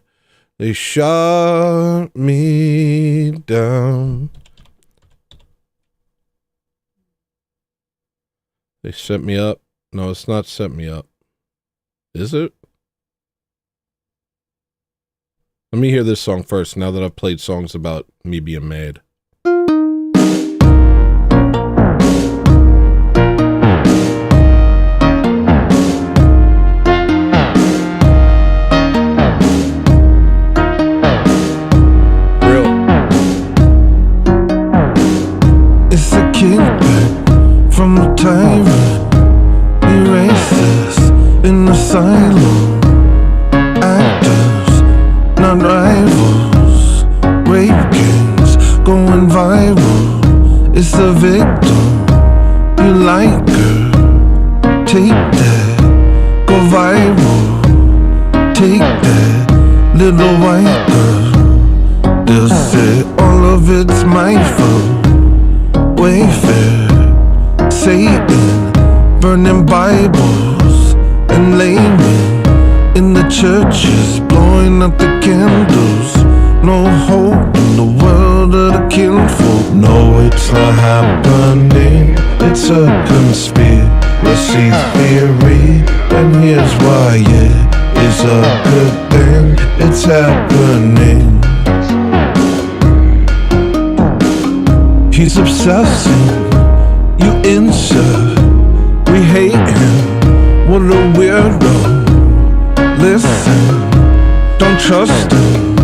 They shot me down. They set me up. No, it's not set me up. Is it? Let me hear this song first, now that I've played songs about me being mad. Real. It's a kickback from the tyrant. Erasers in asylum. Actors, not rivals. Rape kings going viral. It's the victim. You like her. Take that. Go viral. Take that. Little white girl. They'll say all of it's my fault. Wayfair. Satan. Burning Bibles and laymen in the churches, blowing out the candles. No hope in the world of the kinfolk. No, it's not happening. It's a conspiracy theory, and here's why it is a good thing. It's happening. He's obsessing. You insert. We hate him, what a weirdo. Listen, don't trust him.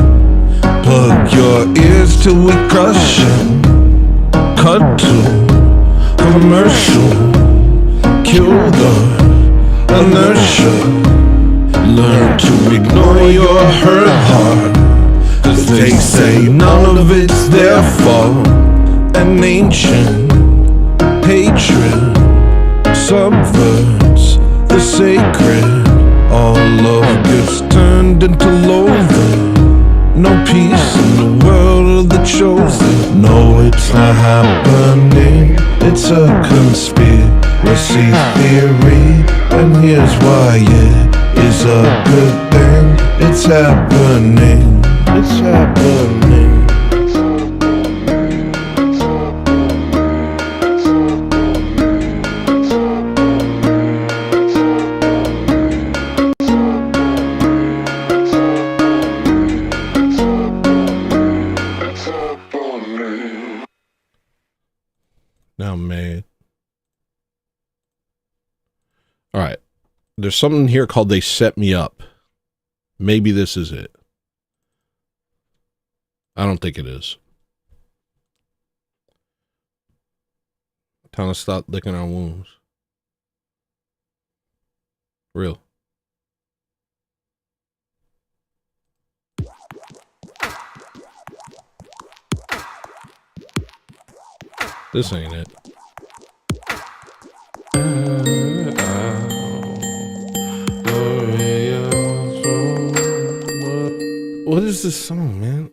Plug your ears till we crush him. Cut to commercial. Kill the inertia. Learn to ignore your hurt heart. Cause they say none of it's their fault. An ancient hatred subverts the sacred. All love gets turned into loathing. No peace in the world of the chosen. No, it's not happening. It's a conspiracy theory, and here's why it is a good thing. It's happening. It's happening. Now I'm mad. All right. There's something here called They Set Me Up. Maybe this is it. I don't think it is. Time to stop licking our wounds. Real. This ain't it. What is this song, man?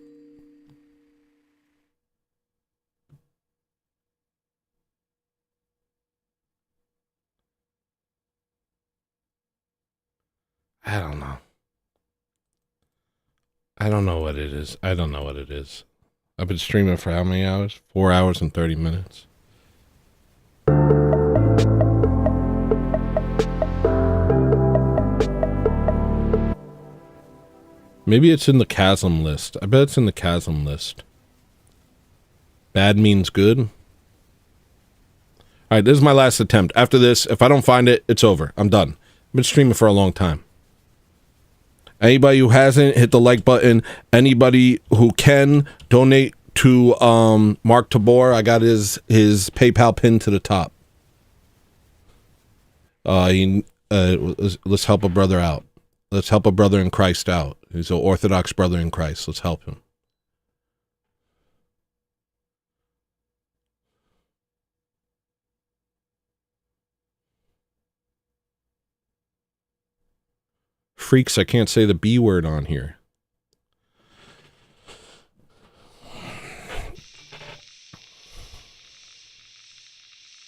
I don't know. I don't know what it is. I don't know what it is. I've been streaming for how many hours? 4 hours and 30 minutes. Maybe it's in the chasm list. I bet it's in the chasm list. Bad means good. All right, this is my last attempt. After this, if I don't find it, it's over. I'm done. I've been streaming for a long time. Anybody who hasn't, hit the like button. Anybody who can, donate to Mark Tabor. I got his PayPal pinned to the top. Let's help a brother out. Let's help a brother in Christ out. He's an Orthodox brother in Christ. Let's help him. Freaks, I can't say the B word on here.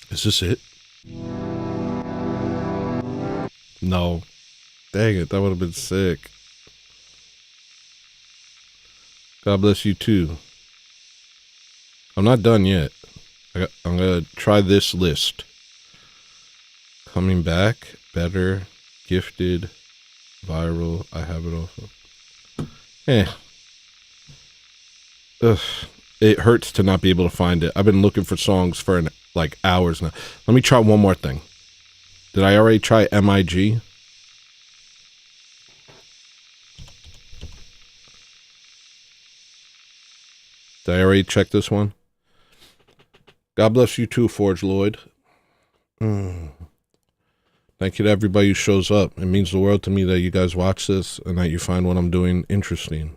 Is this it? No. Dang it, that would have been sick. God bless you too. I'm not done yet. I'm gonna try this list. Coming back, better, gifted, viral. I have it also. Ugh. It hurts to not be able to find it. I've been looking for songs for like hours now. Let me try one more thing. Did I already try MIG? Did I already check this one? God bless you too, Forge Lloyd. Thank you to everybody who shows up. It means the world to me that you guys watch this and that you find what I'm doing interesting.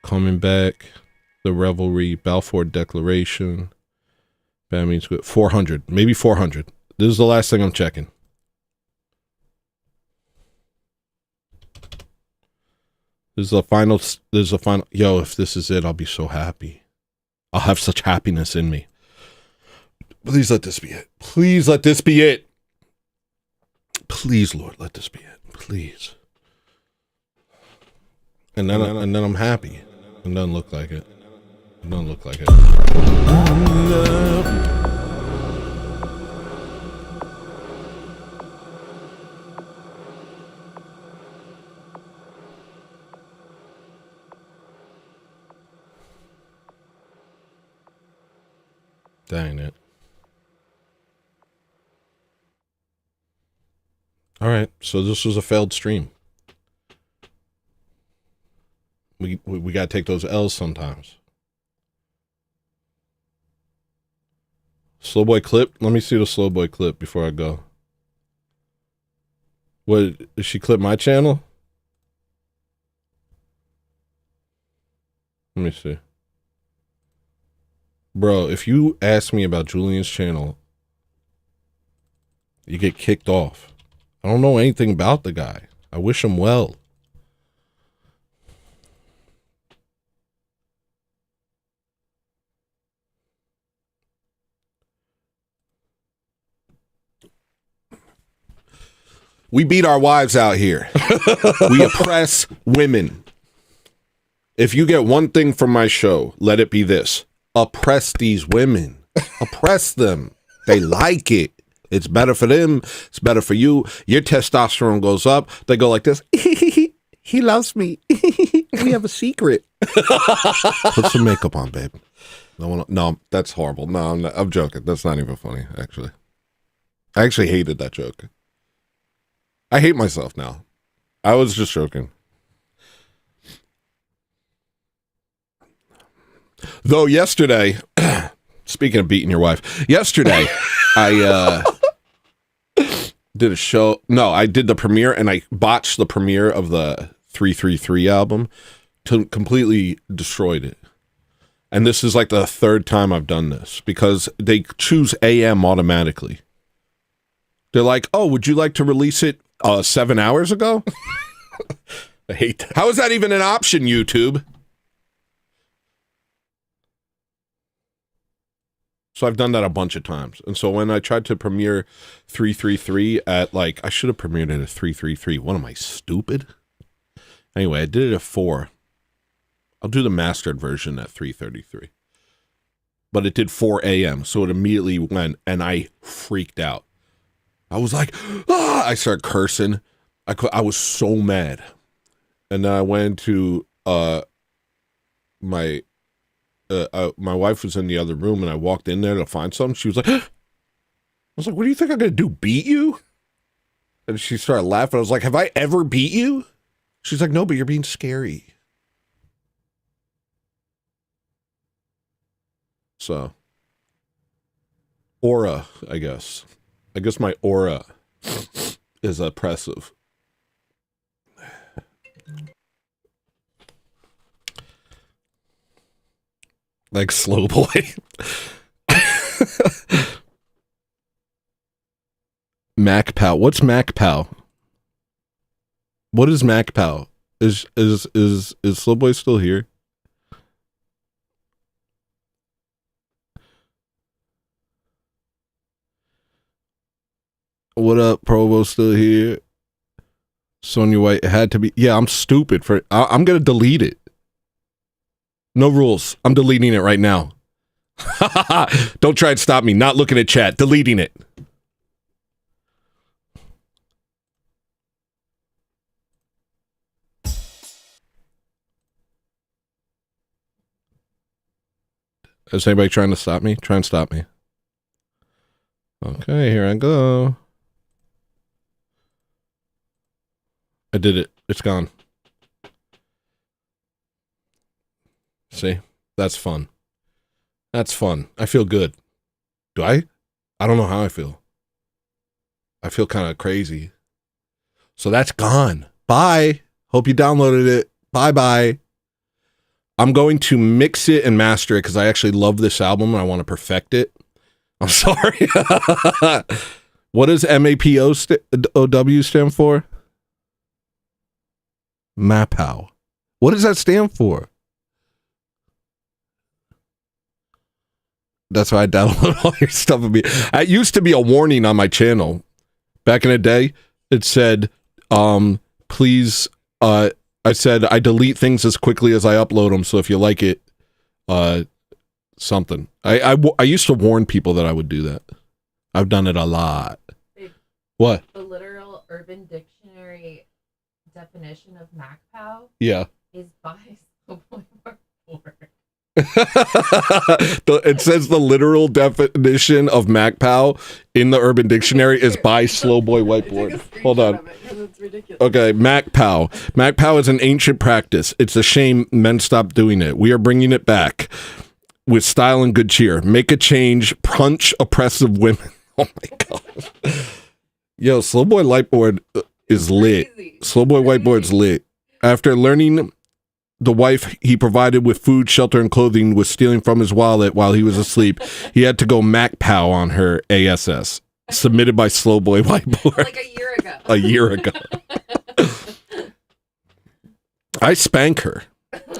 Coming back, the revelry, Balfour Declaration. That means good. 400, maybe 400. This is the last thing I'm checking. This is the final. Yo, if this is it, I'll be so happy. I'll have such happiness in me. Please let this be it. Please let this be it. Please, Lord, let this be it. Please. And then I'm happy. It doesn't look like it. It doesn't look like it. Dang it. All right, so this was a failed stream. We got to take those L's sometimes. Slow boy clip? Let me see the slow boy clip before I go. What, did she clip my channel? Let me see. Bro, if you ask me about Julian's channel, you get kicked off. I don't know anything about the guy. I wish him well. We beat our wives out here. We oppress women. If you get one thing from my show, let it be this. Oppress these women. Oppress them. They like it. It's better for them. It's better for you. Your testosterone goes up. They go like this. He loves me. We have a secret. Put some makeup on, babe. No, that's horrible. No, I'm joking. That's not even funny, actually. I actually hated that joke. I hate myself now. I was just joking. Though yesterday, speaking of beating your wife, yesterday I did a show. No, I did the premiere and I botched the premiere of the 333 album. Completely destroyed it. And this is like the third time I've done this because they choose AM automatically. They're like, oh, would you like to release it 7 hours ago? I hate that. How is that even an option, YouTube? So I've done that a bunch of times. And so when I tried to premiere 333 at like, I should have premiered it at 333. What am I, stupid? Anyway, I did it at 4. I'll do the mastered version at 3:33. But it did 4 a.m. So it immediately went, and I freaked out. I was like, ah! I started cursing. I was so mad. And then I went to my wife was in the other room, and I walked in there to find something. She was like, I was like, what do you think I'm going to do, beat you? And she started laughing. I was like, have I ever beat you? She's like, no, but you're being scary. So, aura, I guess. I guess my aura is oppressive. Like Slow Boy. MacPow. What's MacPow? What is MacPow? Is Slow Boy still here? What up, Provo still here? Sonia White, it had to be. Yeah, I'm stupid for. I'm gonna delete it. No rules. I'm deleting it right now. Don't try and stop me. Not looking at chat. Deleting it. Is anybody trying to stop me? Try and stop me. Okay, here I go. I did it. It's gone. See? That's fun. That's fun. I feel good. Do I? I don't know how I feel. I feel kind of crazy. So that's gone. Bye. Hope you downloaded it. Bye-bye. I'm going to mix it and master it because I actually love this album and I want to perfect it. I'm sorry. What does MAPOW stand for? MAPOW. What does that stand for? That's why I download all your stuff. It used to be a warning on my channel. Back in the day, it said, please, I said, I delete things as quickly as I upload them, so if you like it, something. I used to warn people that I would do that. I've done it a lot. What? The literal Urban Dictionary definition of MacPow is by Slowboy White Boy. It says the literal definition of MacPow in the Urban Dictionary is by Slowboy Whiteboard. Hold on. Okay, MacPow. MacPow is an ancient practice. It's a shame men stopped doing it. We are bringing it back with style and good cheer. Make a change. Punch oppressive women. Oh my god. Yo, Slowboy Whiteboard is lit. Slowboy Whiteboard's lit. After learning the wife he provided with food, shelter, and clothing was stealing from his wallet while he was asleep, he had to go MacPow on her ASS. Submitted by Slowboy Whiteboard. Like a year ago. A year ago. I spank her.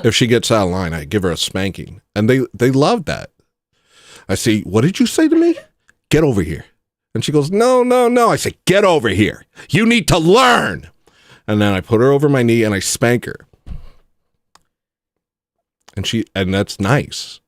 If she gets out of line, I give her a spanking. And they love that. I say, what did you say to me? Get over here. And she goes, no, no, no. I say, get over here. You need to learn. And then I put her over my knee and I spank her. And that's nice.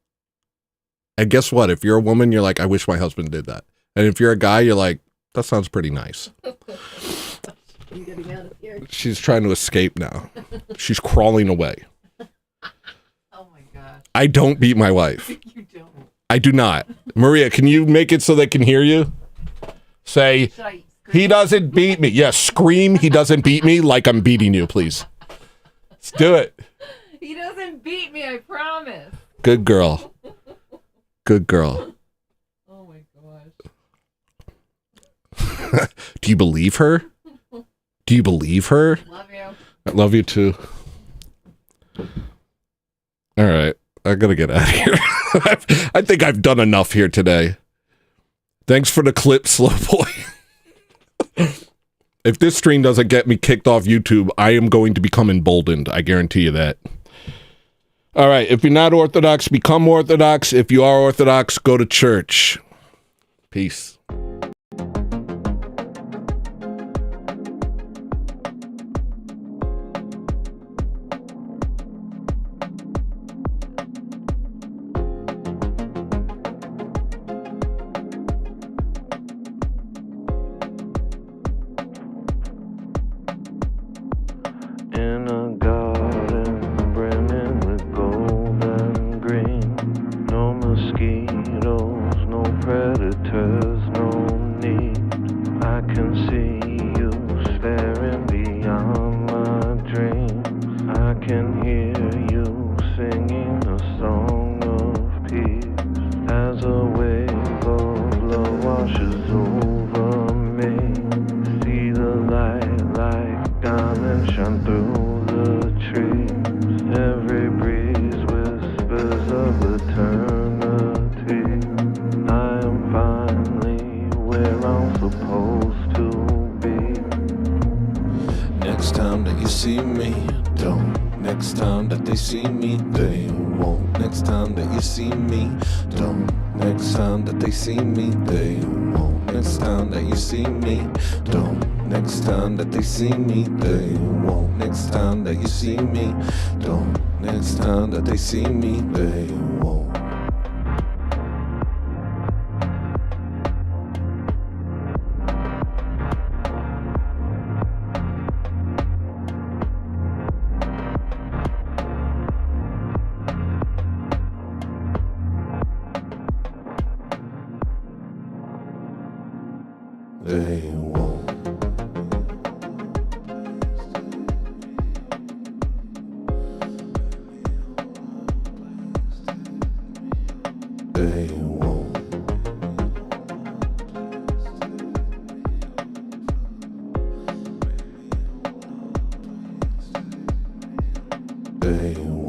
And guess what? If you're a woman, you're like, I wish my husband did that. And if you're a guy, you're like, that sounds pretty nice. I'm getting out of here. She's trying to escape now. She's crawling away. Oh my gosh. I don't beat my wife. You don't. I do not. Maria, can you make it so they can hear you? Say, he doesn't beat me. Yes, scream, he doesn't beat me like I'm beating you, please. Let's do it. He doesn't beat me, I promise. Good girl. Good girl. Oh my gosh. Do you believe her? Do you believe her? Love you. I love you too. All right. I gotta get out of here. I think I've done enough here today. Thanks for the clip, Slowboy. If this stream doesn't get me kicked off YouTube, I am going to become emboldened. I guarantee you that. All right. If you're not Orthodox, become Orthodox. If you are Orthodox, go to church. Peace. In a garden brimming with gold and green. No mosquitoes, no predators, no need. I can see you staring beyond my dreams. I can hear you singing a song of peace. As a wave of love washes over me. See the light like diamonds shine through the trees. Every breeze whispers of eternity. I am finally where I'm supposed to be. Next time that you see me, don't. Next time that they see me, they won't. Next time that you see me, don't. Next time that they see me, they won't. Next time that you see me, don't. Next time that they see me, they won't. Next time that you see me, don't. Next time that they see me, they won't. They won't. They won't. They won't.